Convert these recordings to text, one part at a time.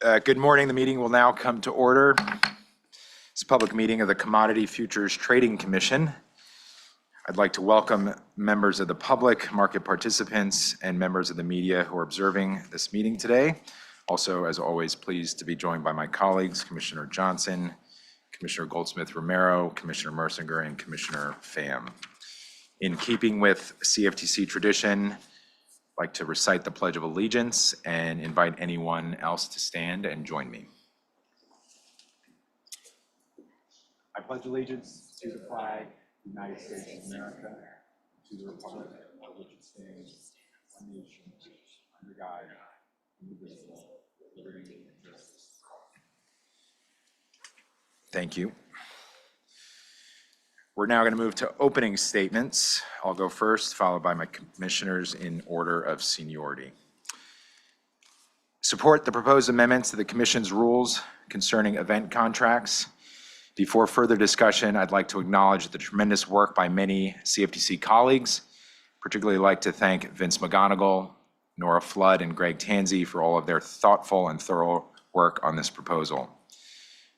Good morning. The meeting will now come to order. It's a public meeting of the Commodity Futures Trading Commission. I'd like to welcome members of the public, market participants, and members of the media who are observing this meeting today. Also, as always, pleased to be joined by my colleagues, Commissioner Johnson, Commissioner Goldsmith-Romero, Commissioner Mersinger, and Commissioner Pham. In keeping with CFTC tradition, I'd like to recite the Pledge of Allegiance and invite anyone else to stand and join me. I pledge allegiance to the flag of the United States of America, to the republic for which it stands, one nation, under God, indivisible, with liberty and justice. Thank you. We're now going to move to opening statements. I'll go first, followed by my commissioners in order of seniority. Support the proposed amendments to the Commission's rules concerning event contracts. Before further discussion, I'd like to acknowledge the tremendous work by many CFTC colleagues. Particularly like to thank Vince McGonigal, Nora Flood, and Greg Tanzi for all of their thoughtful and thorough work on this proposal.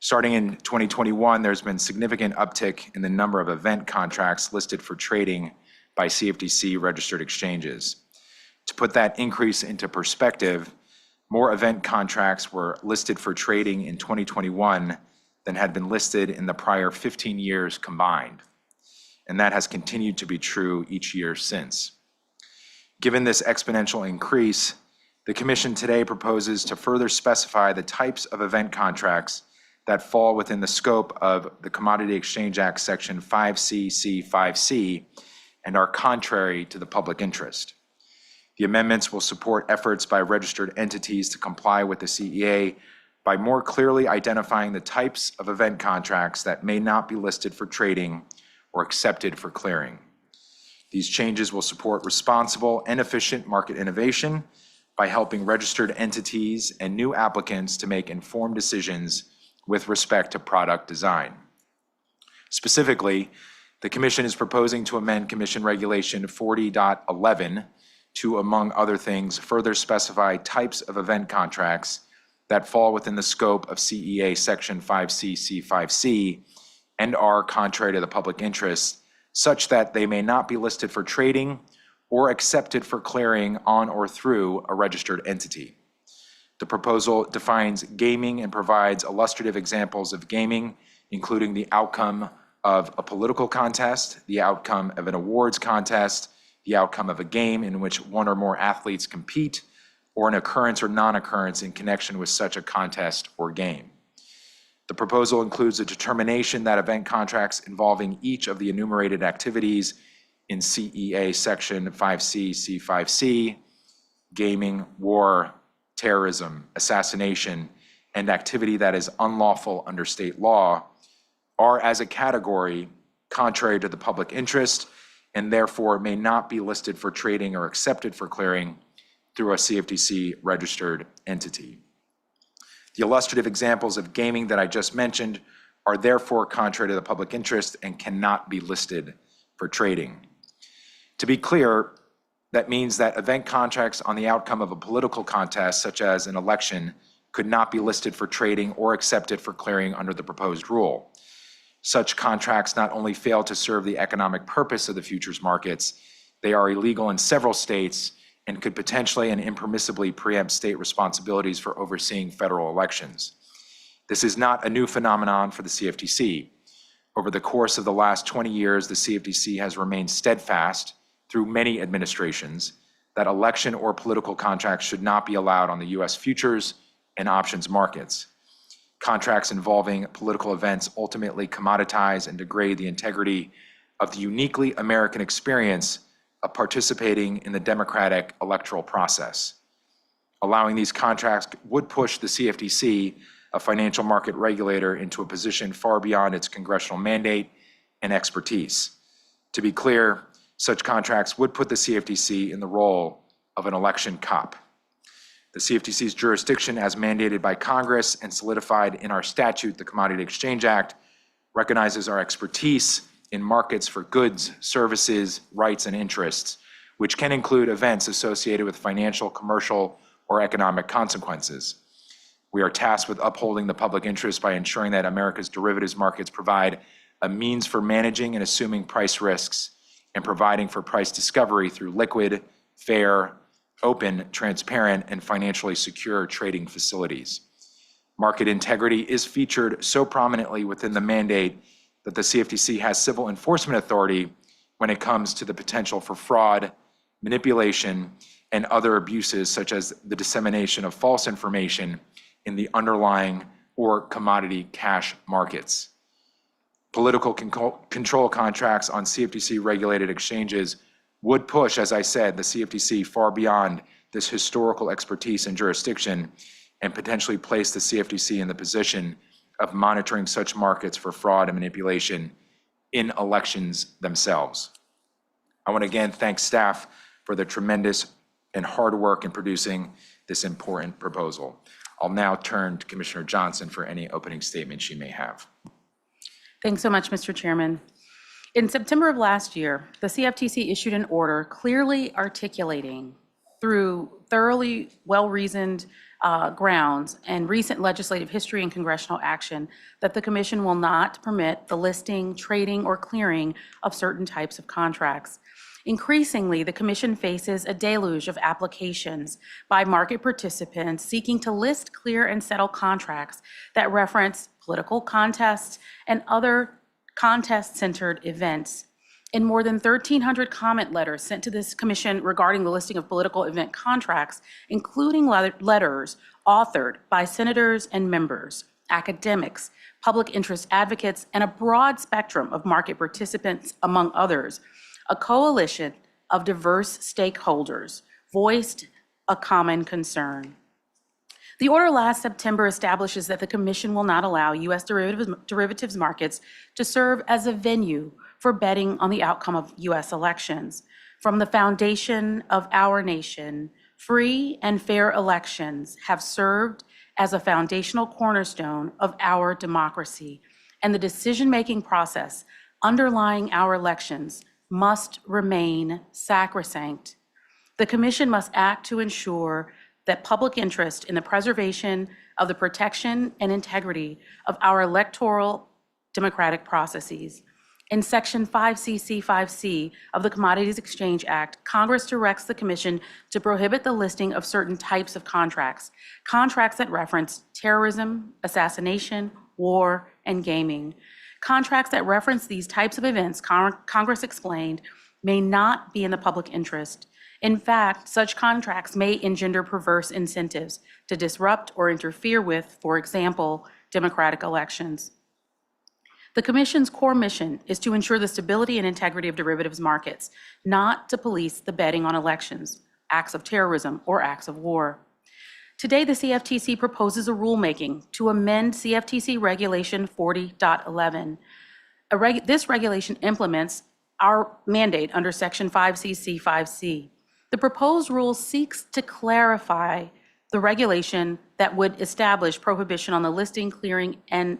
Starting in 2021, there's been significant uptick in the number of event contracts listed for trading by CFTC registered exchanges. To put that increase into perspective, more event contracts were listed for trading in 2021 than had been listed in the prior 15 years combined. And that has continued to be true each year since. Given this exponential increase, the Commission today proposes to further specify the types of event contracts that fall within the scope of the Commodity Exchange Act Section 5C, C5C, and are contrary to the public interest. The amendments will support efforts by registered entities to comply with the CEA by more clearly identifying the types of event contracts that may not be listed for trading or accepted for clearing. These changes will support responsible and efficient market innovation by helping registered entities and new applicants to make informed decisions with respect to product design. Specifically, the Commission is proposing to amend Commission Regulation 40.11 to, among other things, further specify types of event contracts that fall within the scope of CEA Section 5C, C5C, and are contrary to the public interest, such that they may not be listed for trading or accepted for clearing on or through a registered entity. The proposal defines gaming and provides illustrative examples of gaming, including the outcome of a political contest, the outcome of an awards contest, the outcome of a game in which one or more athletes compete, or an occurrence or non-occurrence in connection with such a contest or game. The proposal includes a determination that event contracts involving each of the enumerated activities in CEA Section 5C, C5C, gaming, war, terrorism, assassination, and activity that is unlawful under state law are as a category contrary to the public interest and therefore may not be listed for trading or accepted for clearing through a CFTC registered entity. The illustrative examples of gaming that I just mentioned are therefore contrary to the public interest and cannot be listed for trading. To be clear, that means that event contracts on the outcome of a political contest, such as an election, could not be listed for trading or accepted for clearing under the proposed rule. Such contracts not only fail to serve the economic purpose of the futures markets, they are illegal in several states and could potentially and impermissibly preempt state responsibilities for overseeing federal elections. This is not a new phenomenon for the CFTC. Over the course of the last 20 years, the CFTC has remained steadfast through many administrations that election or political contracts should not be allowed on the U.S. futures and options markets. Contracts involving political events ultimately commoditize and degrade the integrity of the uniquely American experience of participating in the democratic electoral process. Allowing these contracts would push the CFTC, a financial market regulator, into a position far beyond its congressional mandate and expertise. To be clear, such contracts would put the CFTC in the role of an election cop. The CFTC's jurisdiction, as mandated by Congress and solidified in our statute, the Commodity Exchange Act, recognizes our expertise in markets for goods, services, rights, and interests, which can include events associated with financial, commercial, or economic consequences. We are tasked with upholding the public interest by ensuring that America's derivatives markets provide a means for managing and assuming price risks and providing for price discovery through liquid, fair, open, transparent, and financially secure trading facilities. Market integrity is featured so prominently within the mandate that the CFTC has civil enforcement authority when it comes to the potential for fraud, manipulation, and other abuses such as the dissemination of false information in the underlying or commodity cash markets. Political control contracts on CFTC-regulated exchanges would push, as I said, the CFTC far beyond this historical expertise and jurisdiction and potentially place the CFTC in the position of monitoring such markets for fraud and manipulation in elections themselves. I want to again thank staff for their tremendous and hard work in producing this important proposal. I'll now turn to Commissioner Johnson for any opening statements she may have. Thanks so much, Mr. Chairman. In September of last year, the CFTC issued an order clearly articulating through thoroughly well-reasoned grounds and recent legislative history and congressional action that the Commission will not permit the listing, trading, or clearing of certain types of contracts. Increasingly, the Commission faces a deluge of applications by market participants seeking to list, clear, and settle contracts that reference political contests and other contest-centered events. In more than 1,300 comment letters sent to this Commission regarding the listing of political event contracts, including letters authored by senators and members, academics, public interest advocates, and a broad spectrum of market participants, among others, a coalition of diverse stakeholders voiced a common concern. The order last September establishes that the Commission will not allow U.S. derivatives markets to serve as a venue for betting on the outcome of U.S. elections. From the foundation of our nation, free and fair elections have served as a foundational cornerstone of our democracy, and the decision-making process underlying our elections must remain sacrosanct. The Commission must act to ensure that public interest in the preservation of the protection and integrity of our electoral democratic processes. In Section 5CC5C of the Commodities Exchange Act, Congress directs the Commission to prohibit the listing of certain types of contracts that reference terrorism, assassination, war, and gaming. Contracts that reference these types of events, Congress explained, may not be in the public interest. In fact, such contracts may engender perverse incentives to disrupt or interfere with, for example, democratic elections. The Commission's core mission is to ensure the stability and integrity of derivatives markets, not to police the betting on elections, acts of terrorism, or acts of war. Today, the CFTC proposes a rulemaking to amend CFTC Regulation 40.11. This regulation implements our mandate under Section 5CC5C. The proposed rule seeks to clarify the regulation that would establish prohibition on the listing, trading, and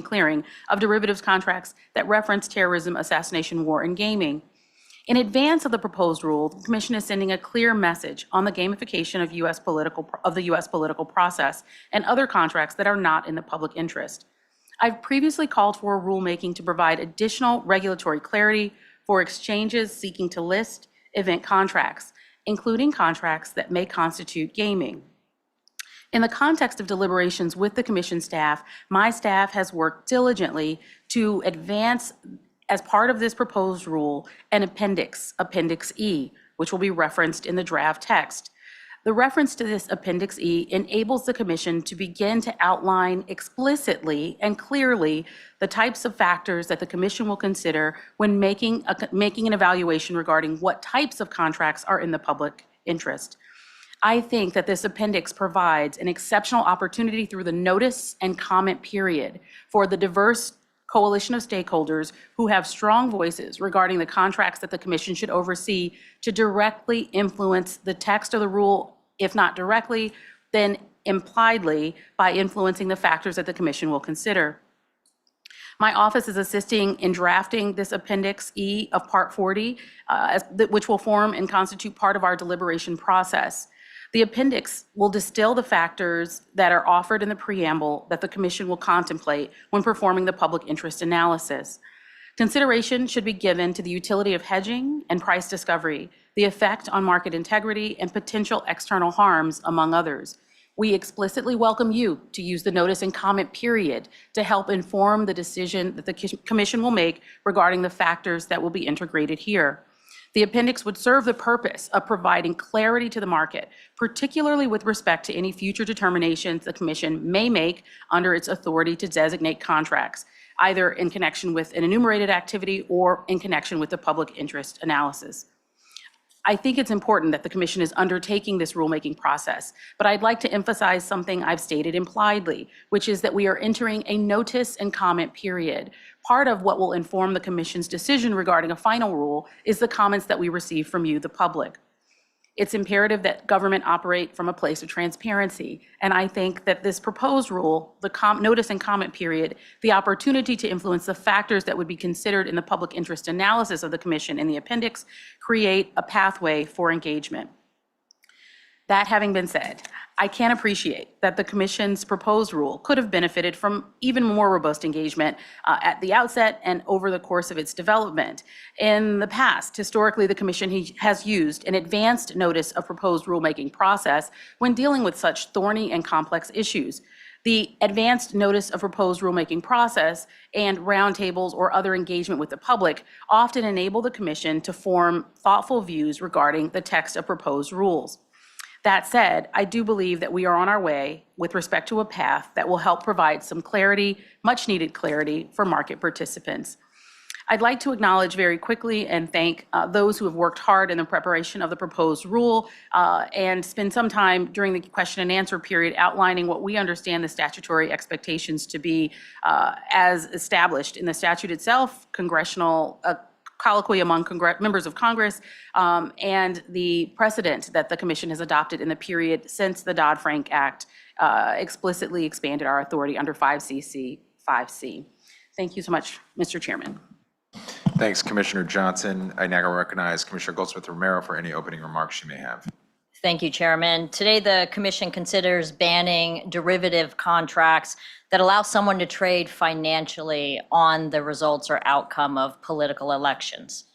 clearing of derivatives contracts that reference terrorism, assassination, war, and gaming. In advance of the proposed rule, the Commission is sending a clear message on the gamification of the U.S. political process and other contracts that are not in the public interest. I've previously called for a rulemaking to provide additional regulatory clarity for exchanges seeking to list event contracts, including contracts that may constitute gaming. In the context of deliberations with the Commission staff, my staff has worked diligently to advance, as part of this proposed rule, an appendix, Appendix E, which will be referenced in the draft text. The reference to this Appendix E enables the Commission to begin to outline explicitly and clearly the types of factors that the Commission will consider when making an evaluation regarding what types of contracts are in the public interest. I think that this appendix provides an exceptional opportunity through the notice and comment period for the diverse coalition of stakeholders who have strong voices regarding the contracts that the Commission should oversee to directly influence the text of the rule, if not directly, then impliedly by influencing the factors that the Commission will consider. My office is assisting in drafting this Appendix E of Part 40, which will form and constitute part of our deliberation process. The appendix will distill the factors that are offered in the preamble that the Commission will contemplate when performing the public interest analysis. Consideration should be given to the utility of hedging and price discovery, the effect on market integrity, and potential external harms, among others. We explicitly welcome you to use the notice and comment period to help inform the decision that the Commission will make regarding the factors that will be integrated here. The appendix would serve the purpose of providing clarity to the market, particularly with respect to any future determinations the Commission may make under its authority to designate contracts, either in connection with an enumerated activity or in connection with the public interest analysis. I think it's important that the Commission is undertaking this rulemaking process, but I'd like to emphasize something I've stated impliedly, which is that we are entering a notice and comment period. Part of what will inform the Commission's decision regarding a final rule is the comments that we receive from you, the public. It's imperative that government operate from a place of transparency, and I think that this proposed rule, the notice and comment period, the opportunity to influence the factors that would be considered in the public interest analysis of the Commission in the appendix, create a pathway for engagement. That having been said, I can appreciate that the Commission's proposed rule could have benefited from even more robust engagement at the outset and over the course of its development. In the past, historically, the Commission has used an advanced notice of proposed rulemaking process when dealing with such thorny and complex issues. The advanced notice of proposed rulemaking process and roundtables or other engagement with the public often enable the Commission to form thoughtful views regarding the text of proposed rules. That said, I do believe that we are on our way with respect to a path that will help provide some clarity, much needed clarity for market participants. I'd like to acknowledge very quickly and thank those who have worked hard in the preparation of the proposed rule and spend some time during the question and answer period outlining what we understand the statutory expectations to be as established in the statute itself, congressional colloquy among members of Congress, and the precedent that the Commission has adopted in the period since the Dodd-Frank Act explicitly expanded our authority under 5cc 5C. Thank you so much, Mr. Chairman. Thanks, Commissioner Johnson. I now recognize Commissioner Goldsmith-Romero for any opening remarks she may have. Thank you, Chairman. Today, the Commission considers banning derivative contracts that allow someone to trade financially on the results or outcome of political elections.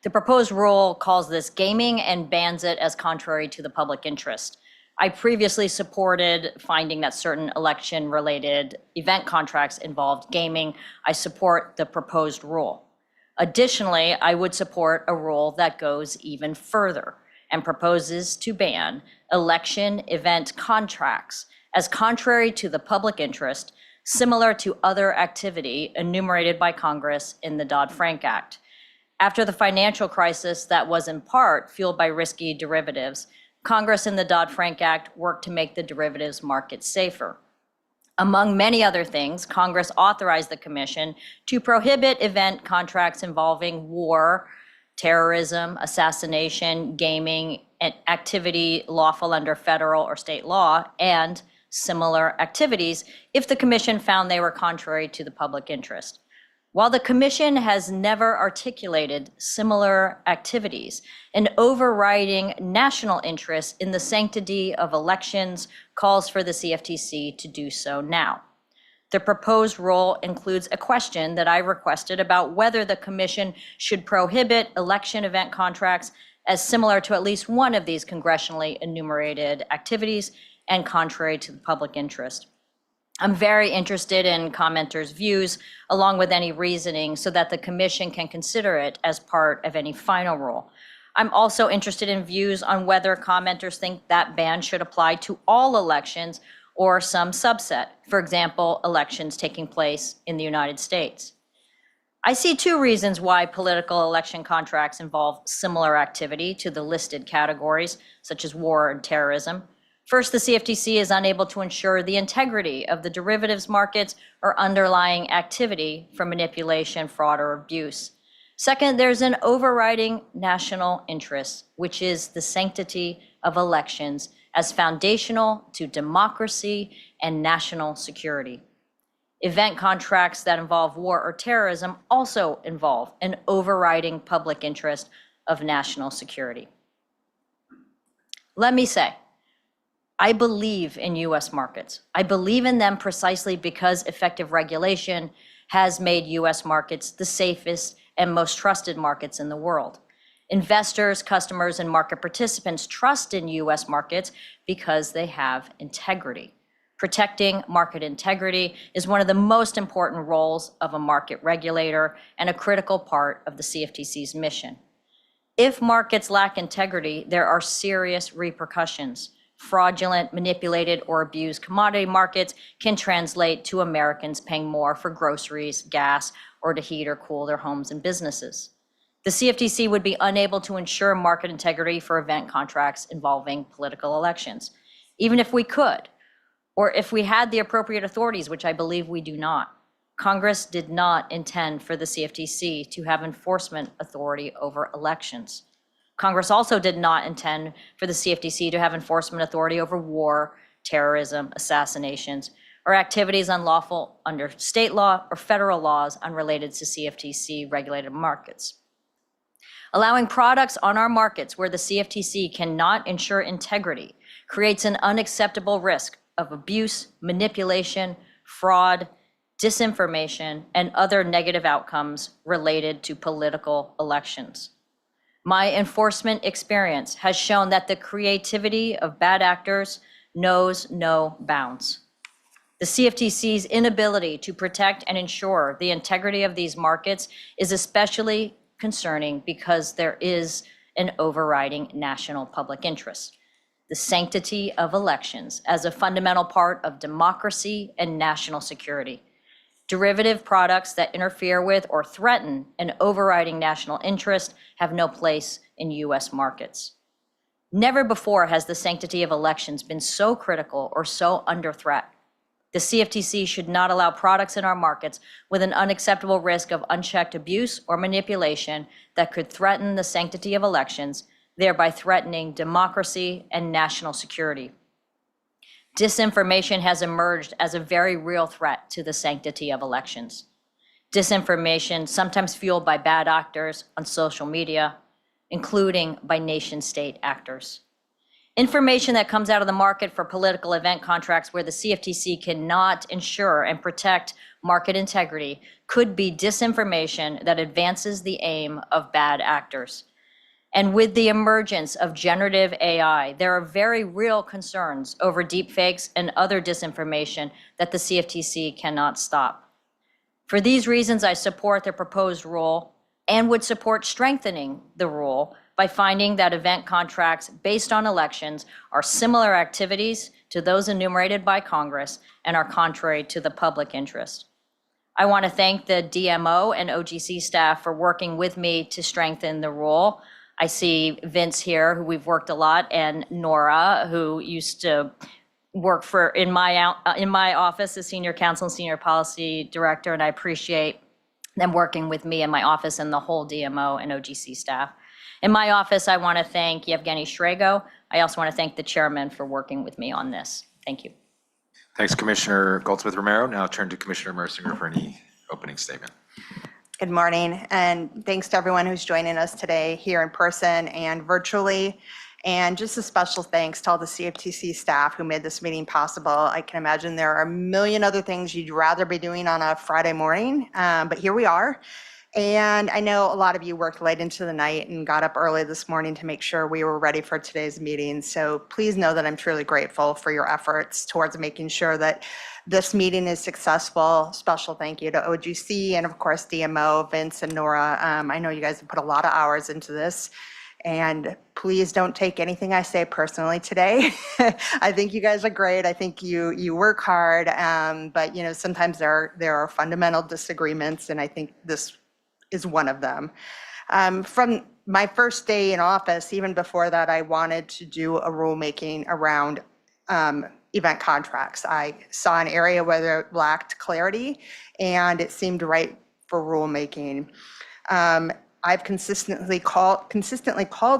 The proposed rule calls this gaming and bans it as contrary to the public interest. I previously supported finding that certain election-related event contracts involved gaming. I support the proposed rule. Additionally, I would support a rule that goes even further and proposes to ban election event contracts as contrary to the public interest, similar to other activity enumerated by Congress in the Dodd-Frank Act. After the financial crisis that was in part fueled by risky derivatives, Congress in the Dodd-Frank Act worked to make the derivatives market safer. Among many other things, Congress authorized the Commission to prohibit event contracts involving war, terrorism, assassination, gaming, and activity lawful under federal or state law, and similar activities if the Commission found they were contrary to the public interest. While the Commission has never articulated similar activities, an overriding national interest in the sanctity of elections calls for the CFTC to do so now. The proposed rule includes a question that I requested about whether the Commission should prohibit election event contracts as similar to at least one of these congressionally enumerated activities and contrary to the public interest. I'm very interested in commenters' views along with any reasoning so that the Commission can consider it as part of any final rule. I'm also interested in views on whether commenters think that ban should apply to all elections or some subset, for example, elections taking place in the United States. I see two reasons why political election contracts involve similar activity to the listed categories, such as war and terrorism. First, the CFTC is unable to ensure the integrity of the derivatives markets or underlying activity from manipulation, fraud, or abuse. Second, there's an overriding national interest, which is the sanctity of elections as foundational to democracy and national security. Event contracts that involve war or terrorism also involve an overriding public interest of national security. Let me say, I believe in U.S. markets. I believe in them precisely because effective regulation has made U.S. markets the safest and most trusted markets in the world. Investors, customers, and market participants trust in U.S. markets because they have integrity. Protecting market integrity is one of the most important roles of a market regulator and a critical part of the CFTC's mission. If markets lack integrity, there are serious repercussions. Fraudulent, manipulated, or abused commodity markets can translate to Americans paying more for groceries, gas, or to heat or cool their homes and businesses. The CFTC would be unable to ensure market integrity for event contracts involving political elections, even if we could, or if we had the appropriate authorities, which I believe we do not. Congress did not intend for the CFTC to have enforcement authority over elections. Congress also did not intend for the CFTC to have enforcement authority over war, terrorism, assassinations, or activities unlawful under state law or federal laws unrelated to CFTC regulated markets. Allowing products on our markets where the CFTC cannot ensure integrity creates an unacceptable risk of abuse, manipulation, fraud, disinformation, and other negative outcomes related to political elections. My enforcement experience has shown that the creativity of bad actors knows no bounds. The CFTC's inability to protect and ensure the integrity of these markets is especially concerning because there is an overriding national public interest. The sanctity of elections as a fundamental part of democracy and national security. Derivative products that interfere with or threaten an overriding national interest have no place in U.S. markets. Never before has the sanctity of elections been so critical or so under threat. The CFTC should not allow products in our markets with an unacceptable risk of unchecked abuse or manipulation that could threaten the sanctity of elections, thereby threatening democracy and national security. Disinformation has emerged as a very real threat to the sanctity of elections. Disinformation, sometimes fueled by bad actors on social media, including by nation-state actors. Information that comes out of the market for political event contracts where the CFTC cannot ensure and protect market integrity could be disinformation that advances the aim of bad actors. And with the emergence of generative AI, there are very real concerns over deepfakes and other disinformation that the CFTC cannot stop. For these reasons, I support the proposed rule and would support strengthening the rule by finding that event contracts based on elections are similar activities to those enumerated by Congress and are contrary to the public interest. I want to thank the DMO and OGC staff for working with me to strengthen the rule. I see Vince here, who we've worked a lot, and Nora, who used to work in my office as senior counsel and senior policy director, and I appreciate them working with me in my office and the whole DMO and OGC staff. In my office, I want to thank Yevgeny Shrego. I also want to thank the chairman for working with me on this. Thank you. Thanks, Commissioner Goldsmith-Romero. Now I'll turn to Commissioner Mercinger for any opening statement. Good morning, and thanks to everyone who's joining us today here in person and virtually. And just a special thanks to all the CFTC staff who made this meeting possible. I can imagine there are a million other things you'd rather be doing on a Friday morning, but here we are. And I know a lot of you worked late into the night and got up early this morning to make sure we were ready for today's meeting. So please know that I'm truly grateful for your efforts towards making sure that this meeting is successful. Special thank you to OGC and of course DMO, Vince and Nora. I know you guys have put a lot of hours into this. And please don't take anything I say personally today. I think you guys are great. I think you work hard, but you know sometimes there are fundamental disagreements, and I think this is one of them. From my first day in office, even before that, I wanted to do a rulemaking around event contracts. I saw an area where there lacked clarity, and it seemed right for rulemaking. I've consistently called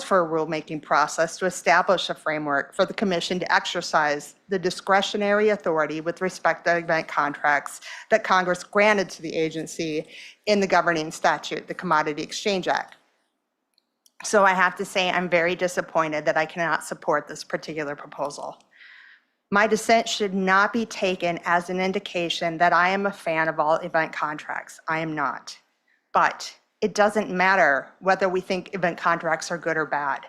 for a rulemaking process to establish a framework for the Commission to exercise the discretionary authority with respect to event contracts that Congress granted to the agency in the governing statute, the Commodity Exchange Act. So I have to say I'm very disappointed that I cannot support this particular proposal. My dissent should not be taken as an indication that I am a fan of all event contracts. I am not. But it doesn't matter whether we think event contracts are good or bad.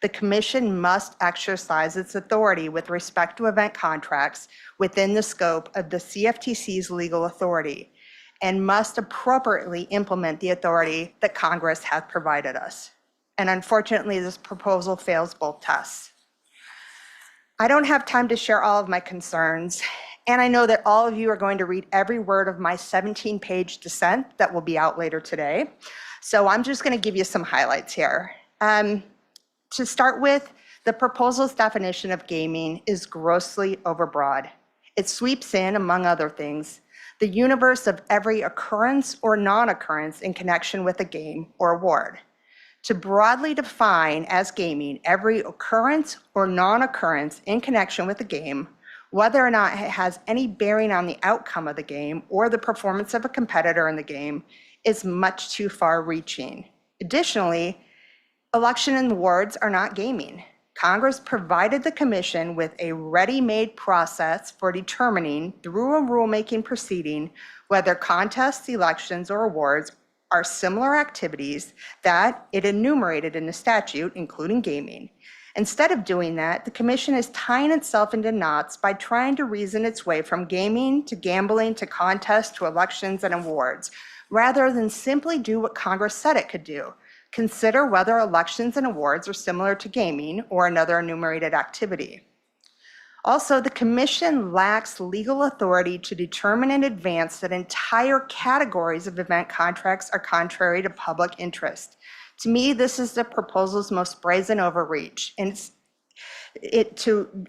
The Commission must exercise its authority with respect to event contracts within the scope of the CFTC's legal authority and must appropriately implement the authority that Congress has provided us. And unfortunately, this proposal fails both tests. I don't have time to share all of my concerns, and I know that all of you are going to read every word of my 17-page dissent that will be out later today. So I'm just going to give you some highlights here. To start with, the proposal's definition of gaming is grossly overbroad. It sweeps in, among other things, the universe of every occurrence or non-occurrence in connection with a game or award. To broadly define as gaming every occurrence or non-occurrence in connection with a game, whether or not it has any bearing on the outcome of the game or the performance of a competitor in the game, is much too far-reaching. Additionally, election and awards are not gaming. Congress provided the Commission with a ready-made process for determining through a rulemaking proceeding whether contests, elections, or awards are similar activities that it enumerated in the statute, including gaming. Instead of doing that, the Commission is tying itself into knots by trying to reason its way from gaming to gambling to contests to elections and awards, rather than simply do what Congress said it could do: consider whether elections and awards are similar to gaming or another enumerated activity. Also, the Commission lacks legal authority to determine in advance that entire categories of event contracts are contrary to public interest. To me, this is the proposal's most brazen overreach, and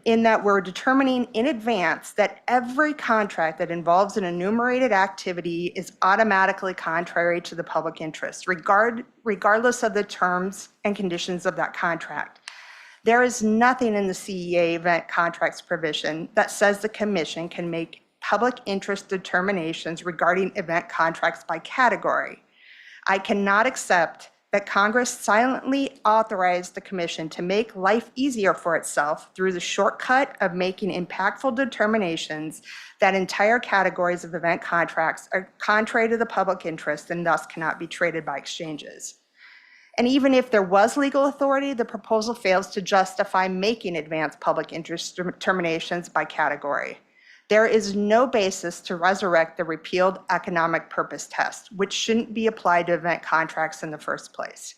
in that we're determining in advance that every contract that involves an enumerated activity is automatically contrary to the public interest, regardless of the terms and conditions of that contract. There is nothing in the CEA event contracts provision that says the Commission can make public interest determinations regarding event contracts by category. I cannot accept that Congress silently authorized the Commission to make life easier for itself through the shortcut of making impactful determinations that entire categories of event contracts are contrary to the public interest and thus cannot be traded by exchanges. And even if there was legal authority, the proposal fails to justify making advanced public interest determinations by category. There is no basis to resurrect the repealed economic purpose test, which shouldn't be applied to event contracts in the first place.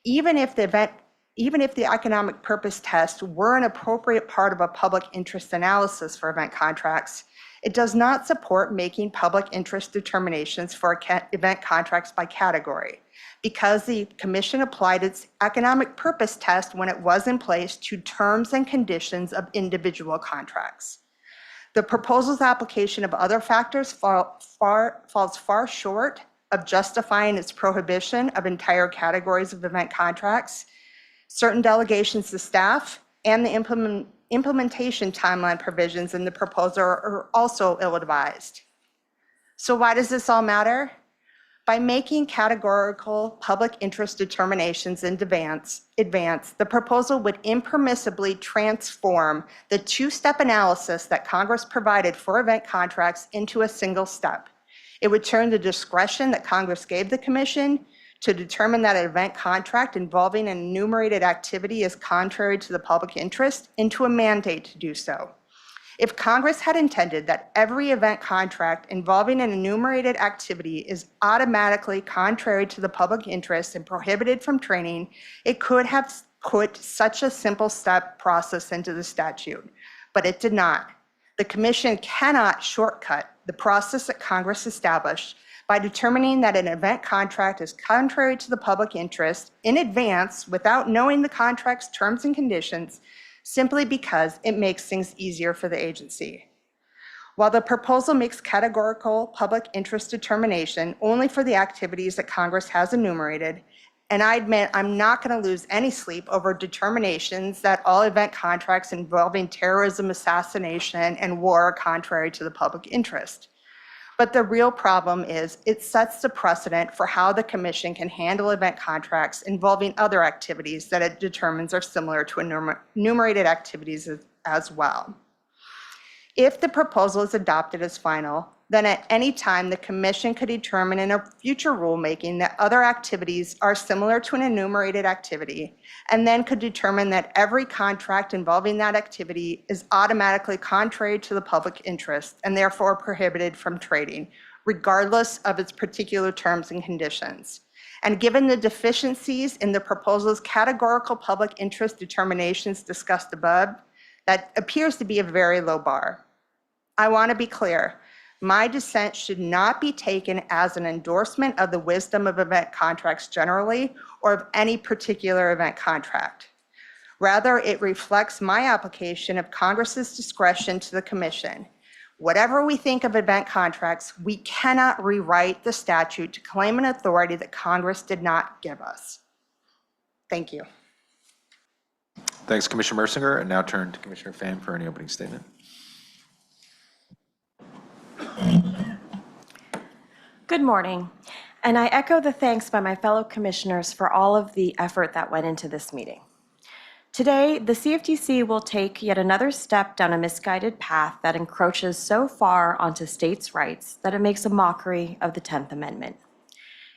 Even if the economic purpose test were an appropriate part of a public interest analysis for event contracts, it does not support making public interest determinations for event contracts by category, because the Commission applied its economic purpose test when it was in place to terms and conditions of individual contracts. The proposal's application of other factors falls far short of justifying its prohibition of entire categories of event contracts. Certain delegations to staff and the implementation timeline provisions in the proposal are also ill-advised. So why does this all matter? By making categorical public interest determinations in advance, the proposal would impermissibly transform the two-step analysis that Congress provided for event contracts into a single step. It would turn the discretion that Congress gave the Commission to determine that an event contract involving an enumerated activity is contrary to the public interest into a mandate to do so. If Congress had intended that every event contract involving an enumerated activity is automatically contrary to the public interest and prohibited from training, it could have put such a simple step process into the statute, but it did not. The Commission cannot shortcut the process that Congress established by determining that an event contract is contrary to the public interest in advance without knowing the contract's terms and conditions, simply because it makes things easier for the agency. While the proposal makes categorical public interest determination only for the activities that Congress has enumerated, and I admit I'm not going to lose any sleep over determinations that all event contracts involving terrorism, assassination, and war are contrary to the public interest. But the real problem is it sets the precedent for how the Commission can handle event contracts involving other activities that it determines are similar to enumerated activities as well. If the proposal is adopted as final, then at any time, the commission could determine in a future rulemaking that other activities are similar to an enumerated activity, and then could determine that every contract involving that activity is automatically contrary to the public interest and therefore prohibited from trading, regardless of its particular terms and conditions. And given the deficiencies in the proposal's categorical public interest determinations discussed above, that appears to be a very low bar. I want to be clear. My dissent should not be taken as an endorsement of the wisdom of event contracts generally or of any particular event contract. Rather, it reflects my application of Congress's discretion to the Commission. Whatever we think of event contracts, we cannot rewrite the statute to claim an authority that Congress did not give us. Thank you. Thanks, Commissioner Mersinger. And now turn to Commissioner Pham for any opening statement. Good morning, and I echo the thanks by my fellow commissioners for all of the effort that went into this meeting. Today, the CFTC will take yet another step down a misguided path that encroaches so far onto states' rights that it makes a mockery of the 10th Amendment.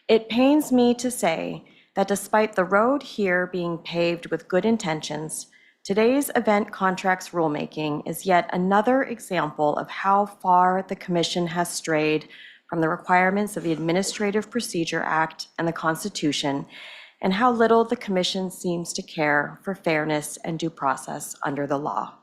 It pains me to say that despite the road here being paved with good intentions, today's event contracts rulemaking is yet another example of how far the Commission has strayed from the requirements of the Administrative Procedure Act and the Constitution, and how little the Commission seems to care for fairness and due process under the law.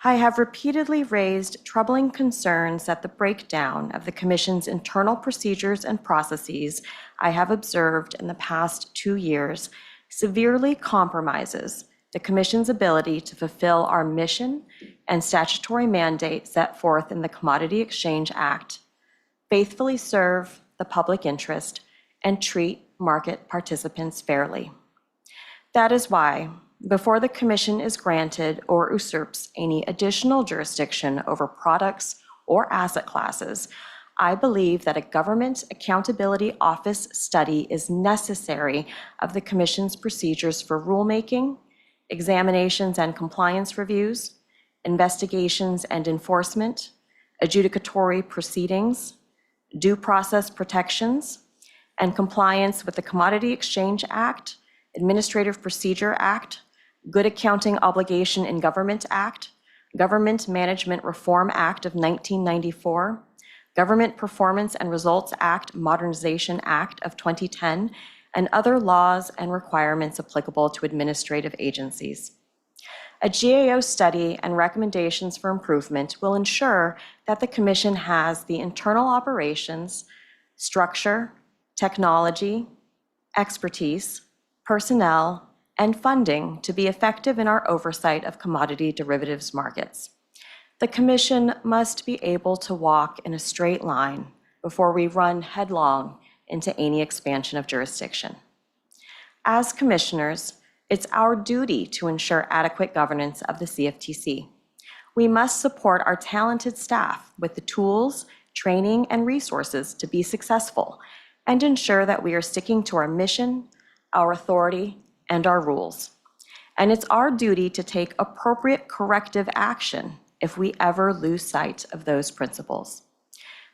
I have repeatedly raised troubling concerns that the breakdown of the Commission's internal procedures and processes I have observed in the past 2 years severely compromises the Commission's ability to fulfill our mission and statutory mandate set forth in the Commodity Exchange Act, faithfully serve the public interest, and treat market participants fairly. That is why, before the Commission is granted or usurps any additional jurisdiction over products or asset classes, I believe that a Government Accountability Office study is necessary of the Commission's procedures for rulemaking, examinations and compliance reviews, investigations and enforcement, adjudicatory proceedings, due process protections, and compliance with the Commodity Exchange Act, Administrative Procedure Act, Good Accounting Obligation in Government Act, Government Management Reform Act of 1994, Government Performance and Results Act Modernization Act of 2010, and other laws and requirements applicable to administrative agencies. A GAO study and recommendations for improvement will ensure that the Commission has the internal operations, structure, technology, expertise, personnel, and funding to be effective in our oversight of commodity derivatives markets. The Commission must be able to walk in a straight line before we run headlong into any expansion of jurisdiction. As commissioners, it's our duty to ensure adequate governance of the CFTC. We must support our talented staff with the tools, training, and resources to be successful and ensure that we are sticking to our mission, our authority, and our rules. And it's our duty to take appropriate corrective action if we ever lose sight of those principles.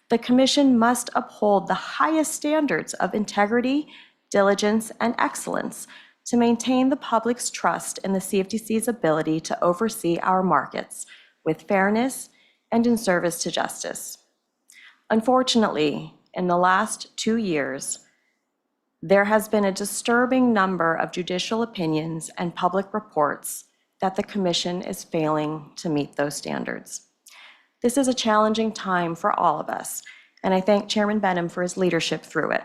The Commission must uphold the highest standards of integrity, diligence, and excellence to maintain the public's trust in the CFTC's ability to oversee our markets with fairness and in service to justice. Unfortunately, in the last 2 years, there has been a disturbing number of judicial opinions and public reports that the Commission is failing to meet those standards. This is a challenging time for all of us, and I thank Chairman Benham for his leadership through it.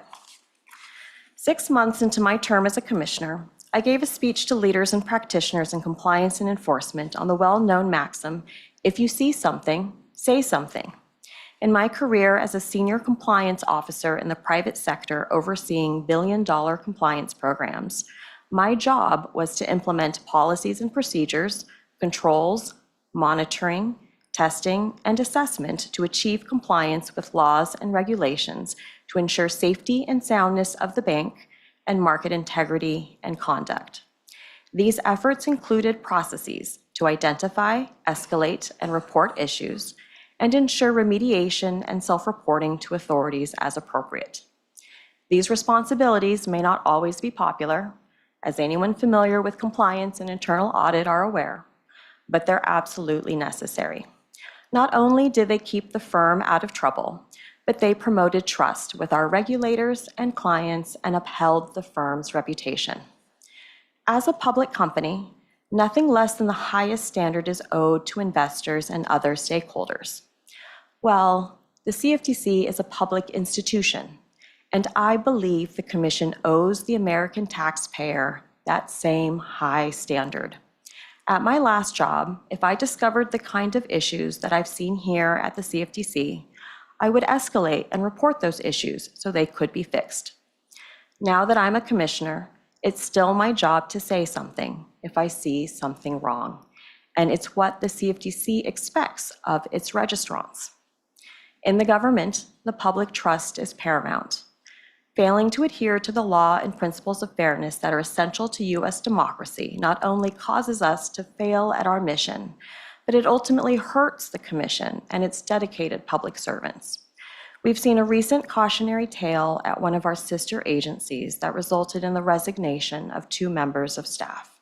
6 months into my term as a commissioner, I gave a speech to leaders and practitioners in compliance and enforcement on the well-known maxim, if you see something, say something. In my career as a senior compliance officer in the private sector overseeing billion-dollar compliance programs, my job was to implement policies and procedures, controls, monitoring, testing, and assessment to achieve compliance with laws and regulations to ensure safety and soundness of the bank and market integrity and conduct. These efforts included processes to identify, escalate, and report issues, and ensure remediation and self-reporting to authorities as appropriate. These responsibilities may not always be popular, as anyone familiar with compliance and internal audit are aware, but they're absolutely necessary. Not only did they keep the firm out of trouble, but they promoted trust with our regulators and clients and upheld the firm's reputation. As a public company, nothing less than the highest standard is owed to investors and other stakeholders. Well, the CFTC is a public institution, and I believe the Commission owes the American taxpayer that same high standard. At my last job, if I discovered the kind of issues that I've seen here at the CFTC, I would escalate and report those issues so they could be fixed. Now that I'm a commissioner, it's still my job to say something if I see something wrong, and it's what the CFTC expects of its registrants. In the government, the public trust is paramount. Failing to adhere to the law and principles of fairness that are essential to U.S. democracy not only causes us to fail at our mission, but it ultimately hurts the Commission and its dedicated public servants. We've seen a recent cautionary tale at one of our sister agencies that resulted in the resignation of 2 members of staff.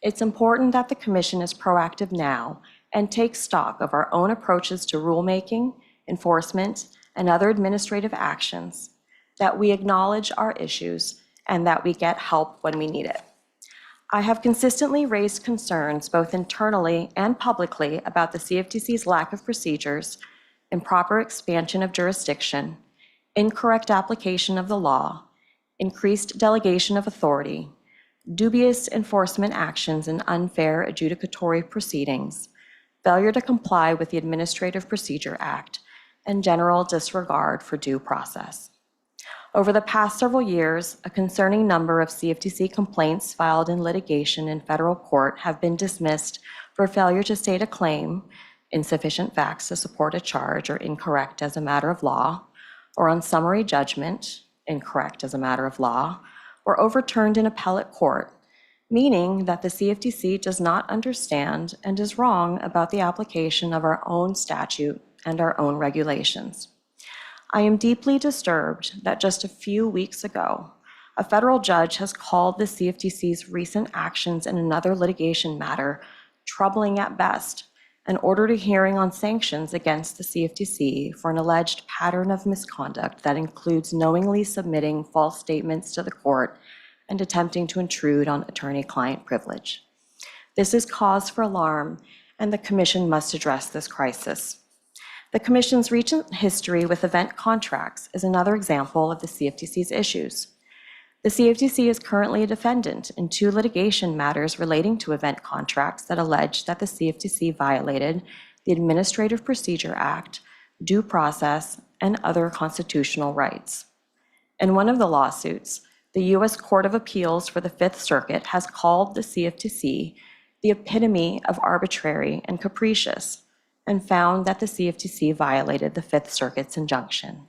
It's important that the Commission is proactive now and takes stock of our own approaches to rulemaking, enforcement, and other administrative actions, that we acknowledge our issues, and that we get help when we need it. I have consistently raised concerns both internally and publicly about the CFTC's lack of procedures, improper expansion of jurisdiction, incorrect application of the law, increased delegation of authority, dubious enforcement actions and unfair adjudicatory proceedings, failure to comply with the Administrative Procedure Act, and general disregard for due process. Over the past several years, a concerning number of CFTC complaints filed in litigation in federal court have been dismissed for failure to state a claim, insufficient facts to support a charge, or incorrect as a matter of law, or on summary judgment, incorrect as a matter of law, or overturned in appellate court, meaning that the CFTC does not understand and is wrong about the application of our own statute and our own regulations. I am deeply disturbed that just a few weeks ago, a federal judge has called the CFTC's recent actions in another litigation matter troubling at best and ordered a hearing on sanctions against the CFTC for an alleged pattern of misconduct that includes knowingly submitting false statements to the court and attempting to intrude on attorney-client privilege. This is cause for alarm, and the Commission must address this crisis. The Commission's recent history with event contracts is another example of the CFTC's issues. The CFTC is currently a defendant in 2 litigation matters relating to event contracts that allege that the CFTC violated the Administrative Procedure Act, due process, and other constitutional rights. In one of the lawsuits, the U.S. Court of Appeals for the Fifth Circuit has called the CFTC the epitome of arbitrary and capricious, and found that the CFTC violated the Fifth Circuit's injunction.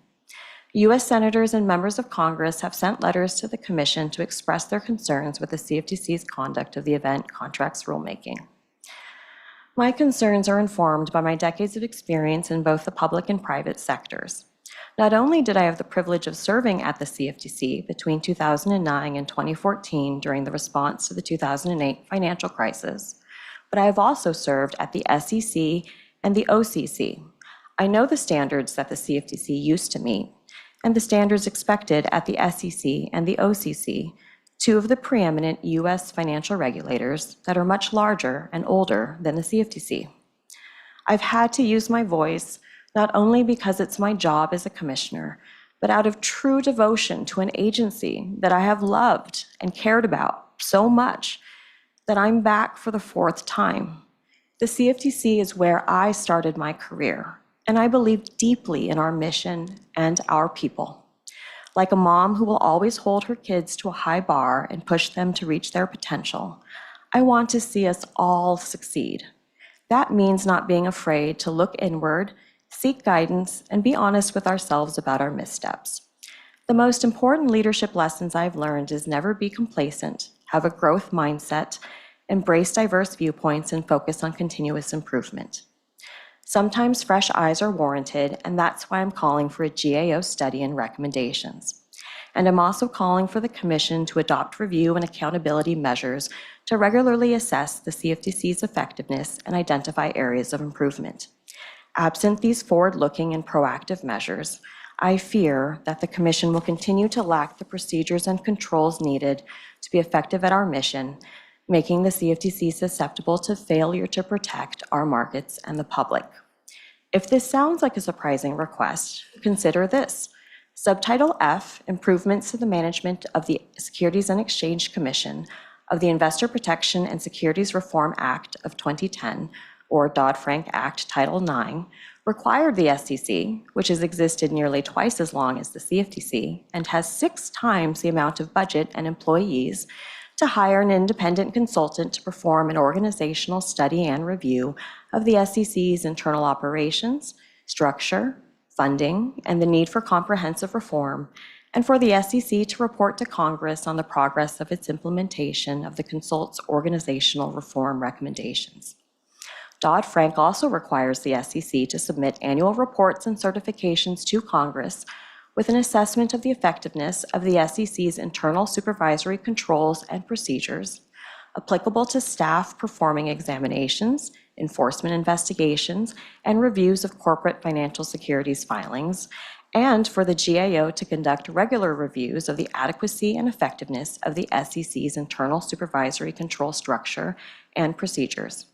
U.S. senators and members of Congress have sent letters to the Commission to express their concerns with the CFTC's conduct of the event contracts rulemaking. My concerns are informed by my decades of experience in both the public and private sectors. Not only did I have the privilege of serving at the CFTC between 2009 and 2014 during the response to the 2008 financial crisis, but I have also served at the SEC and the OCC. I know the standards that the CFTC used to meet and the standards expected at the SEC and the OCC, 2 of the preeminent U.S. financial regulators that are much larger and older than the CFTC. I've had to use my voice not only because it's my job as a commissioner, but out of true devotion to an agency that I have loved and cared about so much that I'm back for the 4th time. The CFTC is where I started my career, and I believe deeply in our mission and our people. Like a mom who will always hold her kids to a high bar and push them to reach their potential, I want to see us all succeed. That means not being afraid to look inward, seek guidance, and be honest with ourselves about our missteps. The most important leadership lessons I've learned is never be complacent, have a growth mindset, embrace diverse viewpoints, and focus on continuous improvement. Sometimes fresh eyes are warranted, and that's why I'm calling for a GAO study and recommendations. And I'm also calling for the Commission to adopt review and accountability measures to regularly assess the CFTC's effectiveness and identify areas of improvement. Absent these forward-looking and proactive measures, I fear that the Commission will continue to lack the procedures and controls needed to be effective at our mission, making the CFTC susceptible to failure to protect our markets and the public. If this sounds like a surprising request, consider this. Subtitle F, Improvements to the Management of the Securities and Exchange Commission of the Investor Protection and Securities Reform Act of 2010, or Dodd-Frank Act Title IX, required the SEC, which has existed nearly twice as long as the CFTC and has 6 times the amount of budget and employees, to hire an independent consultant to perform an organizational study and review of the SEC's internal operations, structure, funding, and the need for comprehensive reform, and for the SEC to report to Congress on the progress of its implementation of the consult's organizational reform recommendations. Dodd-Frank also requires the SEC to submit annual reports and certifications to Congress with an assessment of the effectiveness of the SEC's internal supervisory controls and procedures applicable to staff performing examinations, enforcement investigations, and reviews of corporate financial securities filings, and for the GAO to conduct regular reviews of the adequacy and effectiveness of the SEC's internal supervisory control structure and procedures.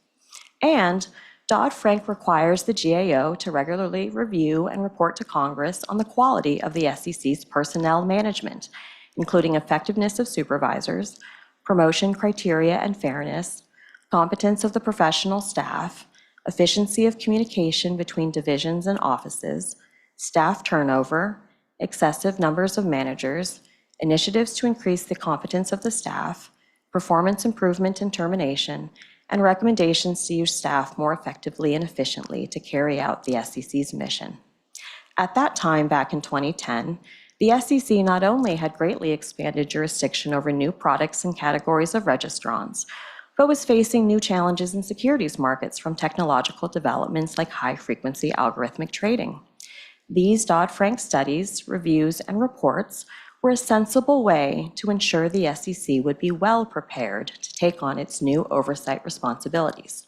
And Dodd-Frank requires the GAO to regularly review and report to Congress on the quality of the SEC's personnel management, including effectiveness of supervisors, promotion criteria and fairness, competence of the professional staff, efficiency of communication between divisions and offices, staff turnover, excessive numbers of managers, initiatives to increase the competence of the staff, performance improvement and termination, and recommendations to use staff more effectively and efficiently to carry out the SEC's mission. At that time, back in 2010, the SEC not only had greatly expanded jurisdiction over new products and categories of registrants, but was facing new challenges in securities markets from technological developments like high-frequency algorithmic trading. These Dodd-Frank studies, reviews, and reports were a sensible way to ensure the SEC would be well prepared to take on its new oversight responsibilities.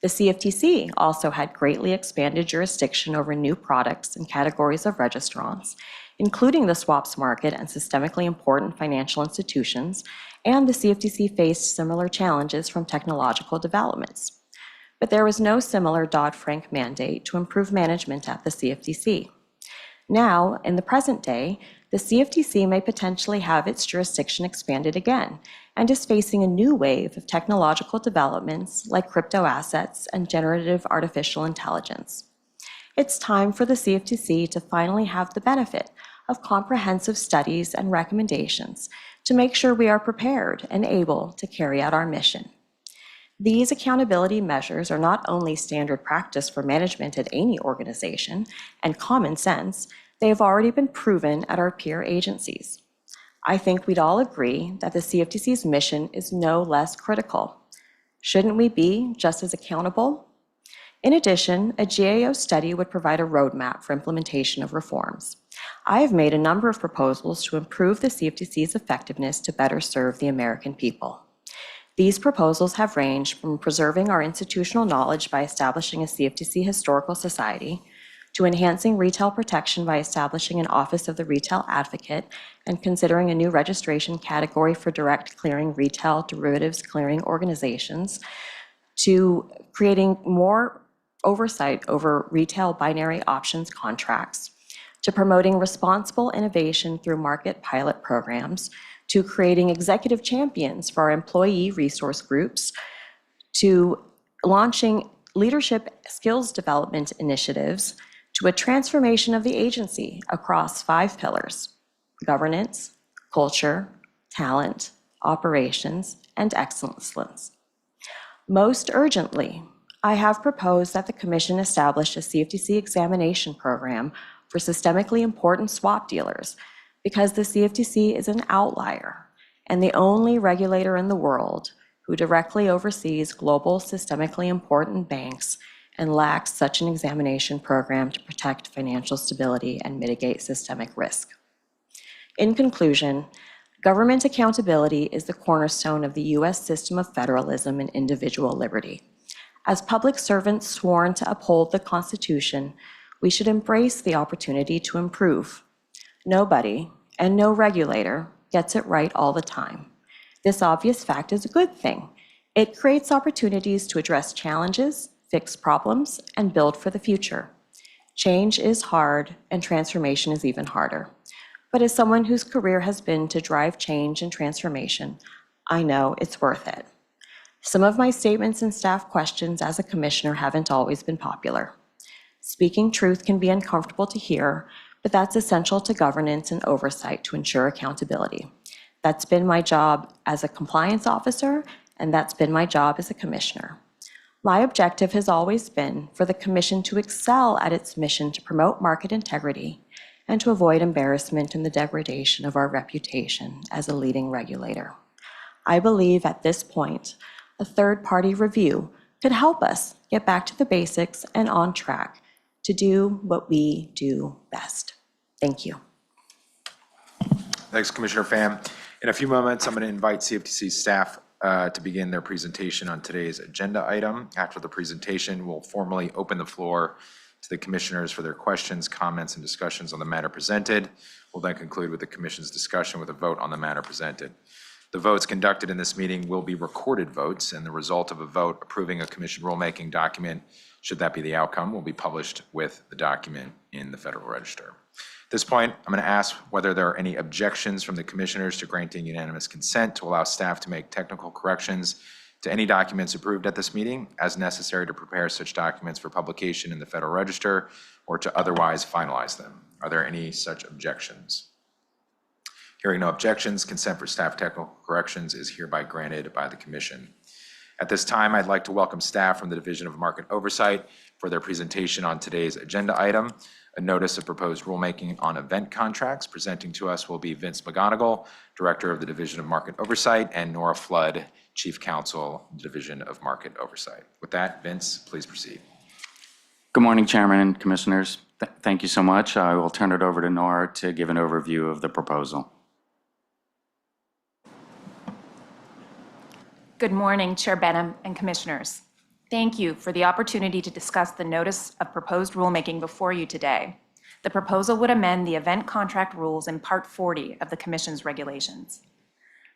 The CFTC also had greatly expanded jurisdiction over new products and categories of registrants, including the swaps market and systemically important financial institutions, and the CFTC faced similar challenges from technological developments. But there was no similar Dodd-Frank mandate to improve management at the CFTC. Now, in the present day, the CFTC may potentially have its jurisdiction expanded again and is facing a new wave of technological developments like crypto assets and generative artificial intelligence. It's time for the CFTC to finally have the benefit of comprehensive studies and recommendations to make sure we are prepared and able to carry out our mission. These accountability measures are not only standard practice for management at any organization and common sense, they have already been proven at our peer agencies. I think we'd all agree that the CFTC's mission is no less critical. Shouldn't we be just as accountable? In addition, a GAO study would provide a roadmap for implementation of reforms. I have made a number of proposals to improve the CFTC's effectiveness to better serve the American people. These proposals have ranged from preserving our institutional knowledge by establishing a CFTC Historical Society, to enhancing retail protection by establishing an Office of the Retail Advocate and considering a new registration category for direct clearing retail derivatives clearing organizations, to creating more oversight over retail binary options contracts, to promoting responsible innovation through market pilot programs, to creating executive champions for our employee resource groups, to launching leadership skills development initiatives, to a transformation of the agency across 5 pillars: governance, culture, talent, operations, and excellence. Most urgently, I have proposed that the Commission establish a CFTC examination program for systemically important swap dealers because the CFTC is an outlier and the only regulator in the world who directly oversees global systemically important banks and lacks such an examination program to protect financial stability and mitigate systemic risk. In conclusion, government accountability is the cornerstone of the U.S. system of federalism and individual liberty. As public servants sworn to uphold the Constitution, we should embrace the opportunity to improve. Nobody, and no regulator, gets it right all the time. This obvious fact is a good thing. It creates opportunities to address challenges, fix problems, and build for the future. Change is hard, and transformation is even harder. But as someone whose career has been to drive change and transformation, I know it's worth it. Some of my statements and staff questions as a commissioner haven't always been popular. Speaking truth can be uncomfortable to hear, but that's essential to governance and oversight to ensure accountability. That's been my job as a compliance officer, and that's been my job as a commissioner. My objective has always been for the Commission to excel at its mission to promote market integrity and to avoid embarrassment and the degradation of our reputation as a leading regulator. I believe at this point, a third-party review could help us get back to the basics and on track to do what we do best. Thank you. Thanks, Commissioner Pham. In a few moments, I'm going to invite CFTC staff to begin their presentation on today's agenda item. After the presentation, we'll formally open the floor to the commissioners for their questions, comments, and discussions on the matter presented. We'll then conclude with the commission's discussion with a vote on the matter presented. The votes conducted in this meeting will be recorded votes, and the result of a vote approving a commission rulemaking document, should that be the outcome, will be published with the document in the Federal Register. At this point, I'm going to ask whether there are any objections from the commissioners to granting unanimous consent to allow staff to make technical corrections to any documents approved at this meeting as necessary to prepare such documents for publication in the Federal Register or to otherwise finalize them. Are there any such objections? Hearing no objections, consent for staff technical corrections is hereby granted by the Commission. At this time, I'd like to welcome staff from the Division of Market Oversight for their presentation on today's agenda item. A notice of proposed rulemaking on event contracts. Presenting to us will be Vince McGonigal, Director of the Division of Market Oversight, and Nora Flood, Chief Counsel, Division of Market Oversight. With that, Vince, please proceed. Good morning, Chairman and Commissioners. Thank you so much. I will turn it over to Nora to give an overview of the proposal. Good morning, Chair Benham and Commissioners. Thank you for the opportunity to discuss the notice of proposed rulemaking before you today. The proposal would amend the event contract rules in Part 40 of the Commission's regulations.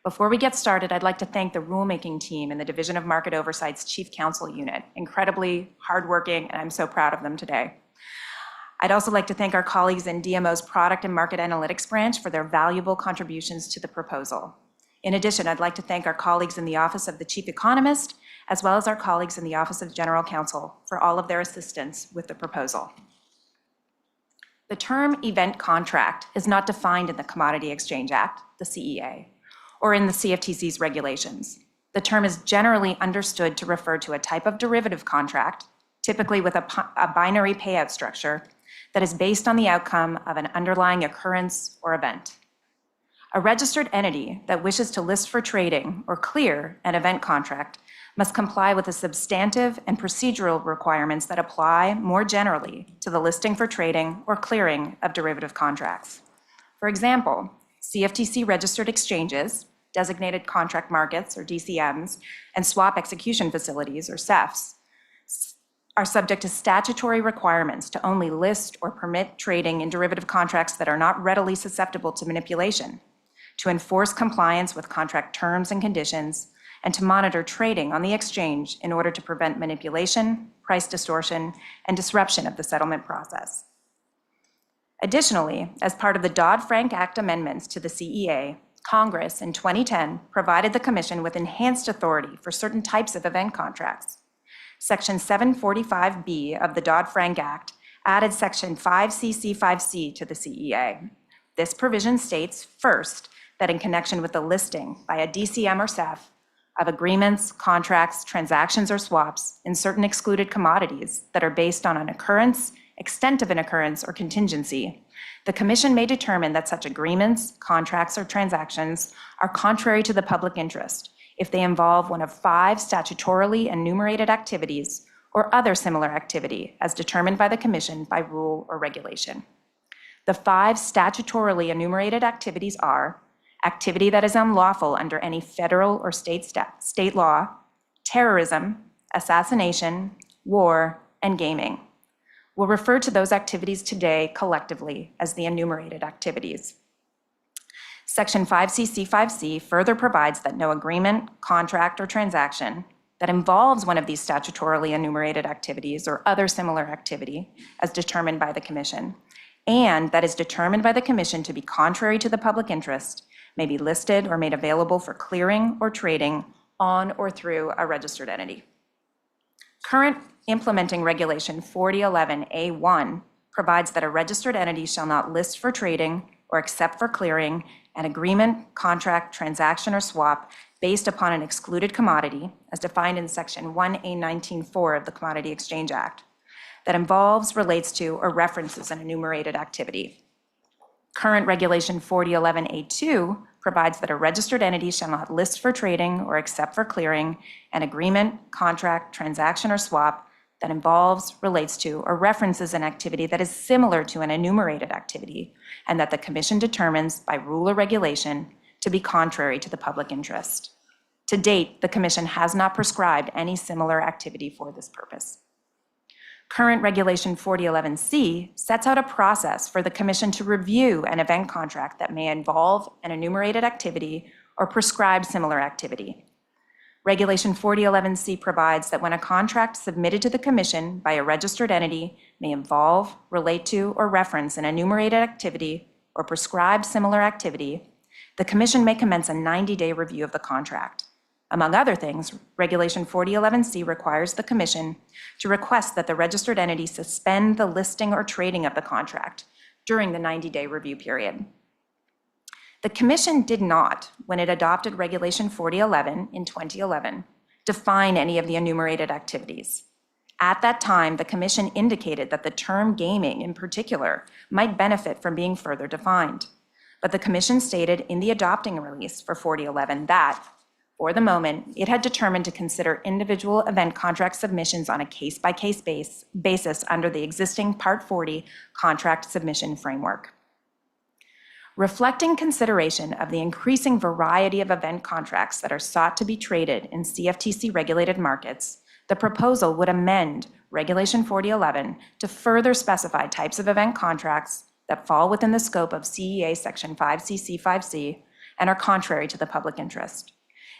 Before we get started, I'd like to thank the rulemaking team in the Division of Market Oversight's Chief Counsel Unit. Incredibly hardworking, and I'm so proud of them today. I'd also like to thank our colleagues in DMO's Product and Market Analytics branch for their valuable contributions to the proposal. In addition, I'd like to thank our colleagues in the Office of the Chief Economist, as well as our colleagues in the Office of General Counsel for all of their assistance with the proposal. The term event contract is not defined in the Commodity Exchange Act, the CEA, or in the CFTC's regulations. The term is generally understood to refer to a type of derivative contract, typically with a binary payout structure, that is based on the outcome of an underlying occurrence or event. A registered entity that wishes to list for trading or clear an event contract must comply with the substantive and procedural requirements that apply more generally to the listing for trading or clearing of derivative contracts. For example, CFTC registered exchanges, designated contract markets or DCMs, and swap execution facilities or CEFs are subject to statutory requirements to only list or permit trading in derivative contracts that are not readily susceptible to manipulation, to enforce compliance with contract terms and conditions, and to monitor trading on the exchange in order to prevent manipulation, price distortion, and disruption of the settlement process. Additionally, as part of the Dodd-Frank Act amendments to the CEA, Congress in 2010 provided the Commission with enhanced authority for certain types of event contracts. Section 745B of the Dodd-Frank Act added Section 5CC5C to the CEA. This provision states, first, that in connection with the listing by a DCM or CEF of agreements, contracts, transactions, or swaps in certain excluded commodities that are based on an occurrence, extent of an occurrence, or contingency, the Commission may determine that such agreements, contracts, or transactions are contrary to the public interest if they involve one of 5 statutorily enumerated activities or other similar activity as determined by the Commission by rule or regulation. The 5 statutorily enumerated activities are activity that is unlawful under any federal or state law, terrorism, assassination, war, and gaming. We'll refer to those activities today collectively as the enumerated activities. Section 5CC5C further provides that no agreement, contract, or transaction that involves one of these statutorily enumerated activities or other similar activity as determined by the Commission, and that is determined by the Commission to be contrary to the public interest, may be listed or made available for clearing or trading on or through a registered entity. Current implementing regulation 4011A1 provides that a registered entity shall not list for trading or accept for clearing an agreement, contract, transaction, or swap based upon an excluded commodity, as defined in Section 1A19(4) of the Commodity Exchange Act, that involves, relates to, or references an enumerated activity. Current regulation 4011A2 provides that a registered entity shall not list for trading or accept for clearing an agreement, contract, transaction, or swap that involves, relates to, or references an activity that is similar to an enumerated activity, and that the Commission determines by rule or regulation to be contrary to the public interest. To date, the Commission has not prescribed any similar activity for this purpose. Current regulation 4011C sets out a process for the Commission to review an event contract that may involve an enumerated activity or prescribe similar activity. Regulation 4011C provides that when a contract submitted to the Commission by a registered entity may involve, relate to, or reference an enumerated activity or prescribe similar activity, the Commission may commence a 90-day review of the contract. Among other things, Regulation 4011C requires the Commission to request that the registered entity suspend the listing or trading of the contract during the 90-day review period. The Commission did not, when it adopted Regulation 4011 in 2011, define any of the enumerated activities. At that time, the Commission indicated that the term gaming in particular might benefit from being further defined. But the Commission stated in the adopting release for 4011 that, for the moment, it had determined to consider individual event contract submissions on a case-by-case basis under the existing Part 40 contract submission framework. Reflecting consideration of the increasing variety of event contracts that are sought to be traded in CFTC-regulated markets, the proposal would amend Regulation 4011 to further specify types of event contracts that fall within the scope of CEA Section 5CC5C and are contrary to the public interest.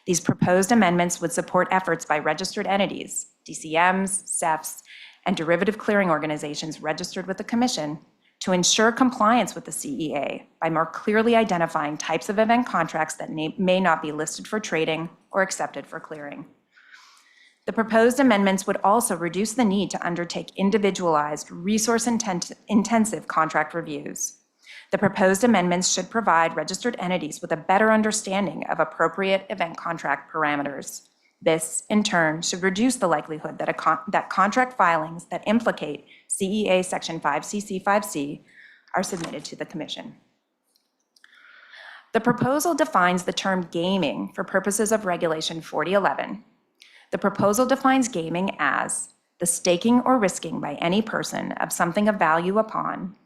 These proposed amendments would support efforts by registered entities, DCMs, CEFs, and derivative clearing organizations registered with the Commission to ensure compliance with the CEA by more clearly identifying types of event contracts that may not be listed for trading or accepted for clearing. The proposed amendments would also reduce the need to undertake individualized, resource-intensive contract reviews. The proposed amendments should provide registered entities with a better understanding of appropriate event contract parameters. This, in turn, should reduce the likelihood that contract filings that implicate CEA Section 5CC5C are submitted to the Commission. The proposal defines the term gaming for purposes of Regulation 4011. The proposal defines gaming as the staking or risking by any person of something of value upon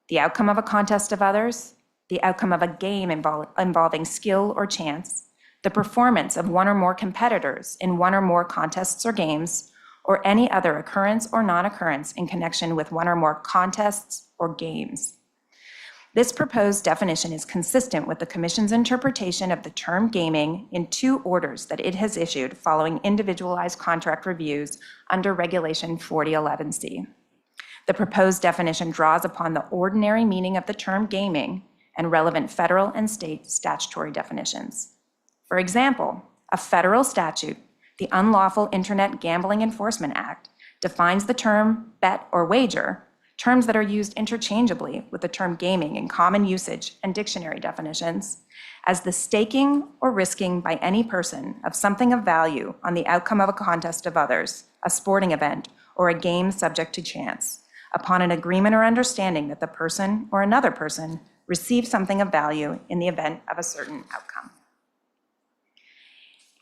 the outcome of a contest of others, the outcome of a game involving skill or chance, the performance of one or more competitors in one or more contests or games, or any other occurrence or non-occurrence in connection with one or more contests or games. This proposed definition is consistent with the Commission's interpretation of the term gaming in 2 orders that it has issued following individualized contract reviews under Regulation 4011C. The proposed definition draws upon the ordinary meaning of the term gaming and relevant federal and state statutory definitions. For example, a federal statute, the Unlawful Internet Gambling Enforcement Act, defines the term bet or wager, terms that are used interchangeably with the term gaming in common usage and dictionary definitions, as the staking or risking by any person of something of value on the outcome of a contest of others, a sporting event, or a game subject to chance, upon an agreement or understanding that the person or another person receive something of value in the event of a certain outcome.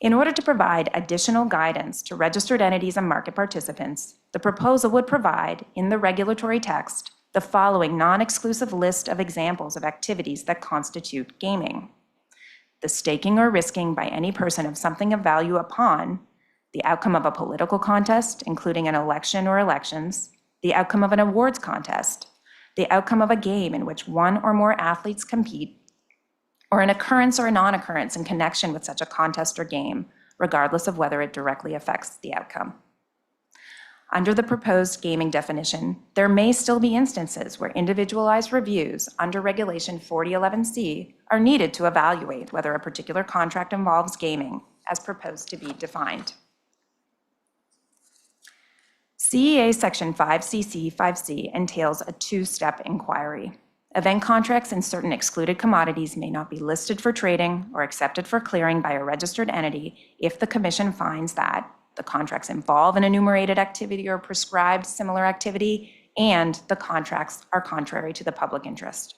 In order to provide additional guidance to registered entities and market participants, the proposal would provide, in the regulatory text, the following non-exclusive list of examples of activities that constitute gaming: the staking or risking by any person of something of value upon the outcome of a political contest, including an election or elections, the outcome of an awards contest, the outcome of a game in which one or more athletes compete, or an occurrence or a non-occurrence in connection with such a contest or game, regardless of whether it directly affects the outcome. Under the proposed gaming definition, there may still be instances where individualized reviews under Regulation 4011C are needed to evaluate whether a particular contract involves gaming, as proposed to be defined. CEA Section 5CC 5C entails a two-step inquiry. Event contracts and certain excluded commodities may not be listed for trading or accepted for clearing by a registered entity if the Commission finds that the contracts involve an enumerated activity or prescribed similar activity, and the contracts are contrary to the public interest.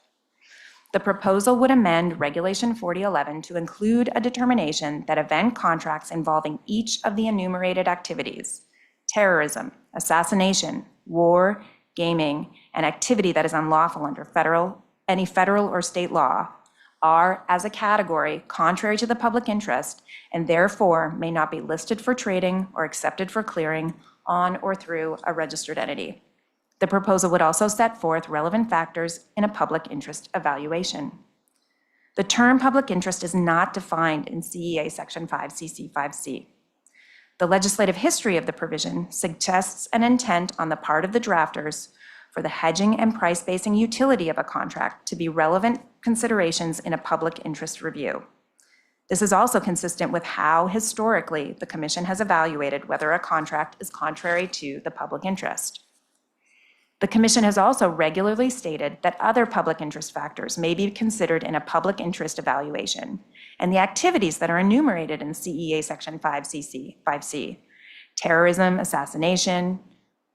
The proposal would amend Regulation 4011 to include a determination that event contracts involving each of the enumerated activities, terrorism, assassination, war, gaming, and activity that is unlawful under any federal or state law, are, as a category, contrary to the public interest and therefore may not be listed for trading or accepted for clearing on or through a registered entity. The proposal would also set forth relevant factors in a public interest evaluation. The term public interest is not defined in CEA Section 5CC 5C. The legislative history of the provision suggests an intent on the part of the drafters for the hedging and price-basing utility of a contract to be relevant considerations in a public interest review. This is also consistent with how, historically, the Commission has evaluated whether a contract is contrary to the public interest. The Commission has also regularly stated that other public interest factors may be considered in a public interest evaluation, and the activities that are enumerated in CEA Section 5C, terrorism, assassination,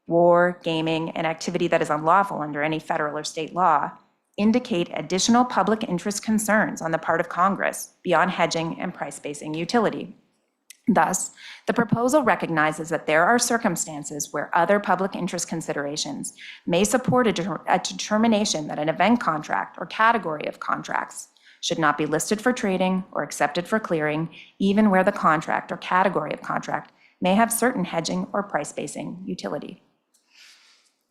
war, gaming, and activity that is unlawful under any federal or state law, indicate additional public interest concerns on the part of Congress beyond hedging and price-basing utility. Thus, the proposal recognizes that there are circumstances where other public interest considerations may support a determination that an event contract or category of contracts should not be listed for trading or accepted for clearing, even where the contract or category of contract may have certain hedging or price-basing utility.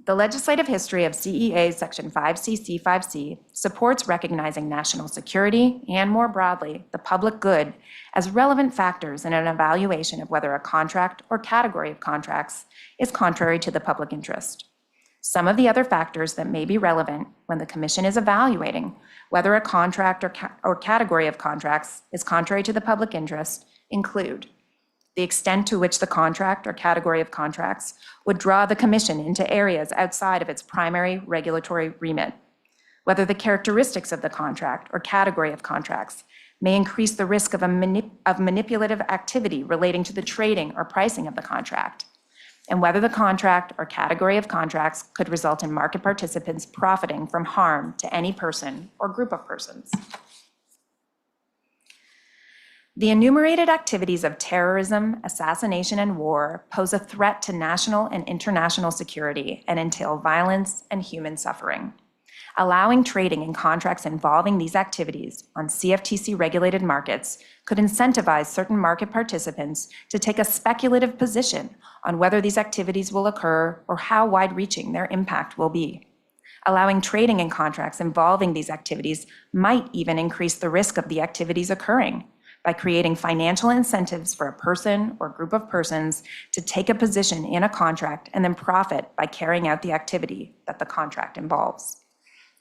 The legislative history of CEA Section 5CC 5C supports recognizing national security and, more broadly, the public good as relevant factors in an evaluation of whether a contract or category of contracts is contrary to the public interest. Some of the other factors that may be relevant when the Commission is evaluating whether a contract or category of contracts is contrary to the public interest include the extent to which the contract or category of contracts would draw the Commission into areas outside of its primary regulatory remit, whether the characteristics of the contract or category of contracts may increase the risk of manipulative activity relating to the trading or pricing of the contract, and whether the contract or category of contracts could result in market participants profiting from harm to any person or group of persons. The enumerated activities of terrorism, assassination, and war pose a threat to national and international security and entail violence and human suffering. Allowing trading in contracts involving these activities on CFTC-regulated markets could incentivize certain market participants to take a speculative position on whether these activities will occur or how wide-reaching their impact will be. Allowing trading in contracts involving these activities might even increase the risk of the activities occurring by creating financial incentives for a person or group of persons to take a position in a contract and then profit by carrying out the activity that the contract involves.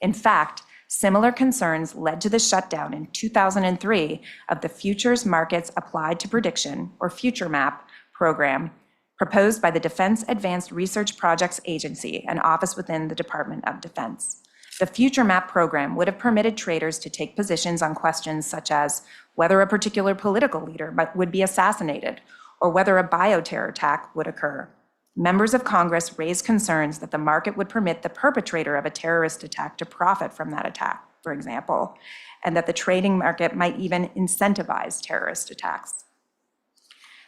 In fact, similar concerns led to the shutdown in 2003 of the Futures Markets Applied to Prediction, or Future Map, program proposed by the Defense Advanced Research Projects Agency, an office within the Department of Defense. The Future Map program would have permitted traders to take positions on questions such as whether a particular political leader would be assassinated or whether a bioterror attack would occur. members of Congress raised concerns that the market would permit the perpetrator of a terrorist attack to profit from that attack, for example, and that the trading market might even incentivize terrorist attacks.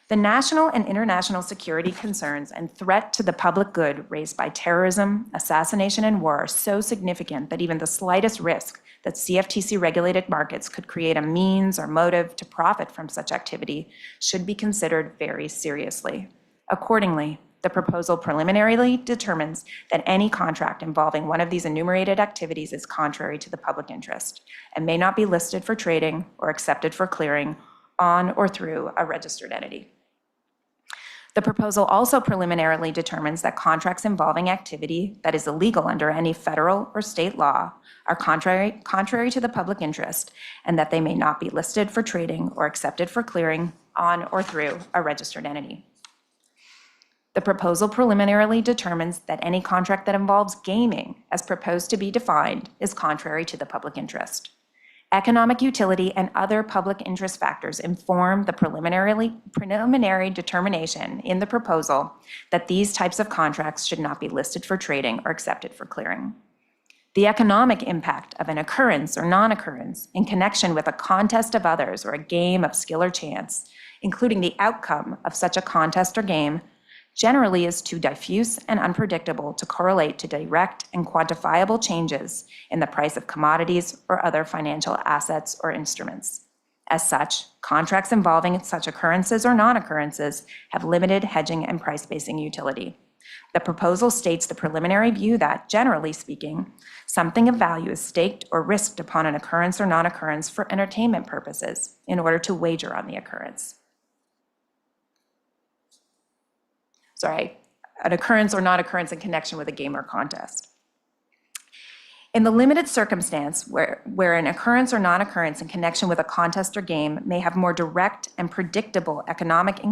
The national and international security concerns and threat to the public good raised by terrorism, assassination, and war are so significant that even the slightest risk that CFTC-regulated markets could create a means or motive to profit from such activity should be considered very seriously. Accordingly, the proposal preliminarily determines that any contract involving one of these enumerated activities is contrary to the public interest and may not be listed for trading or accepted for clearing on or through a registered entity. The proposal also preliminarily determines that contracts involving activity that is illegal under any federal or state law are contrary to the public interest and that they may not be listed for trading or accepted for clearing on or through a registered entity. The proposal preliminarily determines that any contract that involves gaming, as proposed to be defined, is contrary to the public interest. Economic utility and other public interest factors inform the preliminary determination in the proposal that these types of contracts should not be listed for trading or accepted for clearing. The economic impact of an occurrence or non-occurrence in connection with a contest of others or a game of skill or chance, including the outcome of such a contest or game, generally is too diffuse and unpredictable to correlate to direct and quantifiable changes in the price of commodities or other financial assets or instruments. As such, contracts involving such occurrences or non-occurrences have limited hedging and price-basing utility. The proposal states the preliminary view that, generally speaking, something of value is staked or risked upon an occurrence or non-occurrence for entertainment purposes in order to wager on the occurrence. An occurrence or non-occurrence in connection with a game or contest. In the limited circumstance where an occurrence or non-occurrence in connection with a contest or game may have more direct and predictable economic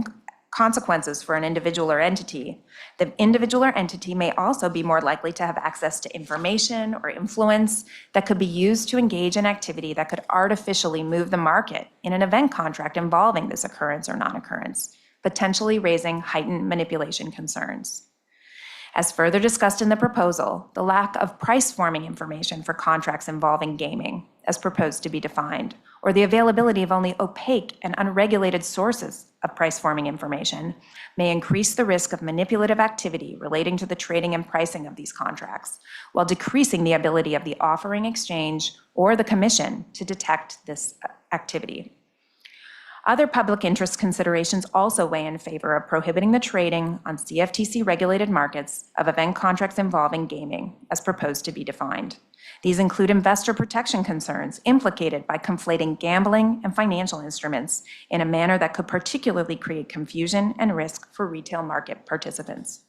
consequences for an individual or entity, the individual or entity may also be more likely to have access to information or influence that could be used to engage in activity that could artificially move the market in an event contract involving this occurrence or non-occurrence, potentially raising heightened manipulation concerns. As further discussed in the proposal, the lack of price-forming information for contracts involving gaming, as proposed to be defined, or the availability of only opaque and unregulated sources of price-forming information may increase the risk of manipulative activity relating to the trading and pricing of these contracts, while decreasing the ability of the offering exchange or the commission to detect this activity. Other public interest considerations also weigh in favor of prohibiting the trading on CFTC-regulated markets of event contracts involving gaming, as proposed to be defined. These include investor protection concerns implicated by conflating gambling and financial instruments in a manner that could particularly create confusion and risk for retail market participants.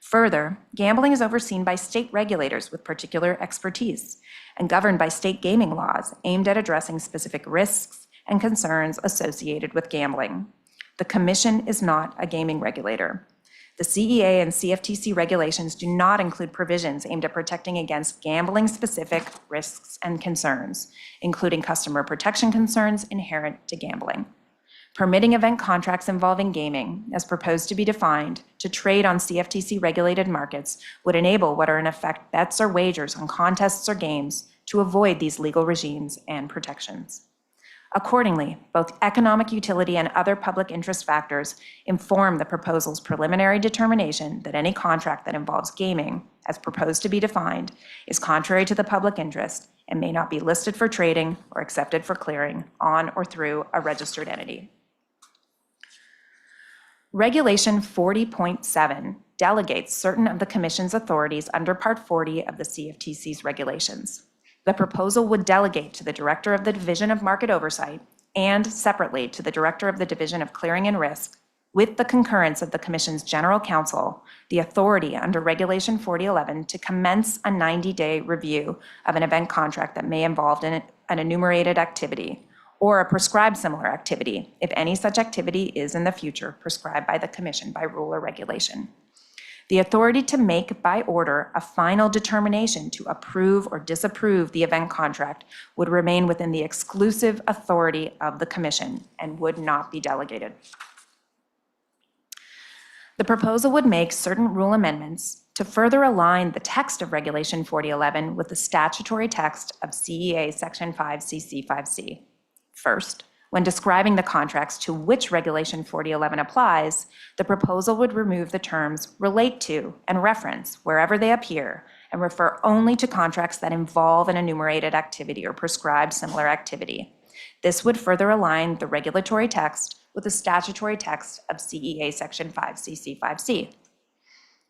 Further, gambling is overseen by state regulators with particular expertise and governed by state gaming laws aimed at addressing specific risks and concerns associated with gambling. The Commission is not a gaming regulator. The CEA and CFTC regulations do not include provisions aimed at protecting against gambling-specific risks and concerns, including customer protection concerns inherent to gambling. Permitting event contracts involving gaming, as proposed to be defined, to trade on CFTC-regulated markets would enable what are in effect bets or wagers on contests or games to avoid these legal regimes and protections. Accordingly, both economic utility and other public interest factors inform the proposal's preliminary determination that any contract that involves gaming, as proposed to be defined, is contrary to the public interest and may not be listed for trading or accepted for clearing on or through a registered entity. Regulation 40.7 delegates certain of the Commission's authorities under Part 40 of the CFTC's regulations. The proposal would delegate to the Director of the Division of Market Oversight and separately to the Director of the Division of Clearing and Risk, with the concurrence of the Commission's General Counsel, the authority under Regulation 4011 to commence a 90-day review of an event contract that may involve an enumerated activity or a prescribed similar activity if any such activity is in the future prescribed by the Commission by rule or regulation. The authority to make by order a final determination to approve or disapprove the event contract would remain within the exclusive authority of the Commission and would not be delegated. The proposal would make certain rule amendments to further align the text of Regulation 4011 with the statutory text of CEA Section 5CC5C. First, when describing the contracts to which Regulation 4011 applies, the proposal would remove the terms relate to and reference wherever they appear and refer only to contracts that involve an enumerated activity or prescribed similar activity. This would further align the regulatory text with the statutory text of CEA Section 5CC5C.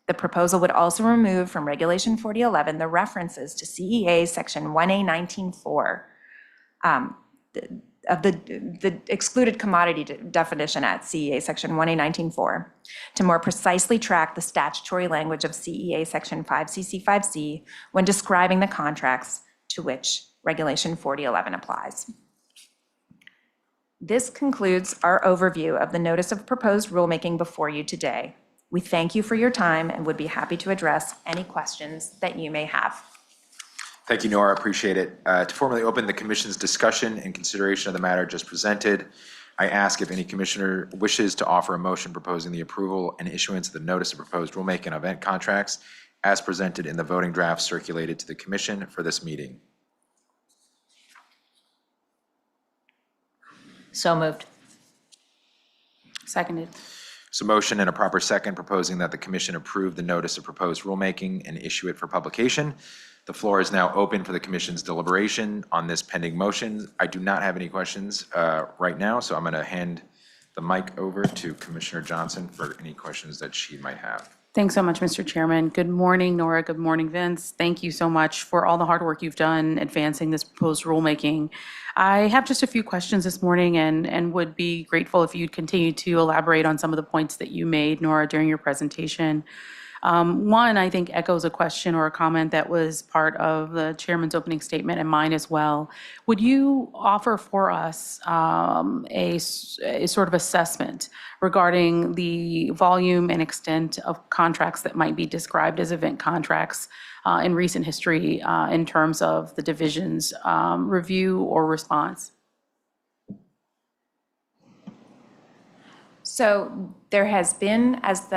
The proposal would also remove from Regulation 4011 the references to CEA Section 1A19.4 of the excluded commodity definition at CEA Section 1A19.4 to more precisely track the statutory language of CEA Section 5CC5C when describing the contracts to which Regulation 4011 applies. This concludes our overview of the notice of proposed rulemaking before you today. We thank you for your time and would be happy to address any questions that you may have. Thank you, Nora. Appreciate it. To formally open the commission's discussion and consideration of the matter just presented, I ask if any commissioner wishes to offer a motion proposing the approval and issuance of the notice of proposed rulemaking on event contracts as presented in the voting draft circulated to the commission for this meeting. So moved. Seconded. So motion and a proper second proposing that the commission approve the notice of proposed rulemaking and issue it for publication. The floor is now open for the commission's deliberation on this pending motion. I do not have any questions right now, so I'm going to hand the mic over to Commissioner Johnson for any questions that she might have. Thanks so much, Mr. Chairman. Good morning, Nora. Good morning, Vince. Thank you so much for all the hard work you've done advancing this proposed rulemaking. I have just a few questions this morning and would be grateful if you'd continue to elaborate on some of the points that you made, Nora, during your presentation. One, I think, echoes a question or a comment that was part of the chairman's opening statement and mine as well. Would you offer for us a sort of assessment regarding the volume and extent of contracts that might be described as event contracts in recent history in terms of the division's review or response? So there has been, as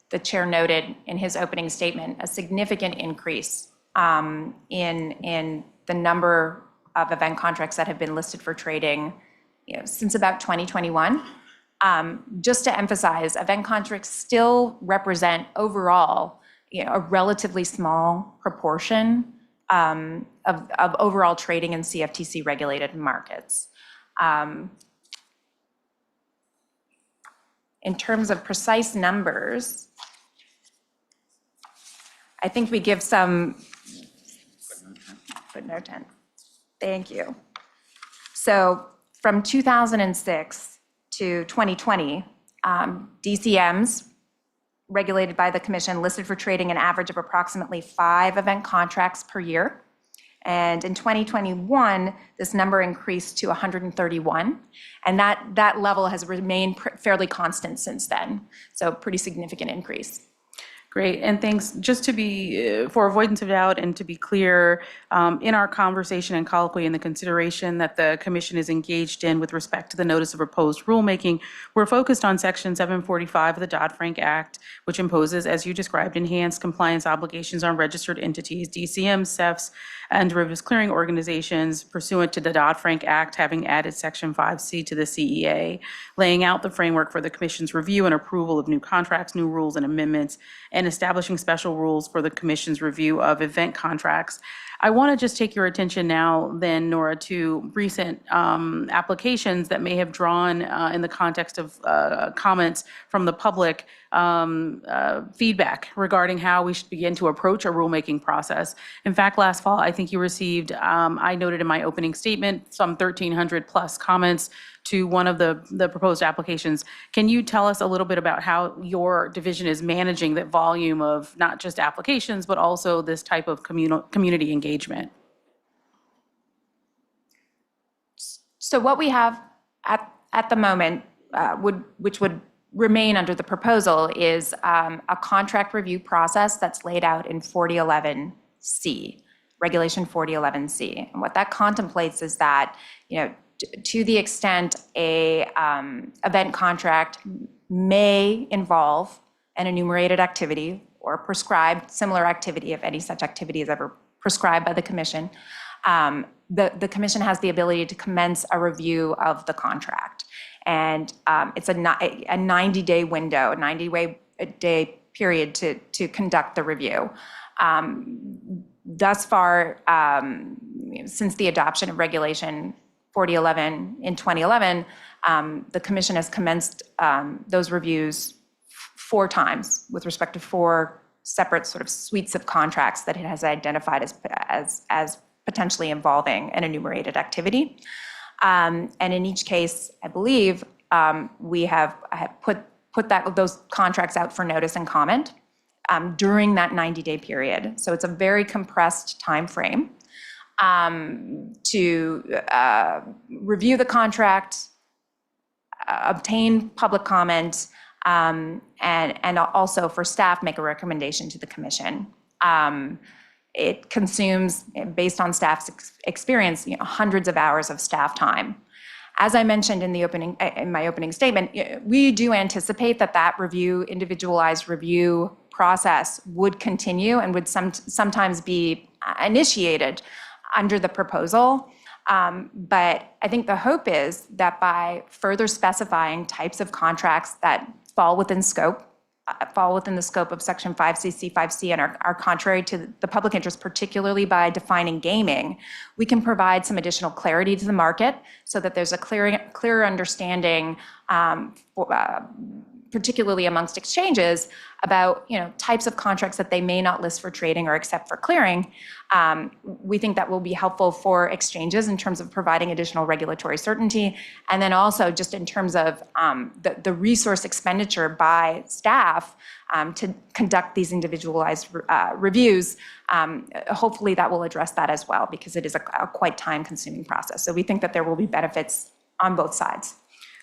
the chair noted in his opening statement, a significant increase in the number of event contracts that have been listed for trading, since about 2021. Just to emphasize, event contracts still represent overall, a relatively small proportion of overall trading in CFTC regulated markets. In terms of precise numbers, I think we give some footnote 10. Thank you. So from 2006 to 2020, DCMs regulated by the commission listed for trading an average of approximately 5 event contracts per year. And in 2021, this number increased to 131. And that level has remained fairly constant since then. So pretty significant increase. Great, and thanks. Just to be, for avoidance of doubt and to be clear, in our conversation and colloquy and the consideration that the commission is engaged in with respect to the notice of proposed rulemaking, we're focused on Section 745 of the Dodd-Frank Act, which imposes, as you described, enhanced compliance obligations on registered entities, DCMs, CEFs, and derivatives clearing organizations pursuant to the Dodd-Frank Act, having added Section 5C to the CEA, laying out the framework for the commission's review and approval of new contracts, new rules, and amendments, and establishing special rules for the commission's review of event contracts. I want to just take your attention now then, Nora, to recent applications that may have drawn, in the context of comments from the public, feedback regarding how we should begin to approach a rulemaking process. In fact, last fall, I think you received, I noted in my opening statement, some 1,300 plus comments to one of the proposed applications. Can you tell us a little bit about how your division is managing that volume of not just applications, but also this type of community engagement? So what we have at the moment, which would remain under the proposal, is a contract review process that's laid out in 4011C, Regulation 4011C. And what that contemplates is that, to the extent a event contract may involve an enumerated activity or prescribed similar activity, if any such activity is ever prescribed by the commission, the commission has the ability to commence a review of the contract. And it's a 90-day window, a 90-day period to conduct the review. Thus far, since the adoption of Regulation 4011 in 2011, the commission has commenced those reviews 4 times with respect to 4 separate sort of suites of contracts that it has identified as potentially involving an enumerated activity. And in each case, I believe, we have put those contracts out for notice and comment during that 90-day period. So it's a very compressed timeframe to review the contract, obtain public comment, and also for staff make a recommendation to the commission. It consumes, based on staff's experience, hundreds of hours of staff time. As I mentioned in my opening statement, we do anticipate that individualized review process would continue and would sometimes be initiated under the proposal. But I think the hope is that by further specifying types of contracts that fall within the scope of Section 5CC, 5C, and are contrary to the public interest, particularly by defining gaming, we can provide some additional clarity to the market so that there's a clearer understanding, particularly amongst exchanges, about types of contracts that they may not list for trading or accept for clearing. We think that will be helpful for exchanges in terms of providing additional regulatory certainty, and then also just in terms of the resource expenditure by staff to conduct these individualized reviews. Hopefully that will address that as well, because it is a quite time-consuming process. So we think that there will be benefits on both sides.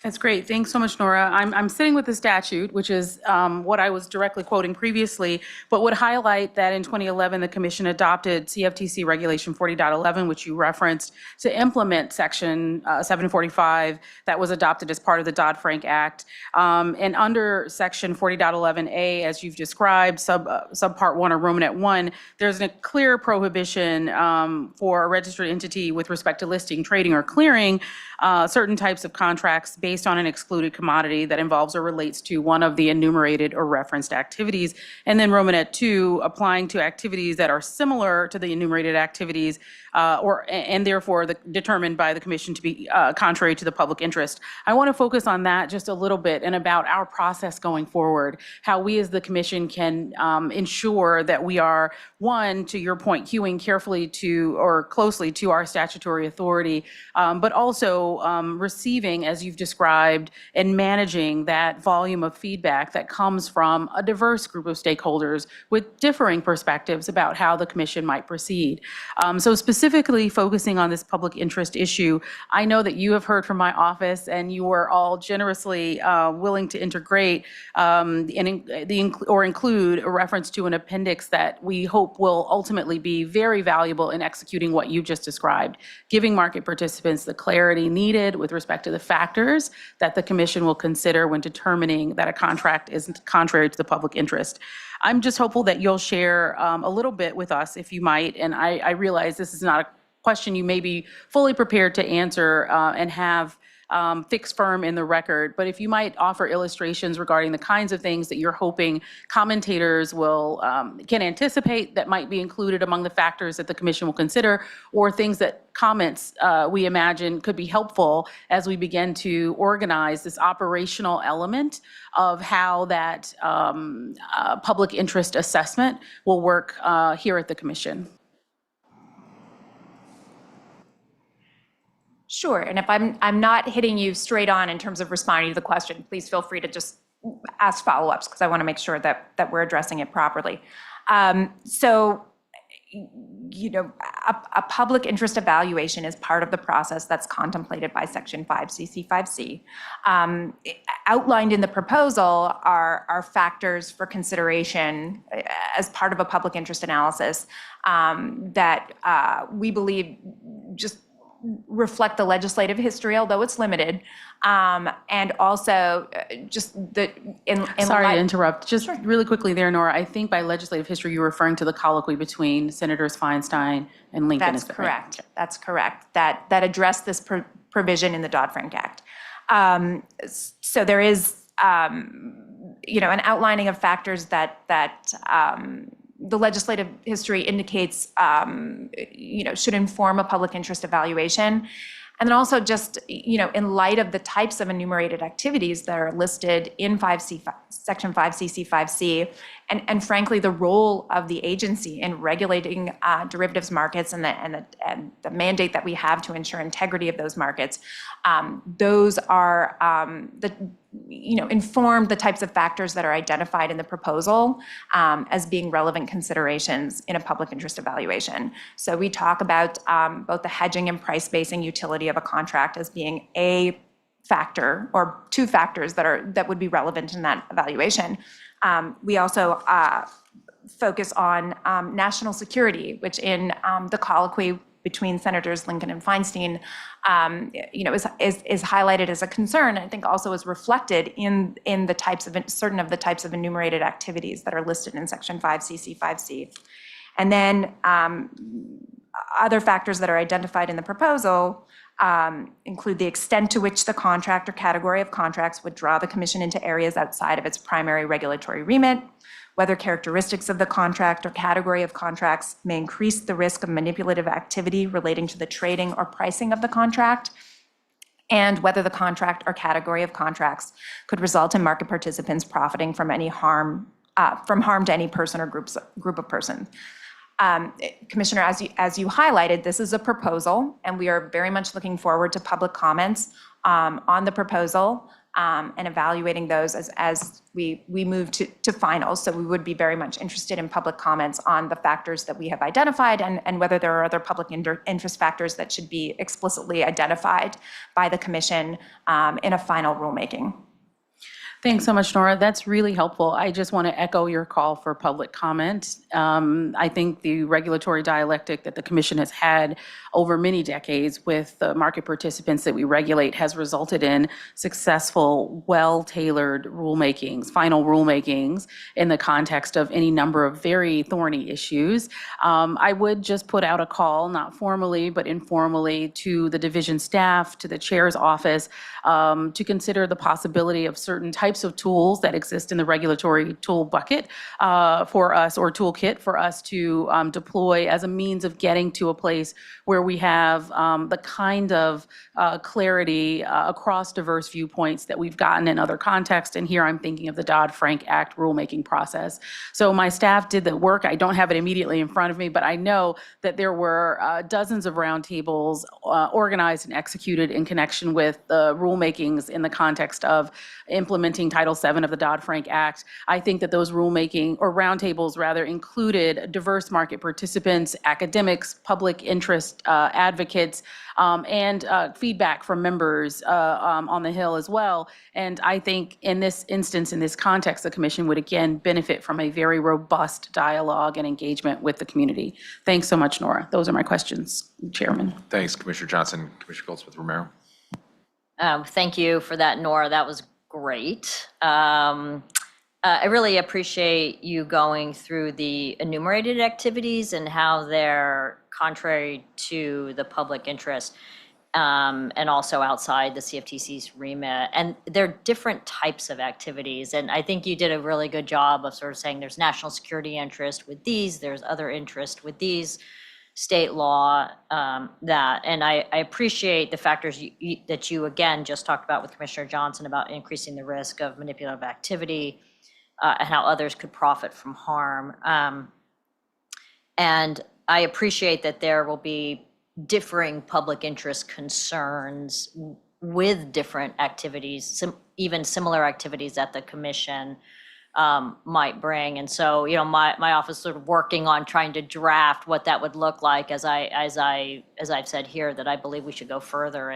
That's great. Thanks so much, Nora. I'm sitting with the statute, which is what I was directly quoting previously, but would highlight that in 2011, the Commission adopted CFTC Regulation 40.11, which you referenced, to implement Section 745 that was adopted as part of the Dodd-Frank Act. And under Section 40.11A, as you've described, subpart 1 or Romanet 1, there's a clear prohibition for a registered entity with respect to listing, trading, or clearing certain types of contracts based on an excluded commodity that involves or relates to one of the enumerated or referenced activities. And then Romanet 2, applying to activities that are similar to the enumerated activities and therefore determined by the Commission to be contrary to the public interest. I want to focus on that just a little bit and about our process going forward, how we as the Commission can ensure that we are, one, to your point, hewing carefully to or closely to our statutory authority, but also receiving, as you've described, and managing that volume of feedback that comes from a diverse group of stakeholders with differing perspectives about how the Commission might proceed. So specifically focusing on this public interest issue, I know that you have heard from my office and you are all generously willing to integrate or include a reference to an appendix that we hope will ultimately be very valuable in executing what you just described, giving market participants the clarity needed with respect to the factors that the Commission will consider when determining that a contract isn't contrary to the public interest. I'm just hopeful that you'll share a little bit with us, if you might, and I realize this is not a question you may be fully prepared to answer and have fixed firm in the record, but if you might offer illustrations regarding the kinds of things that you're hoping commentators can anticipate that might be included among the factors that the Commission will consider, or things that comments we imagine could be helpful as we begin to organize this operational element of how that public interest assessment will work here at the Commission. Sure, and if I'm not hitting you straight on in terms of responding to the question, please feel free to just ask follow-ups, because I want to make sure that we're addressing it properly. So, a public interest evaluation is part of the process that's contemplated by Section 5CC, 5C. Outlined in the proposal are factors for consideration as part of a public interest analysis that we believe just reflect the legislative history, although it's limited, and also just the, in Sorry to light- interrupt. Just really quickly there, Nora, I think by legislative history, you're referring to the colloquy between Senators Feinstein and Lincoln. That's is that right? correct. That's correct. That addressed this provision in the Dodd-Frank Act. So there is, an outlining of factors that the legislative history indicates, should inform a public interest evaluation. And then also just, in light of the types of enumerated activities that are listed in Section 5CC 5C, and frankly, the role of the agency in regulating derivatives markets and the mandate that we have to ensure integrity of those markets, those are inform the types of factors that are identified in the proposal as being relevant considerations in a public interest evaluation. So we talk about both the hedging and price basing utility of a contract as being a factor or two factors that would be relevant in that evaluation. We also focus on national security, which in the colloquy between Senators Lincoln and Feinstein, is highlighted as a concern. I think also is reflected in the types of certain of the types of enumerated activities that are listed in Section 5CC 5C. And then other factors that are identified in the proposal include the extent to which the contract or category of contracts would draw the Commission into areas outside of its primary regulatory remit, whether characteristics of the contract or category of contracts may increase the risk of manipulative activity relating to the trading or pricing of the contract, and whether the contract or category of contracts could result in market participants profiting from any harm, to any person or group of persons. Commissioner, as you highlighted, this is a proposal, and we are very much looking forward to public comments on the proposal and evaluating those as we move to finals. So we would be very much interested in public comments on the factors that we have identified and whether there are other public interest factors that should be explicitly identified by the Commission in a final rulemaking. Thanks so much, Nora. That's really helpful. I just want to echo your call for public comment. I think the regulatory dialectic that the Commission has had over many decades with the market participants that we regulate has resulted in successful, well-tailored rulemakings, final rulemakings in the context of any number of very thorny issues. I would just put out a call, not formally, but informally, to the division staff, to the chair's office, to consider the possibility of certain types of tools that exist in the regulatory tool bucket for us, or toolkit for us to deploy as a means of getting to a place where we have the kind of clarity across diverse viewpoints that we've gotten in other contexts. And here I'm thinking of the Dodd-Frank Act rulemaking process. So my staff did the work. I don't have it immediately in front of me, but I know that there were dozens of roundtables organized and executed in connection with the rulemakings in the context of implementing Title VII of the Dodd-Frank Act. I think that those rulemaking, or roundtables rather, included diverse market participants, academics, public interest advocates, and feedback from members on the Hill as well. And I think in this instance, in this context, the Commission would again benefit from a very robust dialogue and engagement with the community. Thanks so much, Nora. Those are my questions, Chairman. Thanks, Commissioner Johnson. Commissioner Goldsmith Romero. Thank you for that, Nora. That was great. I really appreciate you going through the enumerated activities and how they're contrary to the public interest and also outside the CFTC's remit. And they're different types of activities. And I think you did a really good job of sort of saying there's national security interest with these, there's other interest with these, state law, that. And I appreciate the factors that you again just talked about with Commissioner Johnson about increasing the risk of manipulative activity and how others could profit from harm. And I appreciate that there will be differing public interest concerns with different activities, even similar activities that the Commission might bring. And so, my office is sort of working on trying to draft what that would look like, as I've said here, that I believe we should go further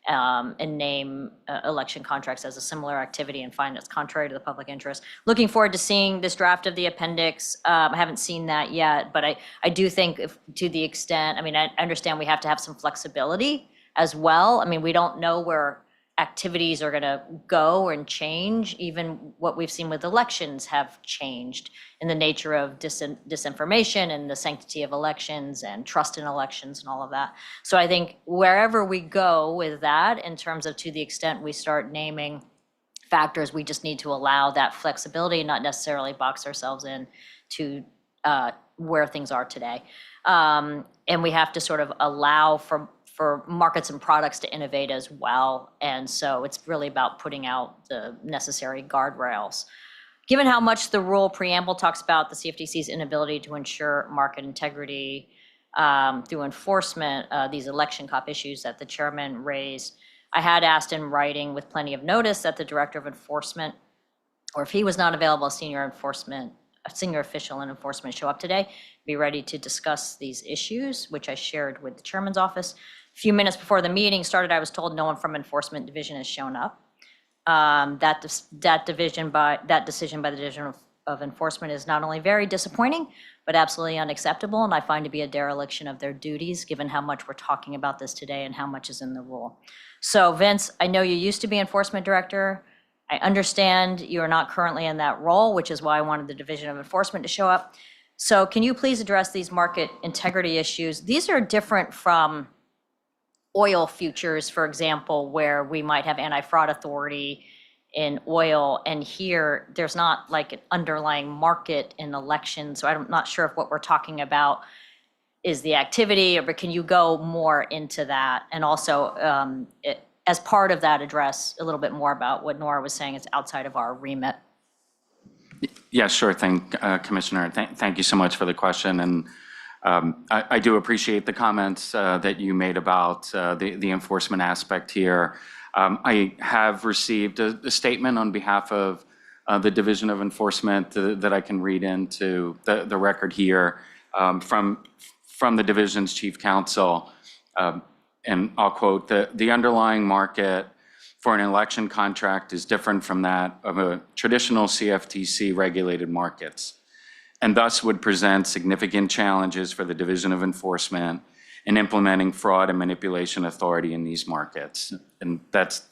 and name election contracts as a similar activity and find it's contrary to the public interest. Looking forward to seeing this draft of the appendix. I haven't seen that yet, but I do think to the extent, I mean, I understand we have to have some flexibility as well. I mean, we don't know where activities are going to go and change. Even what we've seen with elections have changed in the nature of disinformation and the sanctity of elections and trust in elections and all of that. So I think wherever we go with that, in terms of to the extent we start naming factors, we just need to allow that flexibility, not necessarily box ourselves in to where things are today. And we have to sort of allow for markets and products to innovate as well. And so it's really about putting out the necessary guardrails. Given how much the rule preamble talks about the CFTC's inability to ensure market integrity through enforcement, these election cop issues that the chairman raised, I had asked in writing with plenty of notice that the director of enforcement, or if he was not available, a senior official in enforcement show up today, be ready to discuss these issues, which I shared with the chairman's office. A few minutes before the meeting started, I was told no one from enforcement division has shown up. That decision by the Division of Enforcement is not only very disappointing, but absolutely unacceptable, and I find to be a dereliction of their duties, given how much we're talking about this today and how much is in the rule. So Vince, I know you used to be enforcement director. I understand you're not currently in that role, which is why I wanted the Division of Enforcement to show up. So can you please address these market integrity issues? These are different from oil futures, for example, where we might have anti-fraud authority in oil, and here there's not like an underlying market in elections. So I'm not sure if what we're talking about is the activity, but can you go more into that? And also, as part of that, address a little bit more about what Nora was saying is outside of our remit. Yeah, sure thing, Commissioner. Thank you so much for the question. And I do appreciate the comments that you made about the enforcement aspect here. I have received a statement on behalf of the Division of Enforcement that I can read into the record here from the division's chief counsel. And I'll quote, the underlying market for an election contract is different from that of a traditional CFTC regulated markets, and thus would present significant challenges for the Division of Enforcement in implementing fraud and manipulation authority in these markets. And that's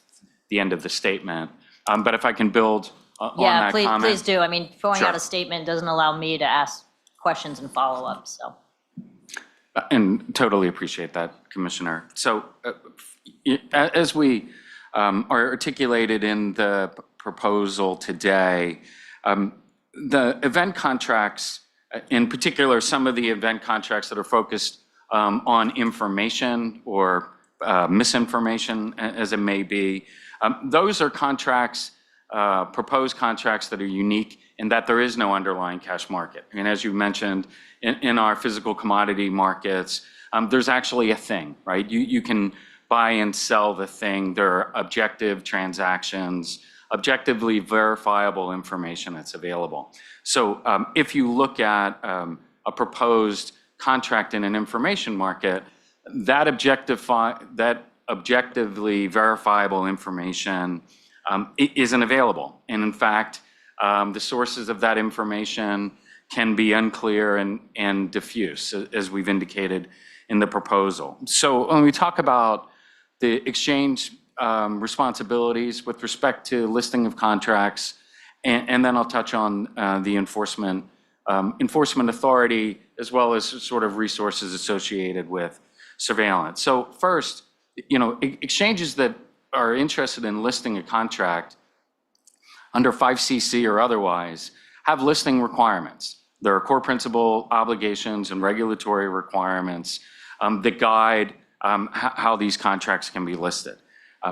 the end of the statement. But if I can build on that comment. Yeah, please do. I mean, throwing Sure. out a statement doesn't allow me to ask questions and follow up, so. And totally appreciate that, Commissioner. So as we are articulated in the proposal today, the event contracts, in particular, some of the event contracts that are focused on information or misinformation, as it may be, those are contracts, proposed contracts that are unique in that there is no underlying cash market. And as you mentioned, in our physical commodity markets, there's actually a thing, right? You can buy and sell the thing. There are objective transactions, objectively verifiable information that's available. So if you look at a proposed contract in an information market, that objectively verifiable information isn't available. And in fact, the sources of that information can be unclear and diffuse, as we've indicated in the proposal. So when we talk about the exchange responsibilities with respect to listing of contracts, and then I'll touch on the enforcement authority, as well as sort of resources associated with surveillance. So first, exchanges that are interested in listing a contract under 5CC or otherwise have listing requirements. There are core principle obligations and regulatory requirements that guide how these contracts can be listed.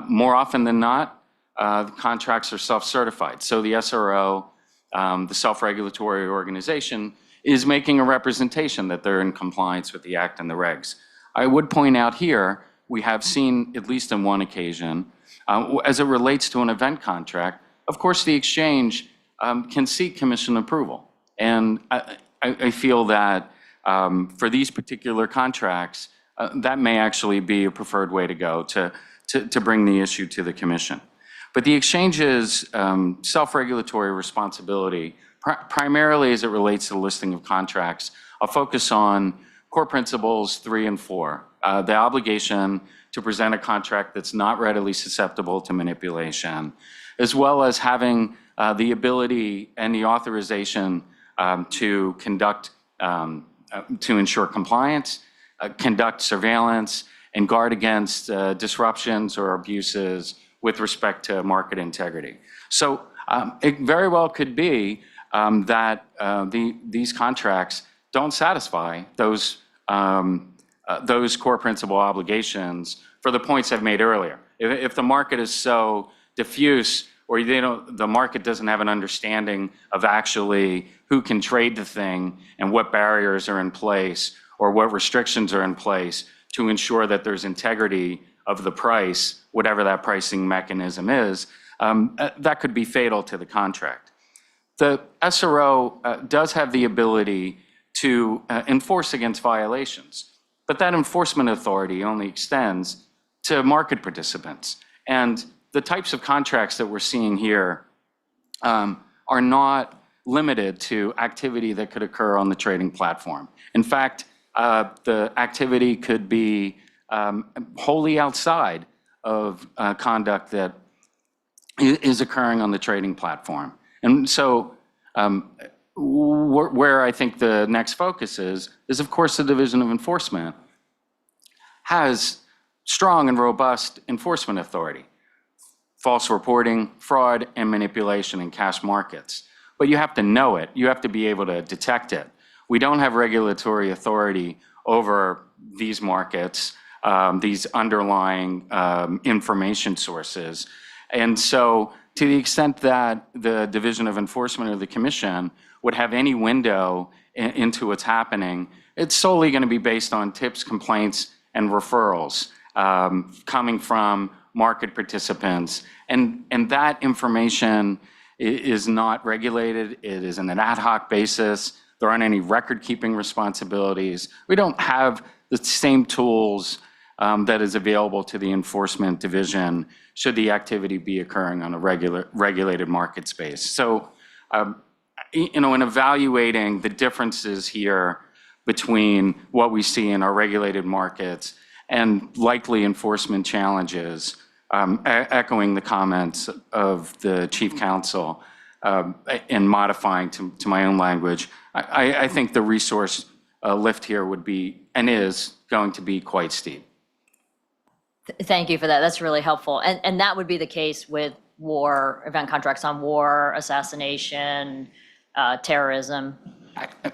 More often than not, the contracts are self-certified. So the SRO, the self-regulatory organization, is making a representation that they're in compliance with the Act and the regs. I would point out here, we have seen, at least on one occasion, as it relates to an event contract, of course, the exchange can seek commission approval. And I feel that for these particular contracts, that may actually be a preferred way to go, to to bring the issue to the commission. But the exchange's self-regulatory responsibility, primarily as it relates to the listing of contracts, I'll focus on core principles 3 and 4, the obligation to present a contract that's not readily susceptible to manipulation, as well as having the ability and the authorization to conduct, to ensure compliance, conduct surveillance, and guard against disruptions or abuses with respect to market integrity. So it very well could be that these contracts don't satisfy those core principle obligations for the points I've made earlier. If the market is so diffuse, or the market doesn't have an understanding of actually who can trade the thing and what barriers are in place or what restrictions are in place to ensure that there's integrity of the price, whatever that pricing mechanism is, that could be fatal to the contract. The SRO does have the ability to enforce against violations, but that enforcement authority only extends to market participants. And the types of contracts that we're seeing here are not limited to activity that could occur on the trading platform. In fact, the activity could be wholly outside of conduct that is occurring on the trading platform. And so where I think the next focus is of course the Division of Enforcement has strong and robust enforcement authority. False reporting, fraud, and manipulation in cash markets. But you have to know it. You have to be able to detect it. We don't have regulatory authority over these markets, these underlying information sources. And so to the extent that the Division of Enforcement or the Commission would have any window into what's happening, it's solely going to be based on tips, complaints, and referrals coming from market participants. And that information is not regulated. It is on an ad hoc basis. There aren't any record-keeping responsibilities. We don't have the same tools that is available to the enforcement division should the activity be occurring on a regulated market space. So, in evaluating the differences here between what we see in our regulated markets and likely enforcement challenges, echoing the comments of the Chief Counsel and modifying to my own language, I think the resource lift here would be and is going to be quite steep. Thank you for that. That's really helpful. And that would be the case with war, event contracts on war, assassination, terrorism.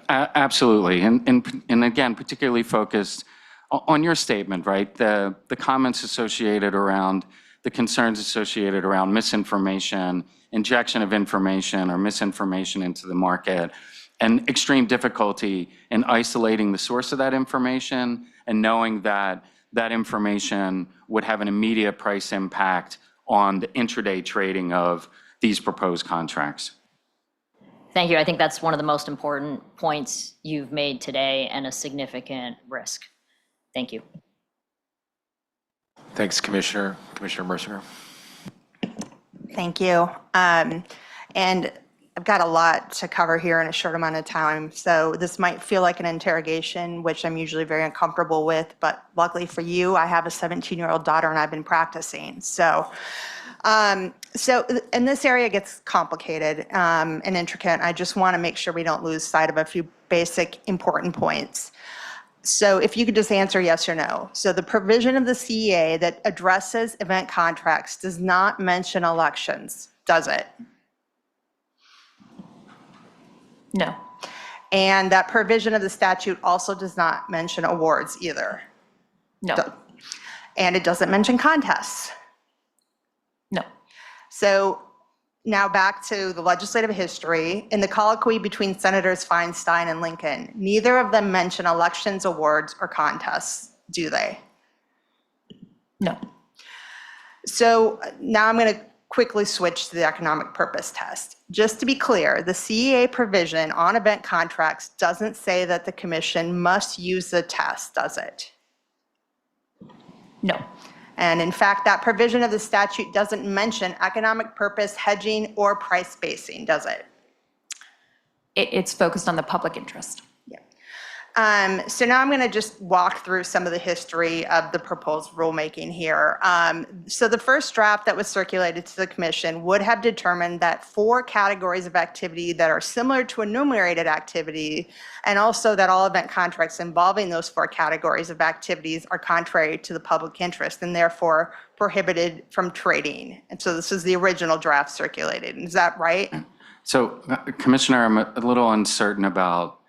Absolutely. And again, particularly focused on your statement, right? The comments associated around the concerns associated around misinformation, injection of information or misinformation into the market, and extreme difficulty in isolating the source of that information and knowing that that information would have an immediate price impact on the intraday trading of these proposed contracts. Thank you. I think that's one of the most important points you've made today and a significant risk. Thank you. Thanks, Commissioner. Commissioner Mercer. Thank you. And I've got a lot to cover here in a short amount of time, so this might feel like an interrogation, which I'm usually very uncomfortable with, but luckily for you, I have a 17-year-old daughter and I've been practicing. So and this area gets complicated and intricate. I just want to make sure we don't lose sight of a few basic important points. So if you could just answer yes or no. So the provision of the CEA that addresses event contracts does not mention elections, does it? No. And that provision of the statute also does not mention awards either. No. And it doesn't mention contests. No. So now back to the legislative history. In the colloquy between Senators Feinstein and Lincoln, neither of them mention elections, awards, or contests, do they? No. So now I'm going to quickly switch to the economic purpose test. Just to be clear, the CEA provision on event contracts doesn't say that the commission must use the test, does it? No. And in fact, that provision of the statute doesn't mention economic purpose, hedging, or price basing, does it? It's focused on the public interest. So now I'm going to just walk through some of the history of the proposed rulemaking here. So the first draft that was circulated to the commission would have determined that 4 categories of activity that are similar to enumerated activity, and also that all event contracts involving those 4 categories of activities are contrary to the public interest and therefore prohibited from trading. And so this is the original draft circulated. Is that right? So, Commissioner, I'm a little uncertain about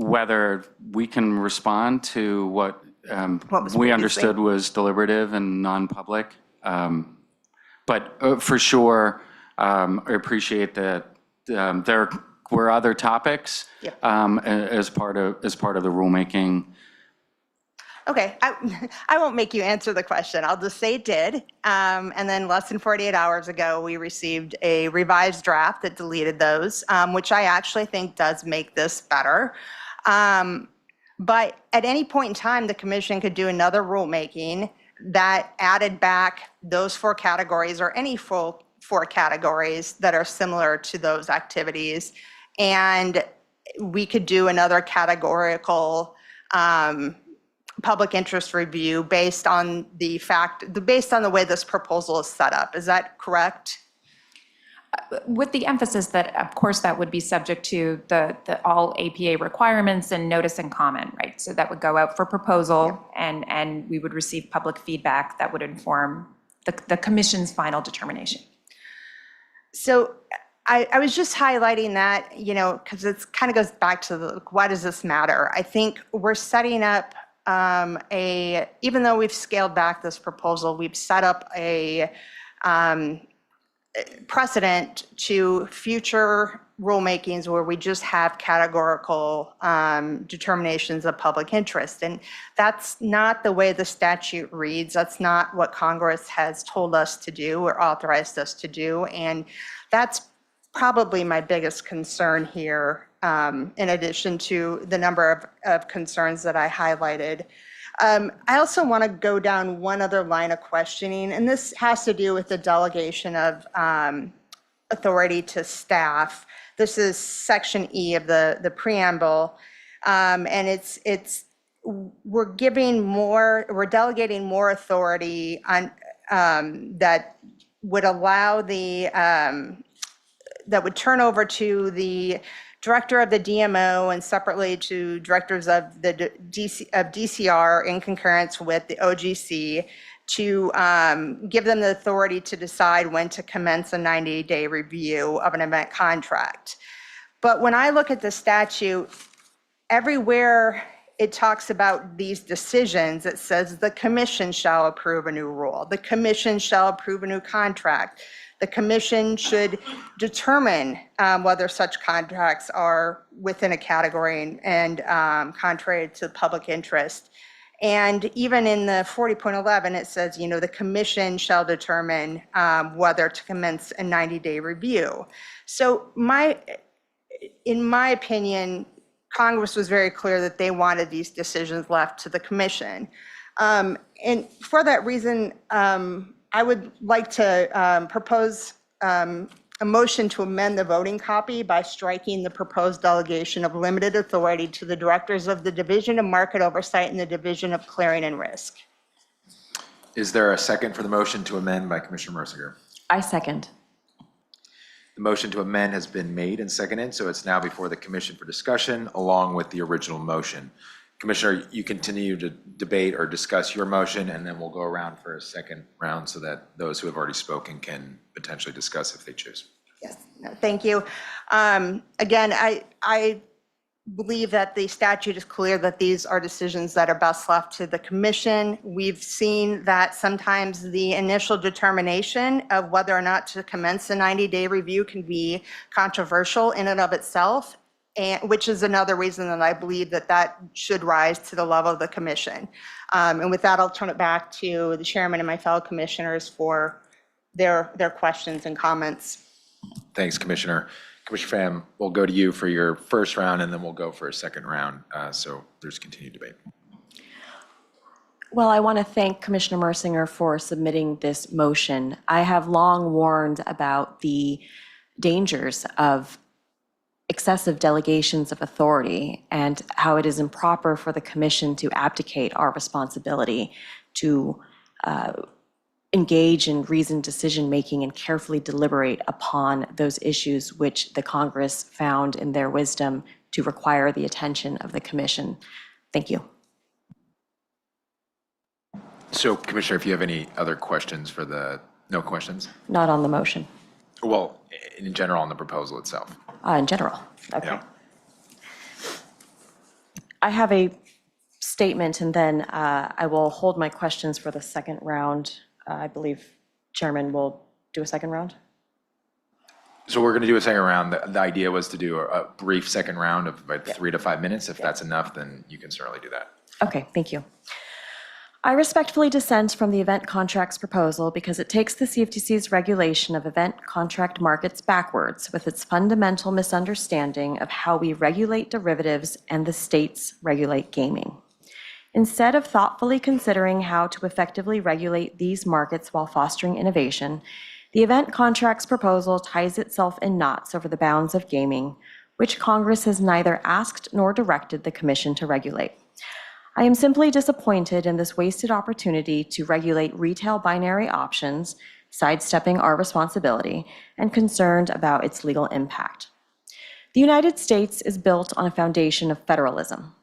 whether we can respond to what was we previously? understood was deliberative and non-public. But for sure, I appreciate that there were other topics Yep. as part of the rulemaking. Okay, I won't make you answer the question. I'll just say it did. And then less than 48 hours ago, we received a revised draft that deleted those, which I actually think does make this better. But at any point in time, the commission could do another rulemaking that added back those 4 categories or any full 4 categories that are similar to those activities. And we could do another categorical public interest review based on the way this proposal is set up. Is that correct? With the emphasis that, of course, that would be subject to the all APA requirements and notice and comment, right? So that would go out for proposal, and we would receive public feedback that would inform the commission's final determination. So I was just highlighting that, because it kind of goes back to why does this matter? I think we're setting up even though we've scaled back this proposal, we've set up a precedent to future rulemakings where we just have categorical determinations of public interest. And that's not the way the statute reads. That's not what Congress has told us to do or authorized us to do. And that's probably my biggest concern here, in addition to the number of concerns that I highlighted. I also want to go down one other line of questioning, and this has to do with the delegation of authority to staff. This is Section E of the preamble, and we're delegating more authority on that would allow that would turn over to the director of the DMO and separately to directors of the DCR in concurrence with the OGC to give them the authority to decide when to commence a 90-day review of an event contract. But when I look at the statute, everywhere it talks about these decisions, it says the commission shall approve a new rule. The commission shall approve a new contract. The commission should determine whether such contracts are within a category and contrary to public interest. And even in the 40.11, it says, the commission shall determine whether to commence a 90-day review. So in my opinion, Congress was very clear that they wanted these decisions left to the commission. And for that reason, I would like to propose a motion to amend the voting copy by striking the proposed delegation of limited authority to the directors of the Division of Market Oversight and the Division of Clearing and Risk. Is there a second for the motion to amend by Commissioner Mercier? I second. The motion to amend has been made and seconded, so it's now before the commission for discussion along with the original motion. Commissioner, you continue to debate or discuss your motion, and then we'll go around for a second round so that those who have already spoken can potentially discuss if they choose. Yes, no, thank you. Again, I believe that the statute is clear that these are decisions that are best left to the commission. We've seen that sometimes the initial determination of whether or not to commence a 90-day review can be controversial in and of itself, and which is another reason that I believe that should rise to the level of the commission. And with that, I'll turn it back to the chairman and my fellow commissioners for their questions and comments. Thanks, Commissioner. Commissioner Pham, we'll go to you for your first round, and then we'll go for a second round. So there's continued debate. Well, I want to thank Commissioner Mersinger for submitting this motion. I have long warned about the dangers of excessive delegations of authority and how it is improper for the commission to abdicate our responsibility to engage in reasoned decision-making and carefully deliberate upon those issues which the Congress found in their wisdom to require the attention of the commission. Thank you. So Commissioner, if you have any other questions for no questions? Not on the motion, Well, in general on the proposal itself. in general. Okay. Yeah. I have a statement, and then I will hold my questions for the second round. I believe Chairman will do a second round. So we're going to do a second round. The idea was to do a brief second round of about 3 to 5 minutes. If that's enough, then you can certainly do that. Okay, thank you. I respectfully dissent from the event contracts proposal because it takes the CFTC's regulation of event contract markets backwards with its fundamental misunderstanding of how we regulate derivatives and the states regulate gaming. Instead of thoughtfully considering how to effectively regulate these markets while fostering innovation, the event contracts proposal ties itself in knots over the bounds of gaming, which Congress has neither asked nor directed the Commission to regulate. I am simply disappointed in this wasted opportunity to regulate retail binary options, sidestepping our responsibility, and concerned about its legal impact. The United States is built on a foundation of federalism.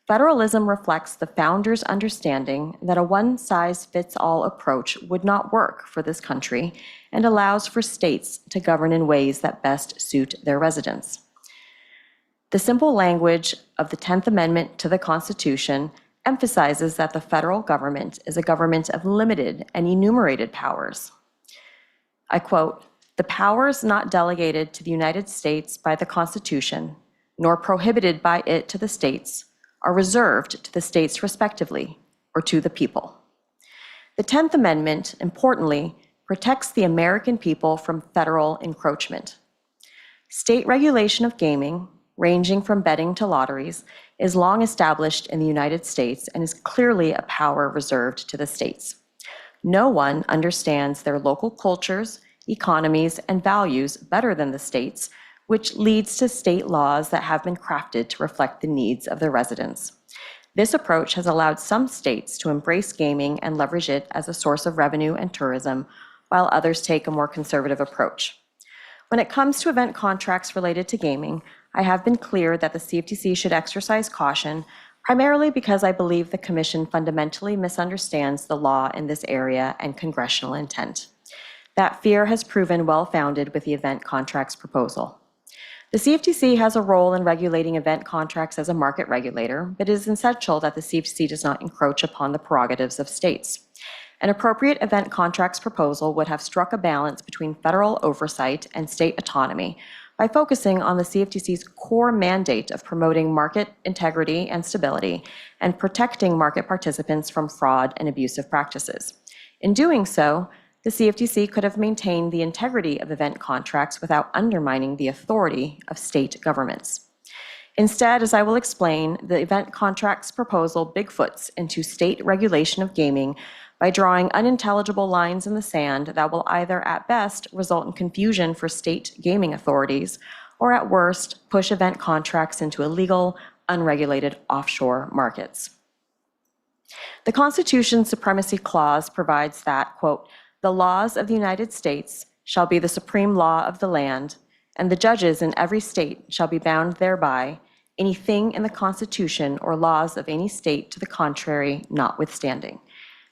Federalism reflects the founders' understanding that a one-size-fits-all approach would not work for this country and allows for states to govern in ways that best suit their residents. The simple language of the 10th Amendment to the Constitution emphasizes that the federal government is a government of limited and enumerated powers. I quote, "The powers not delegated to the United States by the Constitution, nor prohibited by it to the states, are reserved to the states respectively, or to the people." The 10th Amendment, importantly, protects the American people from federal encroachment. State regulation of gaming, ranging from betting to lotteries, is long established in the United States and is clearly a power reserved to the states. No one understands their local cultures, economies, and values better than the states, which leads to state laws that have been crafted to reflect the needs of their residents. This approach has allowed some states to embrace gaming and leverage it as a source of revenue and tourism, while others take a more conservative approach. When it comes to event contracts related to gaming, I have been clear that the CFTC should exercise caution, primarily because I believe the Commission fundamentally misunderstands the law in this area and congressional intent. That fear has proven well-founded with the event contracts proposal. The CFTC has a role in regulating event contracts as a market regulator, but it is essential that the CFTC does not encroach upon the prerogatives of states. An appropriate event contracts proposal would have struck a balance between federal oversight and state autonomy by focusing on the CFTC's core mandate of promoting market integrity and stability and protecting market participants from fraud and abusive practices. In doing so, the CFTC could have maintained the integrity of event contracts without undermining the authority of state governments. Instead, as I will explain, the event contracts proposal bigfoots into state regulation of gaming by drawing unintelligible lines in the sand that will either at best result in confusion for state gaming authorities or at worst push event contracts into illegal, unregulated offshore markets. The Constitution's Supremacy Clause provides that, quote, "The laws of the United States shall be the supreme law of the land, and the judges in every state shall be bound thereby, anything in the Constitution or laws of any state to the contrary notwithstanding."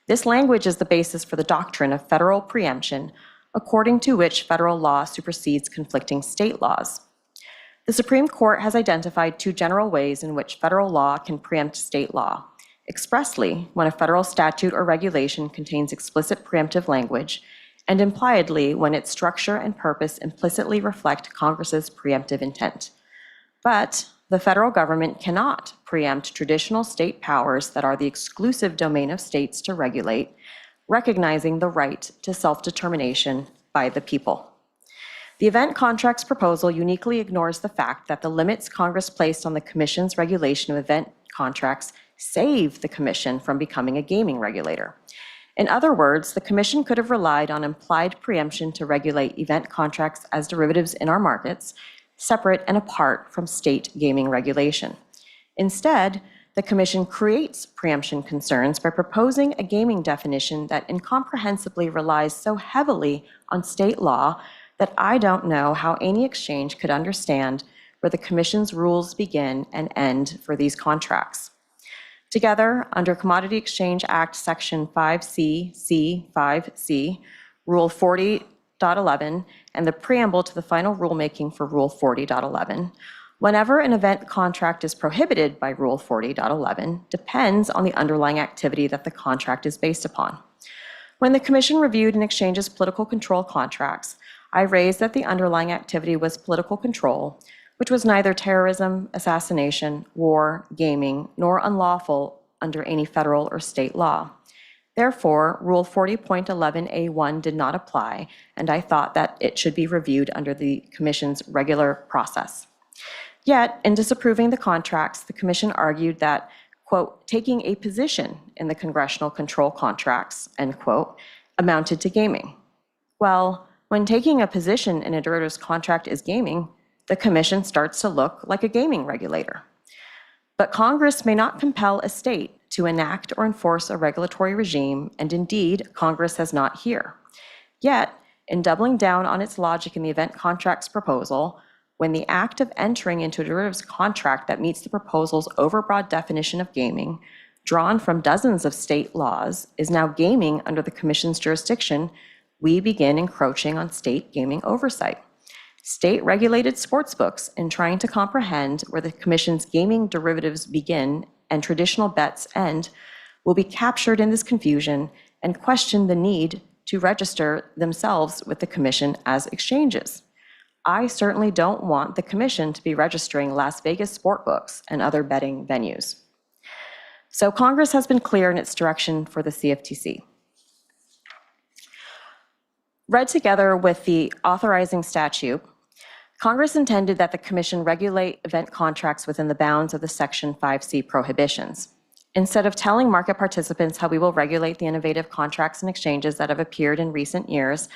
This language is the basis for the doctrine of federal preemption, according to which federal law supersedes conflicting state laws. The Supreme Court has identified two general ways in which federal law can preempt state law: expressly, when a federal statute or regulation contains explicit preemptive language, and impliedly, when its structure and purpose implicitly reflect Congress's preemptive intent. But the federal government cannot preempt traditional state powers that are the exclusive domain of states to regulate, recognizing the right to self-determination by the people. The event contracts proposal uniquely ignores the fact that the limits Congress placed on the Commission's regulation of event contracts save the commission from becoming a gaming regulator. In other words, the commission could have relied on implied preemption to regulate event contracts as derivatives in our markets, separate and apart from state gaming regulation. Instead, the commission creates preemption concerns by proposing a gaming definition that incomprehensibly relies so heavily on state law that I don't know how any exchange could understand where the commission's rules begin and end for these contracts. Together, under Commodity Exchange Act Section 5C, C5C, Rule 40.11, and the preamble to the final rulemaking for Rule 40.11, whenever an event contract is prohibited by Rule 40.11 depends on the underlying activity that the contract is based upon. When the Commission reviewed an exchange's political control contracts, I raised that the underlying activity was political control, which was neither terrorism, assassination, war, gaming, nor unlawful under any federal or state law. Therefore, Rule 40.11A1 did not apply, and I thought that it should be reviewed under the Commission's regular process. Yet, in disapproving the contracts, the Commission argued that, quote, taking a position in the congressional control contracts, end quote, amounted to gaming. Well, when taking a position in a derivatives contract is gaming, the Commission starts to look like a gaming regulator. But Congress may not compel a state to enact or enforce a regulatory regime, and indeed, Congress has not here. Yet, in doubling down on its logic in the event contracts proposal, when the act of entering into a derivatives contract that meets the proposal's overbroad definition of gaming, drawn from dozens of state laws, is now gaming under the Commission's jurisdiction, we begin encroaching on state gaming oversight. State-regulated sportsbooks, in trying to comprehend where the Commission's gaming derivatives begin and traditional bets end, will be captured in this confusion and question the need to register themselves with the Commission as exchanges. I certainly don't want the Commission to be registering Las Vegas sportbooks and other betting venues. So Congress has been clear in its direction for the CFTC. Read together with the authorizing statute, Congress intended that the Commission regulate event contracts within the bounds of the Section 5C prohibitions. Instead of telling market participants how we will regulate the innovative contracts and exchanges that have appeared in recent years,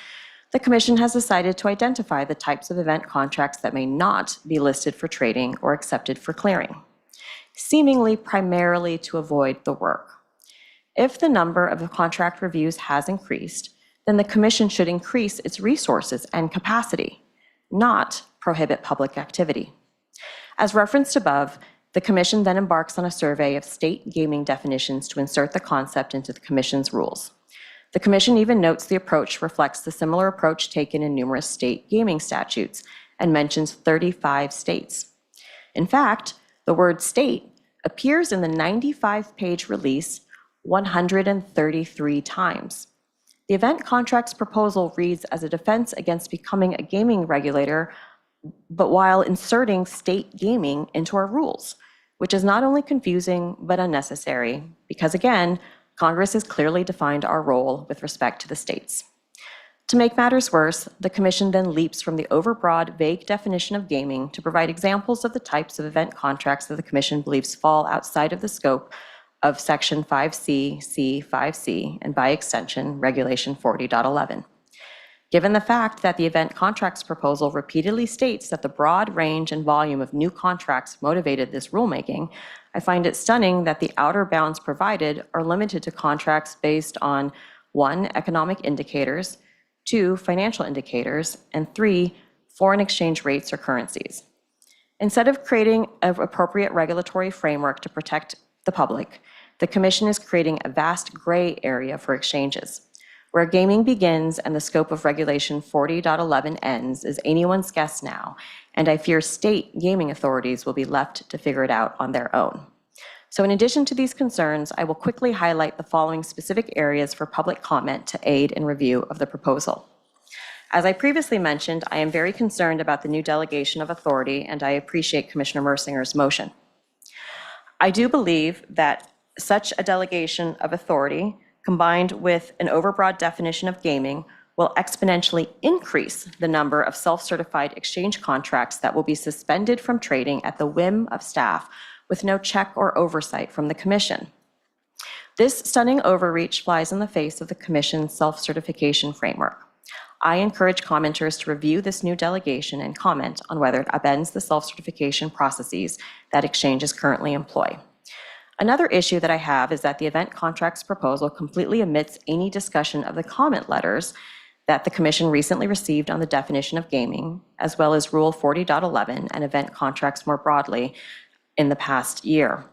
the Commission has decided to identify the types of event contracts that may not be listed for trading or accepted for clearing, seemingly primarily to avoid the work. If the number of contract reviews has increased, then the Commission should increase its resources and capacity, not prohibit public activity. As referenced above, the Commission then embarks on a survey of state gaming definitions to insert the concept into the Commission's rules. The Commission even notes the approach reflects the similar approach taken in numerous state gaming statutes and mentions 35 states. In fact, the word state appears in the 95-page release 133 times. The event contracts proposal reads as a defense against becoming a gaming regulator, but while inserting state gaming into our rules, which is not only confusing but unnecessary, because again, Congress has clearly defined our role with respect to the states. To make matters worse, the Commission then leaps from the overbroad, vague definition of gaming to provide examples of the types of event contracts that the Commission believes fall outside of the scope of Section 5C, C5C, and by extension, Regulation 40.11. Given the fact that the event contracts proposal repeatedly states that the broad range and volume of new contracts motivated this rulemaking, I find it stunning that the outer bounds provided are limited to contracts based on 1, economic indicators, 2, financial indicators, and 3, foreign exchange rates or currencies. Instead of creating an appropriate regulatory framework to protect the public, the Commission is creating a vast gray area for exchanges. Where gaming begins and the scope of Regulation 40.11 ends is anyone's guess now, and I fear state gaming authorities will be left to figure it out on their own. So in addition to these concerns, I will quickly highlight the following specific areas for public comment to aid in review of the proposal. As I previously mentioned, I am very concerned about the new delegation of authority, and I appreciate Commissioner Mersinger's motion. I do believe that such a delegation of authority combined with an overbroad definition of gaming will exponentially increase the number of self-certified exchange contracts that will be suspended from trading at the whim of staff with no check or oversight from the Commission. This stunning overreach flies in the face of the Commission's self-certification framework. I encourage commenters to review this new delegation and comment on whether it upends the self-certification processes that exchanges currently employ. Another issue that I have is that the event contracts proposal completely omits any discussion of the comment letters that the Commission recently received on the definition of gaming, as well as Rule 40.11 and event contracts more broadly in the past year.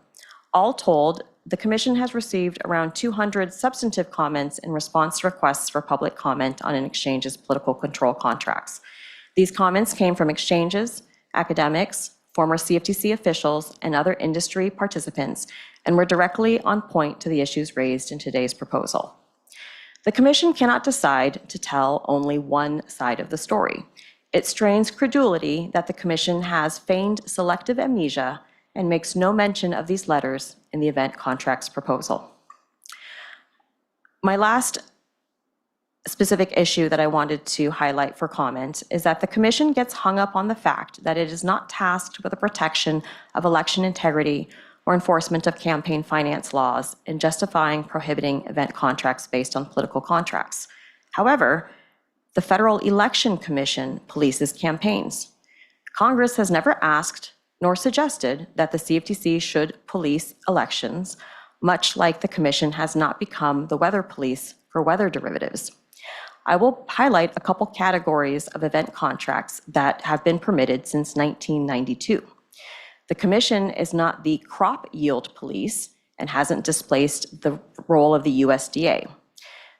All told, the Commission has received around 200 substantive comments in response to requests for public comment on an exchange's political control contracts. These comments came from exchanges, academics, former CFTC officials, and other industry participants, and were directly on point to the issues raised in today's proposal. The Commission cannot decide to tell only one side of the story. It strains credulity that the Commission has feigned selective amnesia and makes no mention of these letters in the event contracts proposal. My last specific issue that I wanted to highlight for comment is that the Commission gets hung up on the fact that it is not tasked with the protection of election integrity or enforcement of campaign finance laws in justifying prohibiting event contracts based on political contracts. However, the Federal Election Commission polices campaigns. Congress has never asked nor suggested that the CFTC should police elections, much like the Commission has not become the weather police for weather derivatives. I will highlight a couple categories of event contracts that have been permitted since 1992. The Commission is not the crop yield police and hasn't displaced the role of the USDA.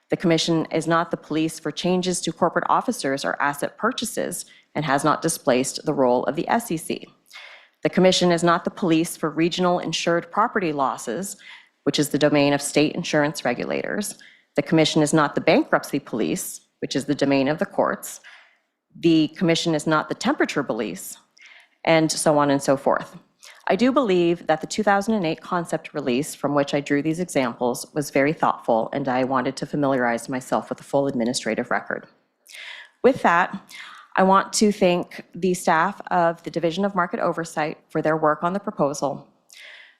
The Commission is not the police for changes to corporate officers or asset purchases and has not displaced the role of the SEC. The Commission is not the police for regional insured property losses, which is the domain of state insurance regulators. The Commission is not the bankruptcy police, which is the domain of the courts. The Commission is not the temperature police, and so on and so forth. I do believe that the 2008 concept release from which I drew these examples was very thoughtful, and I wanted to familiarize myself with the full administrative record. With that, I want to thank the staff of the Division of Market Oversight for their work on the proposal.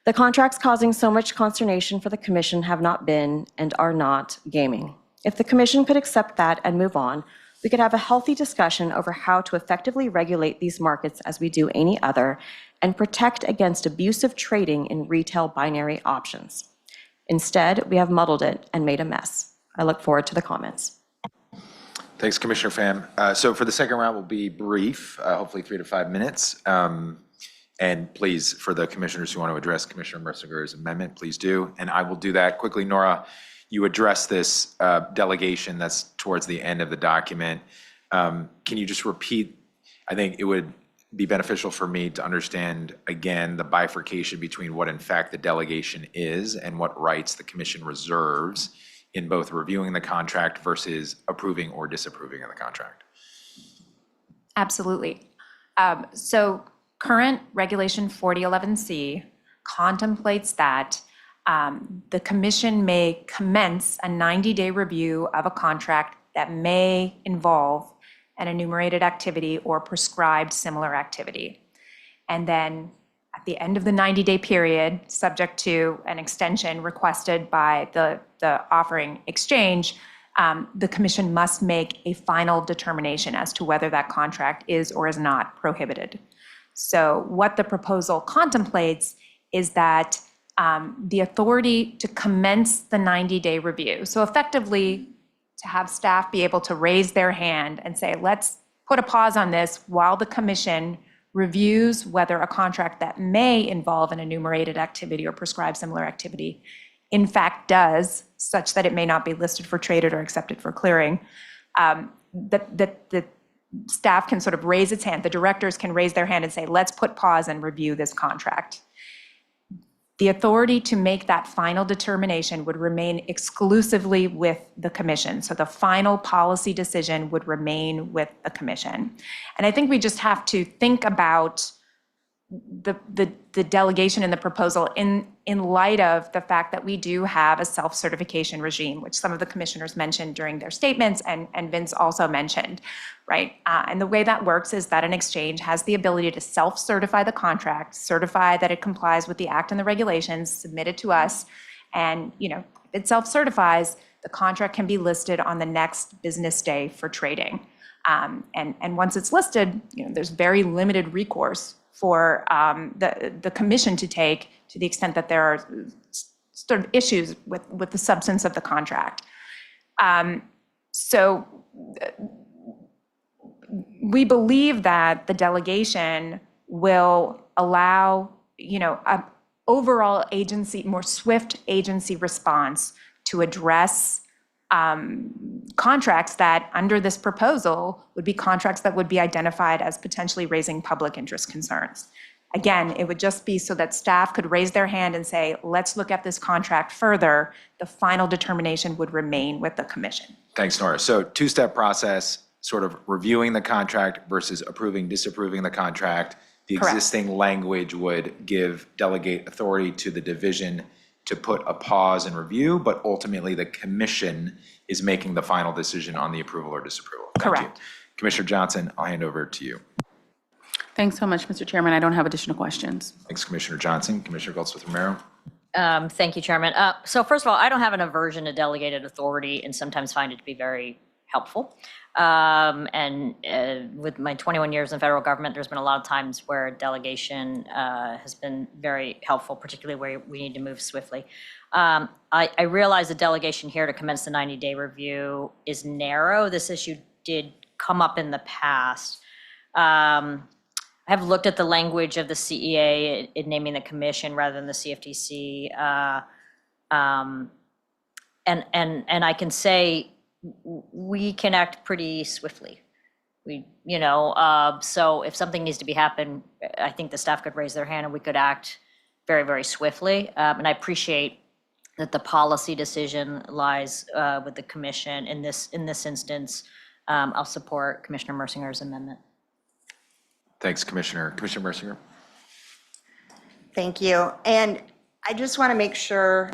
The contracts causing so much consternation for the Commission have not been and are not gaming. If the Commission could accept that and move on, we could have a healthy discussion over how to effectively regulate these markets as we do any other and protect against abusive trading in retail binary options. Instead, we have muddled it and made a mess. I look forward to the comments. Thanks, Commissioner Pham. So for the second round, we'll be brief, hopefully 3 to 5 minutes. And please, for the commissioners who want to address Commissioner Merciger's amendment, please do. And I will do that quickly. Nora, you addressed this delegation that's towards the end of the document. Can you just repeat? I think it would be beneficial for me to understand, again, the bifurcation between what in fact the delegation is and what rights the Commission reserves in both reviewing the contract versus approving or disapproving of the contract. Absolutely. So current Regulation 4011C contemplates that the Commission may commence a 90-day review of a contract that may involve an enumerated activity or prescribed similar activity. And then at the end of the 90-day period, subject to an extension requested by the offering exchange, the Commission must make a final determination as to whether that contract is or is not prohibited. So what the proposal contemplates is that the authority to commence the 90-day review. So effectively, to have staff be able to raise their hand and say, let's put a pause on this while the Commission reviews whether a contract that may involve an enumerated activity or prescribed similar activity in fact does, such that it may not be listed for traded or accepted for clearing. The staff can sort of raise its hand, the directors can raise their hand and say, let's put pause and review this contract. The authority to make that final determination would remain exclusively with the Commission. So the final policy decision would remain with the Commission. And I think we just have to think about the delegation in the proposal in light of the fact that we do have a self-certification regime, which some of the commissioners mentioned during their statements and Vince also mentioned, right? And the way that works is that an exchange has the ability to self-certify the contract, certify that it complies with the act and the regulations, submit it to us, and if it self-certifies, the contract can be listed on the next business day for trading. And once it's listed, there's very limited recourse for the commission to take to the extent that there are sort of issues with the substance of the contract. So we believe that the delegation will allow, a overall agency, more swift agency response to address contracts that under this proposal would be contracts that would be identified as potentially raising public interest concerns. Again, it would just be so that staff could raise their hand and say, let's look at this contract further. The final determination would remain with the commission. Thanks, Nora. So two-step process, sort of reviewing the contract versus approving, disapproving the contract. The Correct. existing language would delegate authority to the division to put a pause and review, but ultimately the commission is making the final decision on the approval or disapproval. Thank you. Correct. Commissioner Johnson, I'll hand over to you. Thanks so much, Mr. Chairman. I don't have additional questions. Thanks, Commissioner Johnson. Commissioner Goldsmith-Romero. Thank you, Chairman. So first of all, I don't have an aversion to delegated authority and sometimes find it to be very helpful. And with my 21 years in federal government, there's been a lot of times where delegation has been very helpful, particularly where we need to move swiftly. I realize the delegation here to commence the 90-day review is narrow. This issue did come up in the past. I have looked at the language of the CEA in naming the commission rather than the CFTC. And I can say we can act pretty swiftly. So if something needs to be happen, I think the staff could raise their hand and we could act very, very swiftly. And I appreciate that the policy decision lies with the commission in this instance. I'll support Commissioner Mercinger's amendment. Thanks, Commissioner. Commissioner Mercinger. Thank you. And I just want to make sure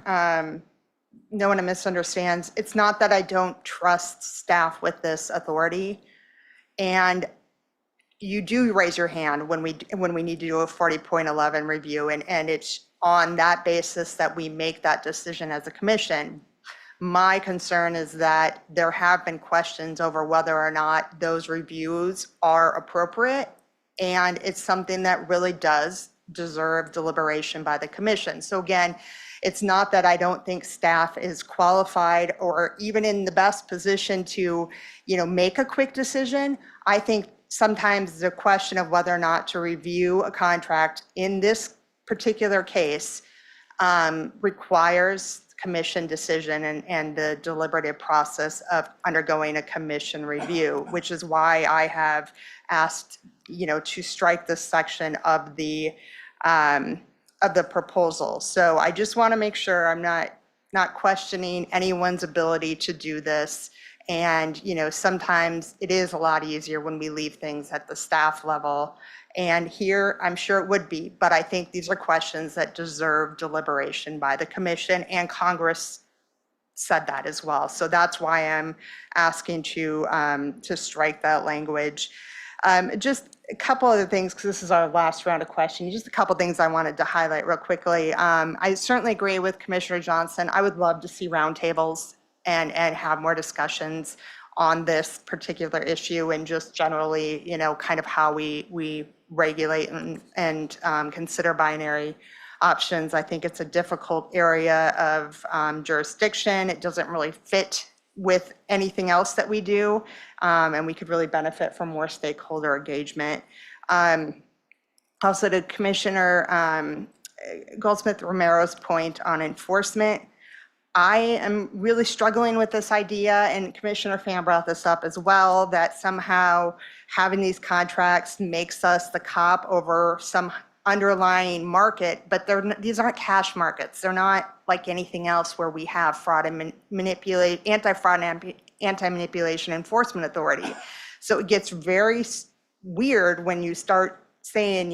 no one misunderstands. It's not that I don't trust staff with this authority. And you do raise your hand when we need to do a 40.11 review, and it's on that basis that we make that decision as a commission. My concern is that there have been questions over whether or not those reviews are appropriate, and it's something that really does deserve deliberation by the commission. So again, it's not that I don't think staff is qualified or even in the best position to, make a quick decision. I think sometimes the question of whether or not to review a contract in this particular case requires commission decision and the deliberative process of undergoing a commission review, which is why I have asked, to strike this section of the proposal. So I just want to make sure I'm not questioning anyone's ability to do this. And, sometimes it is a lot easier when we leave things at the staff level. And here, I'm sure it would be, but I think these are questions that deserve deliberation by the commission, and Congress said that as well. So that's why I'm asking to strike that language. Just a couple other things, because this is our last round of questions. Just a couple things I wanted to highlight real quickly. I certainly agree with Commissioner Johnson. I would love to see roundtables and have more discussions on this particular issue and just generally, kind of how we regulate and consider binary options. I think it's a difficult area of jurisdiction. It doesn't really fit with anything else that we do, and we could really benefit from more stakeholder engagement. Also to Commissioner Goldsmith-Romero's point on enforcement, I am really struggling with this idea, and Commissioner Pham brought this up as well, that somehow having these contracts makes us the cop over some underlying market, but these aren't cash markets. They're not like anything else where we have fraud and anti-fraud and anti-manipulation enforcement authority. So it gets very weird when you start saying,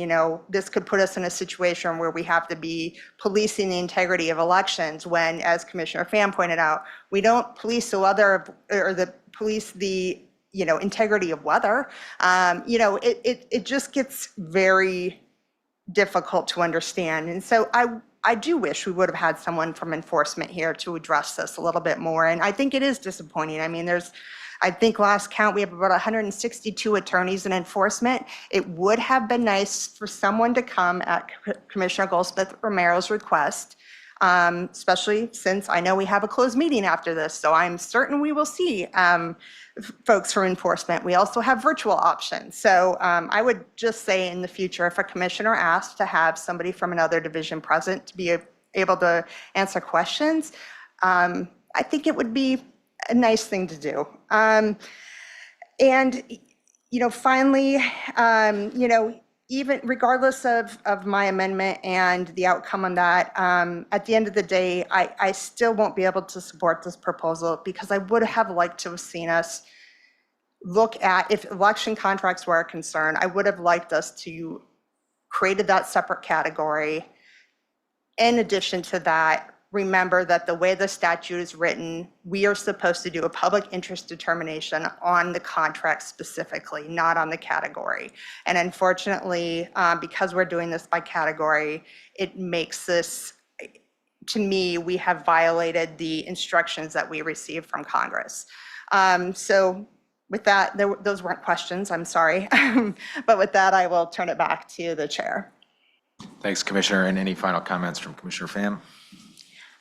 this could put us in a situation where we have to be policing the integrity of elections when, as Commissioner Pham pointed out, we don't police police the, integrity of weather. It just gets very difficult to understand. And so I do wish we would have had someone from enforcement here to address this a little bit more. And I think it is disappointing. I mean, I think last count, we have about 162 attorneys in enforcement. It would have been nice for someone to come at Commissioner Goldsmith Romero's request, especially since I know we have a closed meeting after this. So I'm certain we will see folks from enforcement. We also have virtual options. So I would just say in the future, if a commissioner asks to have somebody from another division present to be able to answer questions, I think it would be a nice thing to do. Finally, even regardless of my amendment and the outcome on that, at the end of the day, I still won't be able to support this proposal because I would have liked to have seen us look at, if election contracts were a concern, I would have liked us to created that separate category. In addition to that, remember that the way the statute is written, we are supposed to do a public interest determination on the contract specifically, not on the category. And unfortunately, because we're doing this by category, it makes this, to me, we have violated the instructions that we received from Congress. So with that, those weren't questions, I'm sorry. But with that, I will turn it back to the chair. Thanks, Commissioner. And any final comments from Commissioner Pham?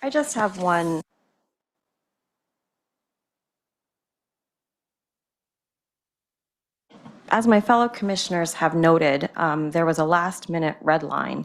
I just have one. As my fellow commissioners have noted, there was a last-minute red line,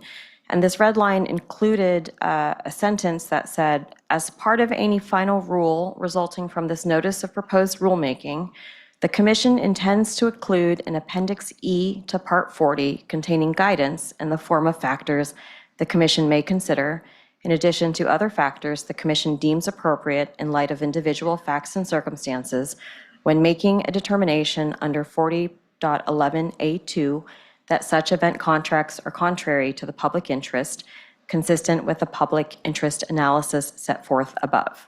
and this red line included a sentence that said, as part of any final rule resulting from this notice of proposed rulemaking, the Commission intends to include an Appendix E to Part 40 containing guidance in the form of factors the Commission may consider, in addition to other factors the Commission deems appropriate in light of individual facts and circumstances when making a determination under 40.11A2 that such event contracts are contrary to the public interest, consistent with the public interest analysis set forth above.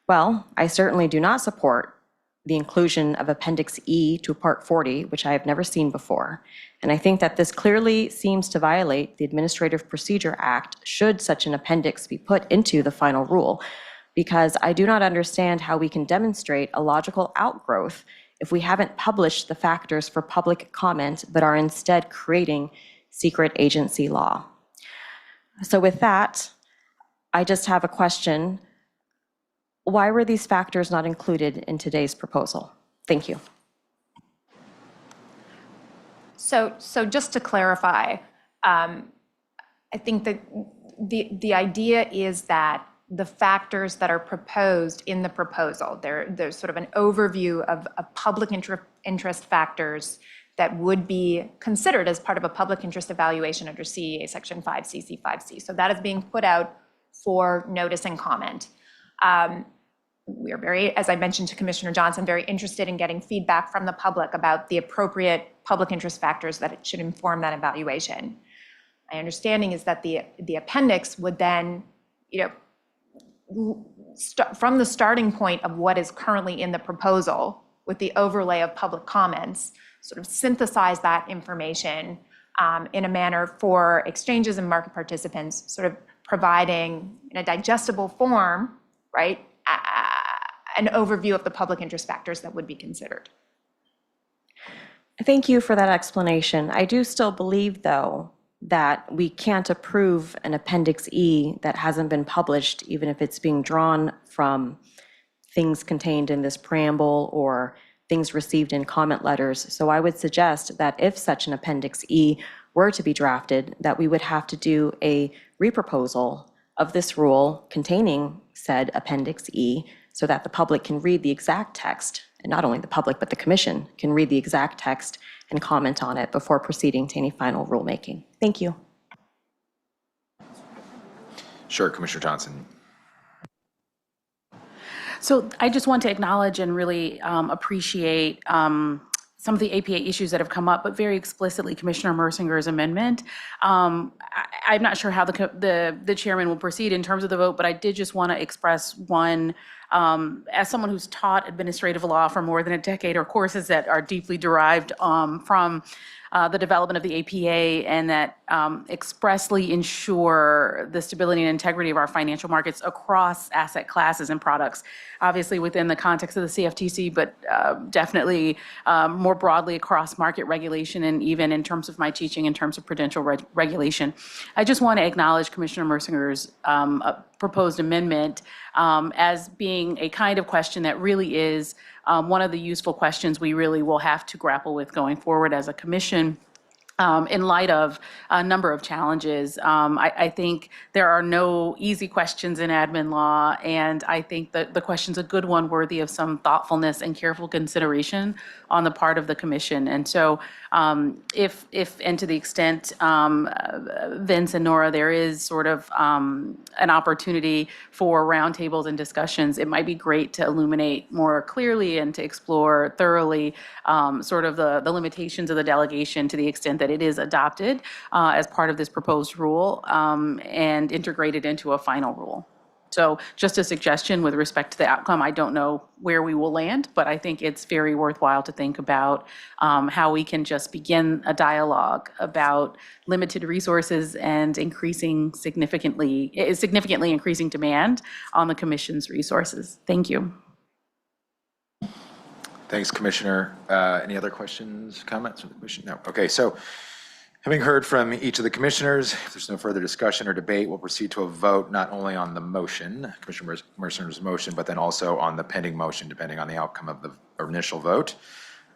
Well, I certainly do not support the inclusion of Appendix E to Part 40, which I have never seen before. And I think that this clearly seems to violate the Administrative Procedure Act should such an appendix be put into the final rule, because I do not understand how we can demonstrate a logical outgrowth if we haven't published the factors for public comment, but are instead creating secret agency law. So with that, I just have a question. Why were these factors not included in today's proposal? Thank you. So just to clarify, I think that the idea is that the factors that are proposed in the proposal, there's sort of an overview of public interest factors that would be considered as part of a public interest evaluation under CEA Section 5C, C5C. So that is being put out for notice and comment. We are very, as I mentioned to Commissioner Johnson, very interested in getting feedback from the public about the appropriate public interest factors that it should inform that evaluation. My understanding is that the appendix would then, from the starting point of what is currently in the proposal with the overlay of public comments, sort of synthesize that information in a manner for exchanges and market participants, sort of providing in a digestible form, right, an overview of the public interest factors that would be considered. Thank you for that explanation. I do still believe, though, that we can't approve an Appendix E that hasn't been published, even if it's being drawn from things contained in this preamble or things received in comment letters. So I would suggest that if such an Appendix E were to be drafted, that we would have to do a reproposal of this rule containing said Appendix E so that the public can read the exact text, and not only the public, but the Commission can read the exact text and comment on it before proceeding to any final rulemaking. Thank you. Sure, Commissioner Johnson. So I just want to acknowledge and really appreciate some of the APA issues that have come up, but very explicitly Commissioner Mersinger's amendment. I'm not sure how the chairman will proceed in terms of the vote, but I did just want to express one, as someone who's taught administrative law for more than a decade, or courses that are deeply derived from the development of the APA and that expressly ensure the stability and integrity of our financial markets across asset classes and products, obviously within the context of the CFTC, but definitely more broadly across market regulation and even in terms of my teaching in terms of prudential regulation. I just want to acknowledge Commissioner Mersinger's proposed amendment as being a kind of question that really is one of the useful questions we really will have to grapple with going forward as a commission. In light of a number of challenges. I think there are no easy questions in admin law, and I think that the question's a good one worthy of some thoughtfulness and careful consideration on the part of the commission. And so if and to the extent, Vince and Nora, there is sort of an opportunity for roundtables and discussions, it might be great to illuminate more clearly and to explore thoroughly sort of the limitations of the delegation to the extent that it is adopted as part of this proposed rule and integrated into a final rule. So just a suggestion with respect to the outcome. I don't know where we will land, but I think it's very worthwhile to think about how we can just begin a dialogue about limited resources and significantly increasing demand on the commission's resources. Thank you. Thanks, Commissioner. Any other questions, comments from the commission? No. Okay, so having heard from each of the commissioners, if there's no further discussion or debate, we'll proceed to a vote not only on the motion, Commissioner Mercer's motion, but then also on the pending motion, depending on the outcome of the initial vote,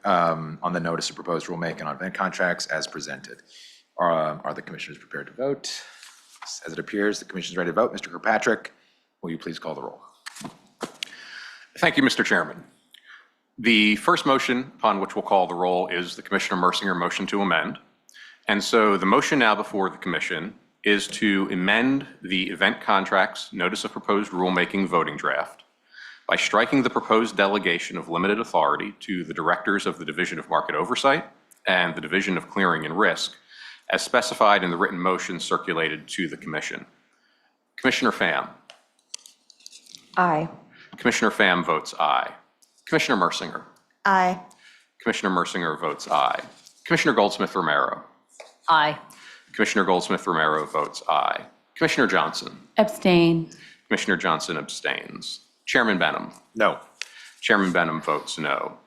on the notice of proposed rulemaking on event contracts as presented. Are the commissioners prepared to vote? As it appears, the commission is ready to vote. Mr. Kirkpatrick, will you please call the roll? Thank you, Mr. Chairman. The first motion upon which we'll call the roll is the Commissioner Mersinger motion to amend. And so the motion now before the commission is to amend the event contracts notice of proposed rulemaking voting draft by striking the proposed delegation of limited authority to the directors of the Division of Market Oversight and the Division of Clearing and Risk as specified in the written motion circulated to the commission. Commissioner Pham. Aye. Commissioner Pham votes aye. Commissioner Mersinger. Aye. Commissioner Mersinger votes aye. Commissioner Goldsmith-Romero. Aye. Commissioner Goldsmith-Romero votes aye. Commissioner Johnson. Abstain. Commissioner Johnson abstains. Chairman Benham. No. Chairman Benham votes no.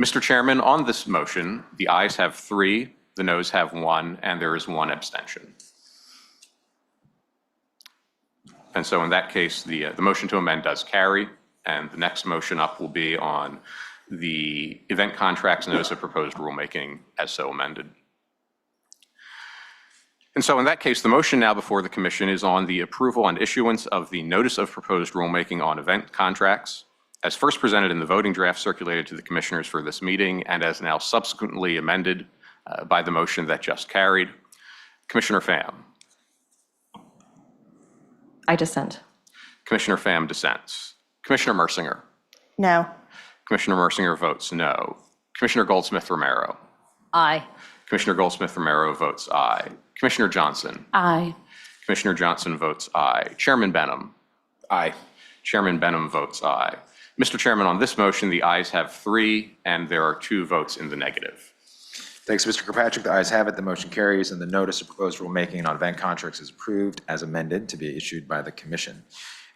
Mr. Chairman, on this motion, the ayes have 3, the noes have 1, and there is 1 abstention. And so in that case, the motion to amend does carry, and the next motion up will be on the event contracts notice of proposed rulemaking as so amended. And so in that case, the motion now before the commission is on the approval and issuance of the notice of proposed rulemaking on event contracts as first presented in the voting draft circulated to the commissioners for this meeting and as now subsequently amended by the motion that just carried. Commissioner Pham. I dissent. Commissioner Pham dissents. Commissioner Mersinger. No. Commissioner Mersinger votes no. Commissioner Goldsmith-Romero. Aye. Commissioner Goldsmith-Romero votes aye. Commissioner Johnson. Aye. Commissioner Johnson votes aye. Chairman Benham. Aye. Chairman Benham votes aye. Mr. Chairman, on this motion, the ayes have 3, and there are 2 votes in the negative. Thanks, Mr. Kirkpatrick. The ayes have it. The motion carries, and the notice of proposed rulemaking on event contracts is approved as amended to be issued by the commission.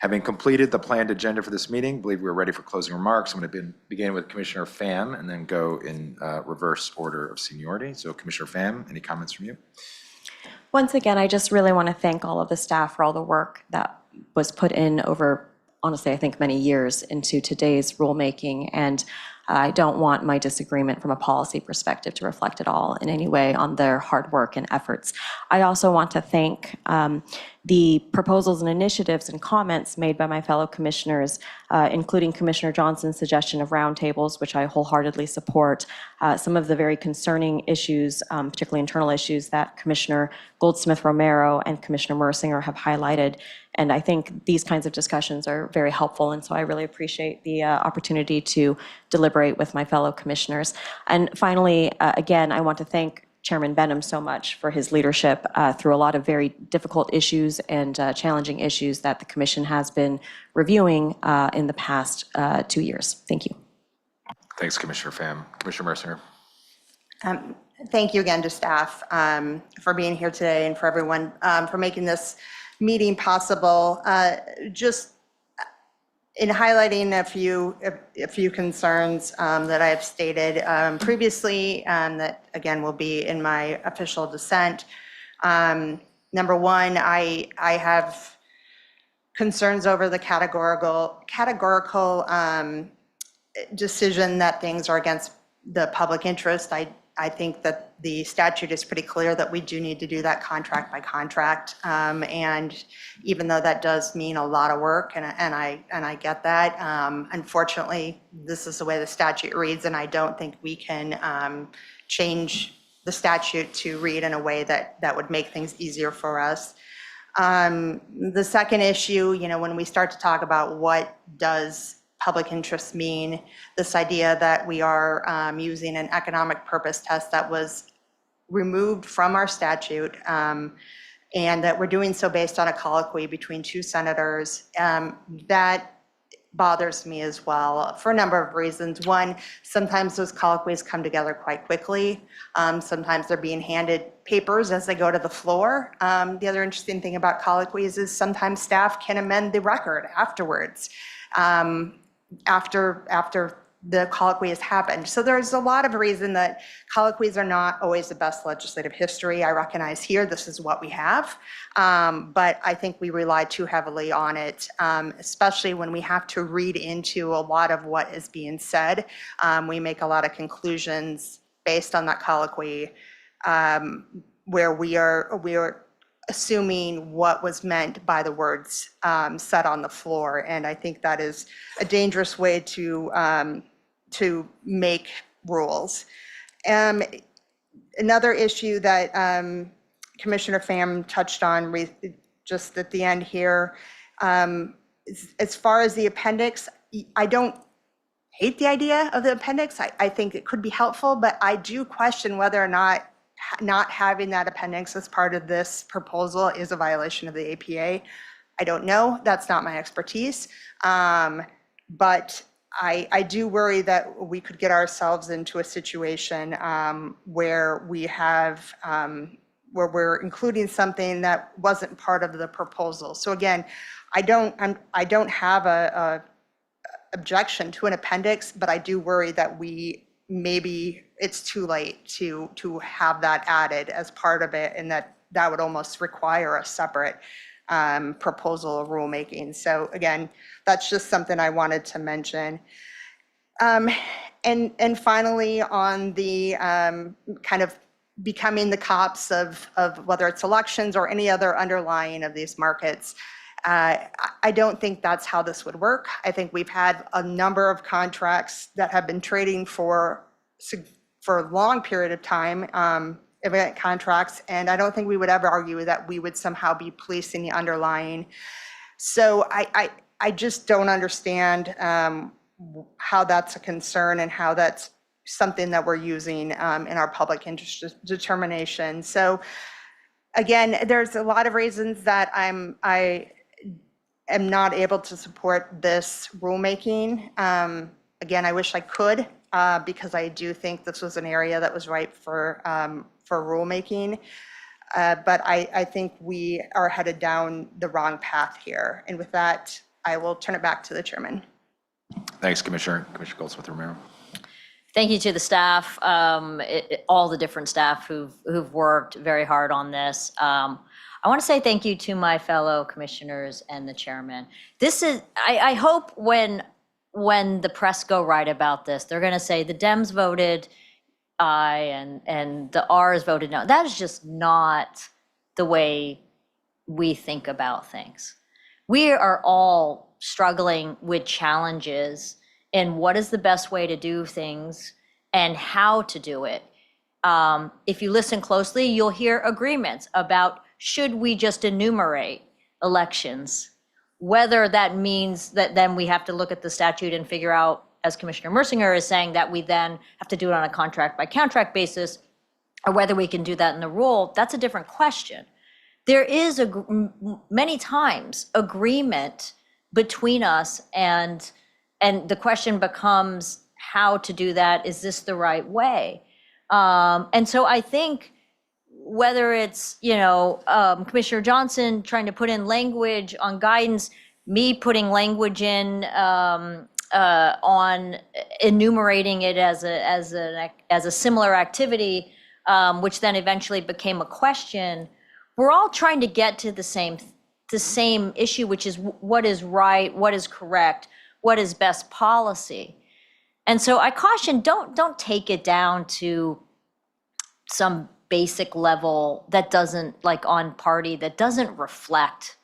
Having completed the planned agenda for this meeting, I believe we're ready for closing remarks. I'm going to begin with Commissioner Pham and then go in reverse order of seniority. So Commissioner Pham, any comments from you? Once again, I just really want to thank all of the staff for all the work that was put in over, honestly, I think many years into today's rulemaking. And I don't want my disagreement from a policy perspective to reflect at all in any way on their hard work and efforts. I also want to thank the proposals and initiatives and comments made by my fellow commissioners, including Commissioner Johnson's suggestion of roundtables, which I wholeheartedly support, some of the very concerning issues, particularly internal issues that Commissioner Goldsmith-Romero and Commissioner Mersinger have highlighted, And I think these kinds of discussions are very helpful, and so I really appreciate the opportunity to deliberate with my fellow commissioners. And finally, again, I want to thank Chairman Benham so much for his leadership through a lot of very difficult issues and challenging issues that the commission has been reviewing in the past 2 years. Thank you. Thanks, Commissioner Pham. Commissioner Mercier. Thank you again to staff for being here today and for everyone for making this meeting possible. Just in highlighting a few concerns that I have stated previously, that again will be in my official dissent. Number one, I have concerns over the categorical decision that things are against the public interest. I think that the statute is pretty clear that we do need to do that contract by contract. And even though that does mean a lot of work, and I get that, unfortunately, this is the way the statute reads, and I don't think we can change the statute to read in a way that would make things easier for us. The second issue, when we start to talk about what does public interest mean, this idea that we are using an economic purpose test that was removed from our statute, and that we're doing so based on a colloquy between two senators, that bothers me as well for a number of reasons. One, sometimes those colloquies come together quite quickly. Sometimes they're being handed papers as they go to the floor. The other interesting thing about colloquies is sometimes staff can amend the record afterwards. After the colloquy has happened. So there's a lot of reason that colloquies are not always the best legislative history. I recognize here this is what we have, but I think we rely too heavily on it, especially when we have to read into a lot of what is being said. We make a lot of conclusions based on that colloquy, where we are assuming what was meant by the words said on the floor. And I think that is a dangerous way to make rules. Another issue that Commissioner Pham touched on just at the end here, as far as the appendix, I don't hate the idea of the appendix. I think it could be helpful, but I do question whether or not having that appendix as part of this proposal is a violation of the APA. I don't know. That's not my expertise. But I do worry that we could get ourselves into a situation where we have where we're including something that wasn't part of the proposal. So again, I don't have a objection to an appendix, but I do worry that maybe it's too late to have that added as part of it, and that would almost require a separate proposal of rulemaking. So again, that's just something I wanted to mention. And finally, on the kind of becoming the cops of whether it's elections or any other underlying of these markets, I don't think that's how this would work. I think we've had a number of contracts that have been trading for a long period of time, event contracts, and I don't think we would ever argue that we would somehow be policing the underlying. So I just don't understand how that's a concern and how that's something that we're using in our public interest determination. So again, there's a lot of reasons that I am not able to support this rulemaking. Again, I wish I could, because I do think this was an area that was ripe for rulemaking. But I think we are headed down the wrong path here. And with that, I will turn it back to the chairman. Thanks, Commissioner. Commissioner Goldsmith-Romero. Thank you to the staff, all the different staff who've worked very hard on this. I want to say thank you to my fellow commissioners and the chairman. This is, I hope when the press go right about this, they're going to say the Dems voted aye and the R's voted no. That is just not the way we think about things. We are all struggling with challenges and what is the best way to do things and how to do it. If you listen closely, you'll hear agreements about should we just enumerate elections. Whether that means that then we have to look at the statute and figure out, as Commissioner Mersinger is saying, that we then have to do it on a contract by contract basis, or whether we can do that in the rule, that's a different question. There is many times agreement between us, and the question becomes how to do that. Is this the right way? And so I think whether it's, Commissioner Johnson trying to put in language on guidance, me putting language in on enumerating it as a similar activity, which then eventually became a question, we're all trying to get to the same issue, which is what is right, what is correct, what is best policy. And so I caution, don't take it down to some basic level that doesn't, like on party, that doesn't reflect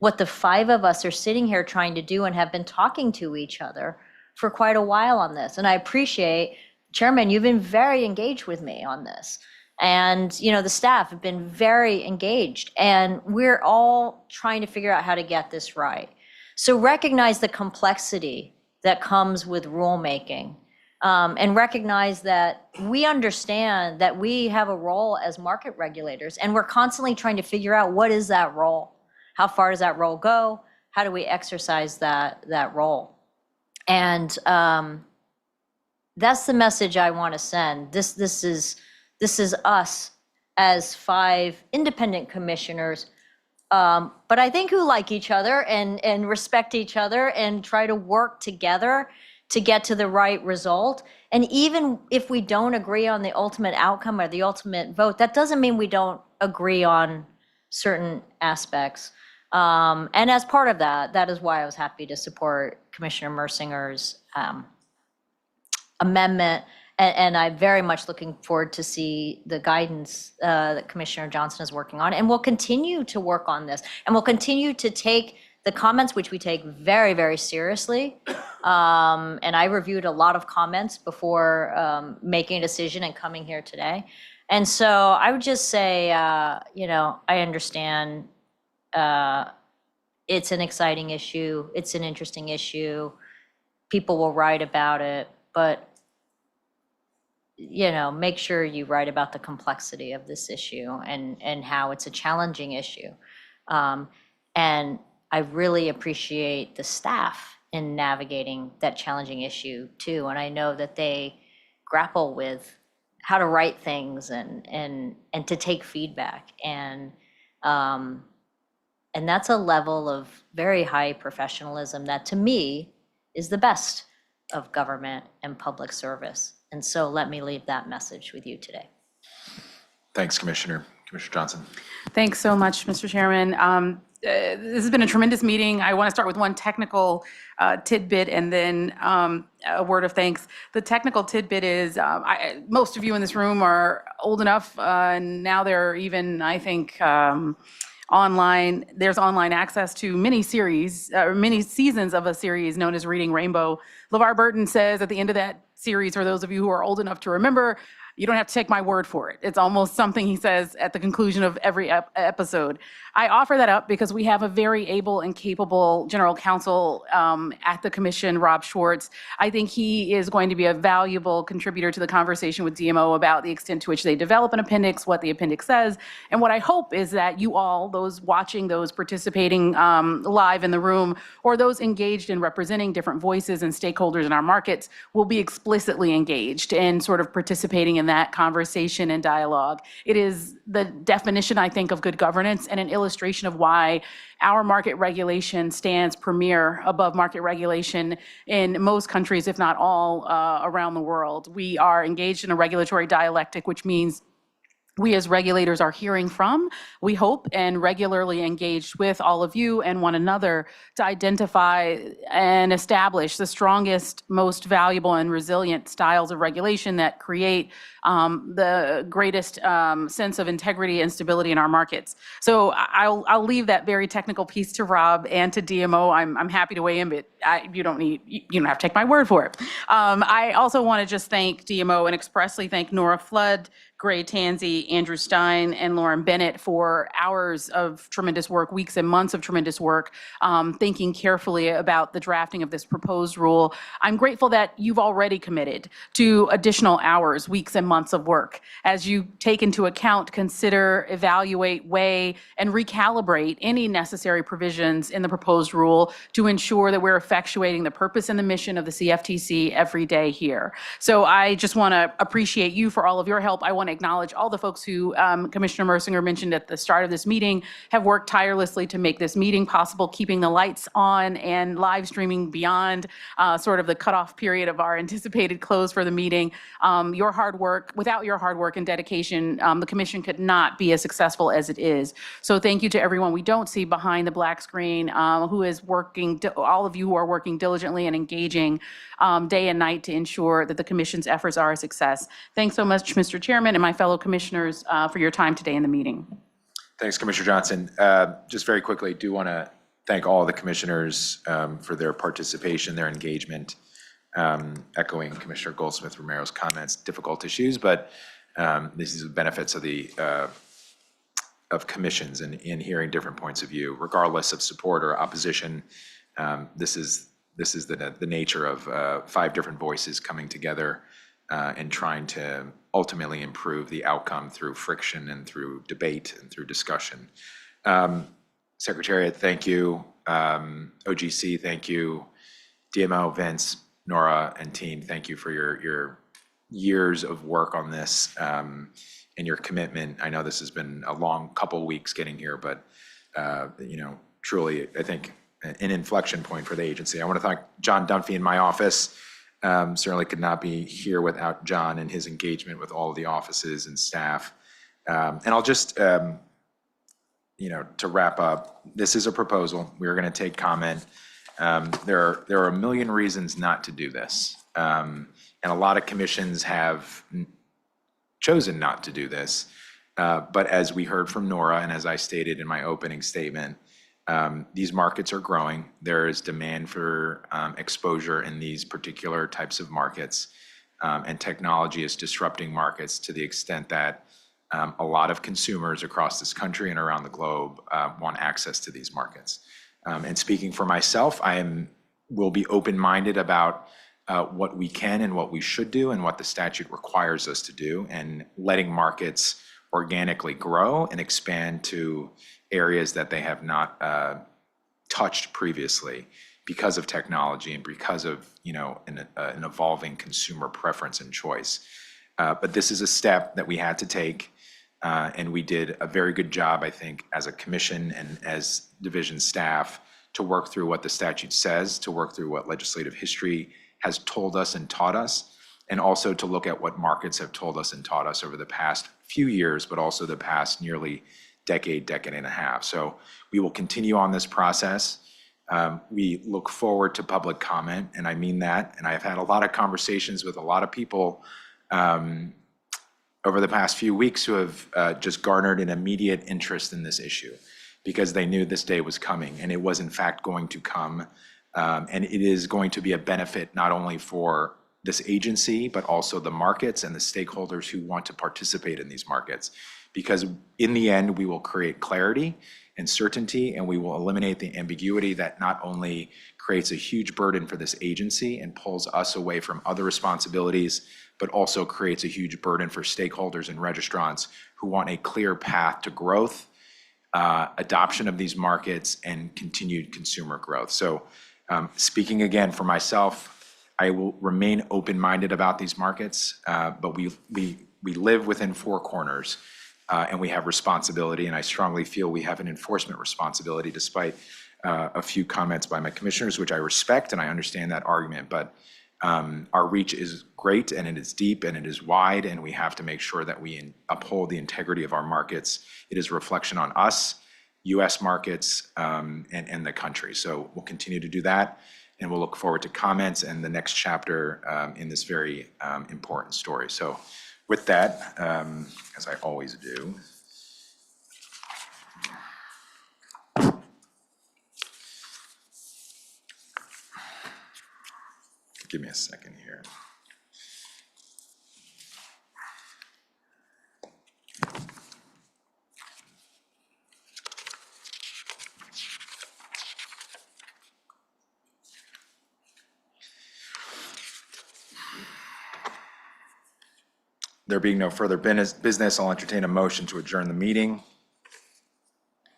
what the five of us are sitting here trying to do and have been talking to each other for quite a while on this. And I appreciate, Chairman, you've been very engaged with me on this. And, the staff have been very engaged, and we're all trying to figure out how to get this right. So recognize the complexity that comes with rulemaking, and recognize that we understand that we have a role as market regulators, and we're constantly trying to figure out what is that role? How far does that role go? How do we exercise that role? And that's the message I want to send. This is us as 5 independent commissioners, but I think who like each other and respect each other and try to work together to get to the right result. And even if we don't agree on the ultimate outcome or the ultimate vote, that doesn't mean we don't agree on certain aspects. And as part of that is why I was happy to support Commissioner Mersinger's amendment. And I'm very much looking forward to see the guidance that Commissioner Johnson is working on. And we'll continue to work on this. And we'll continue to take the comments, which we take very, very seriously. And I reviewed a lot of comments before making a decision and coming here today. And so I would just say, I understand it's an exciting issue. It's an interesting issue. People will write about it, but make sure you write about the complexity of this issue and how it's a challenging issue. And I really appreciate the staff in navigating that challenging issue too. And I know that they grapple with how to write things and to take feedback. And that's a level of very high professionalism that to me is the best of government and public service. And so let me leave that message with you today. Thanks, Commissioner. Commissioner Johnson. Thanks so much, Mr. Chairman. This has been a tremendous meeting. I want to start with one technical tidbit and then a word of thanks. The technical tidbit is most of you in this room are old enough, and now they're even, I think, online. There's online access to mini seasons of a series known as Reading Rainbow. LeVar Burton says at the end of that series, for those of you who are old enough to remember, you don't have to take my word for it. It's almost something he says at the conclusion of every episode. I offer that up because we have a very able and capable general counsel at the commission, Rob Schwartz. I think he is going to be a valuable contributor to the conversation with DMO about the extent to which they develop an appendix, what the appendix says. And what I hope is that you all, those watching, those participating live in the room, or those engaged in representing different voices and stakeholders in our markets will be explicitly engaged in sort of participating in that conversation and dialogue. It is the definition, I think, of good governance and an illustration of why our market regulation stands premier above market regulation in most countries, if not all, around the world. We are engaged in a regulatory dialectic, which means we as regulators are hearing from, we hope, and regularly engaged with all of you and one another to identify and establish the strongest, most valuable and resilient styles of regulation that create the greatest sense of integrity and stability in our markets. So I'll leave that very technical piece to Rob and to DMO. I'm happy to weigh in, but you don't have to take my word for it. I also want to just thank DMO and expressly thank Nora Flood, Gray Tansey, Andrew Stein, and Lauren Bennett for hours of tremendous work, weeks and months of tremendous work, thinking carefully about the drafting of this proposed rule. I'm grateful that you've already committed to additional hours, weeks, and months of work as you take into account, consider, evaluate, weigh, and recalibrate any necessary provisions in the proposed rule to ensure that we're effectuating the purpose and the mission of the CFTC every day here. So I just want to appreciate you for all of your help. I want to acknowledge all the folks who Commissioner Mersinger mentioned at the start of this meeting have worked tirelessly to make this meeting possible, keeping the lights on and live streaming beyond sort of the cutoff period of our anticipated close for the meeting. Your hard work, without your hard work and dedication, the commission could not be as successful as it is. So thank you to everyone we don't see behind the black screen who is working, all of you who are working diligently and engaging day and night to ensure that the commission's efforts are a success. Thanks so much, Mr. Chairman, and my fellow commissioners for your time today in the meeting. Thanks, Commissioner Johnson. Just very quickly, do want to thank all the commissioners for their participation, their engagement, echoing Commissioner Goldsmith Romero's comments, difficult issues, but this is the benefits of the of commissions and in hearing different points of view, regardless of support or opposition. This is the nature of 5 different voices coming together and trying to ultimately improve the outcome through friction and through debate and through discussion. Secretariat, thank you. OGC, thank you. DMO, Vince, Nora, and team, thank you for your years of work on this and your commitment. I know this has been a long couple weeks getting here, but truly, I think an inflection point for the agency. I want to thank John Dunphy in my office. Certainly could not be here without John and his engagement with all of the offices and staff. And I'll just, to wrap up, this is a proposal. We're going to take comment. There are a million reasons not to do this. And a lot of commissions have chosen not to do this. But as we heard from Nora, and as I stated in my opening statement, these markets are growing. There is demand for exposure in these particular types of markets. And technology is disrupting markets to the extent that a lot of consumers across this country and around the globe want access to these markets. And speaking for myself, will be open-minded about what we can and what we should do and what the statute requires us to do, and letting markets organically grow and expand to areas that they have not touched previously because of technology and because of an evolving consumer preference and choice. But this is a step that we had to take, and we did a very good job, I think, as a commission and as division staff to work through what the statute says, to work through what legislative history has told us and taught us, and also to look at what markets have told us and taught us over the past few years, but also the past nearly decade and a half. So we will continue on this process. We look forward to public comment, and I mean that. And I've had a lot of conversations with a lot of people over the past few weeks who have just garnered an immediate interest in this issue because they knew this day was coming, and it was in fact going to come. And it is going to be a benefit not only for this agency, but also the markets and the stakeholders who want to participate in these markets. Because in the end, we will create clarity and certainty, and we will eliminate the ambiguity that not only creates a huge burden for this agency and pulls us away from other responsibilities, but also creates a huge burden for stakeholders and registrants who want a clear path to growth, adoption of these markets, and continued consumer growth. So speaking again for myself, I will remain open-minded about these markets, but we live within 4 corners. And we have responsibility, and I strongly feel we have an enforcement responsibility despite a few comments by my commissioners, which I respect, and I understand that argument. But our reach is great, and it is deep, and it is wide, and we have to make sure that we uphold the integrity of our markets. It is a reflection on us, U.S. markets, and the country. So we'll continue to do that, and we'll look forward to comments and the next chapter in this very important story. So with that, as I always do, give me a second here. There being no further business, I'll entertain a motion to adjourn the meeting.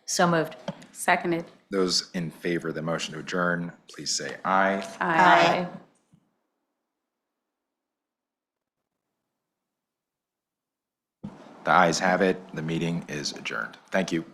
So moved. Seconded. Those in favor of the motion to adjourn, please say aye. Aye. The ayes have it. The meeting is adjourned. Thank you.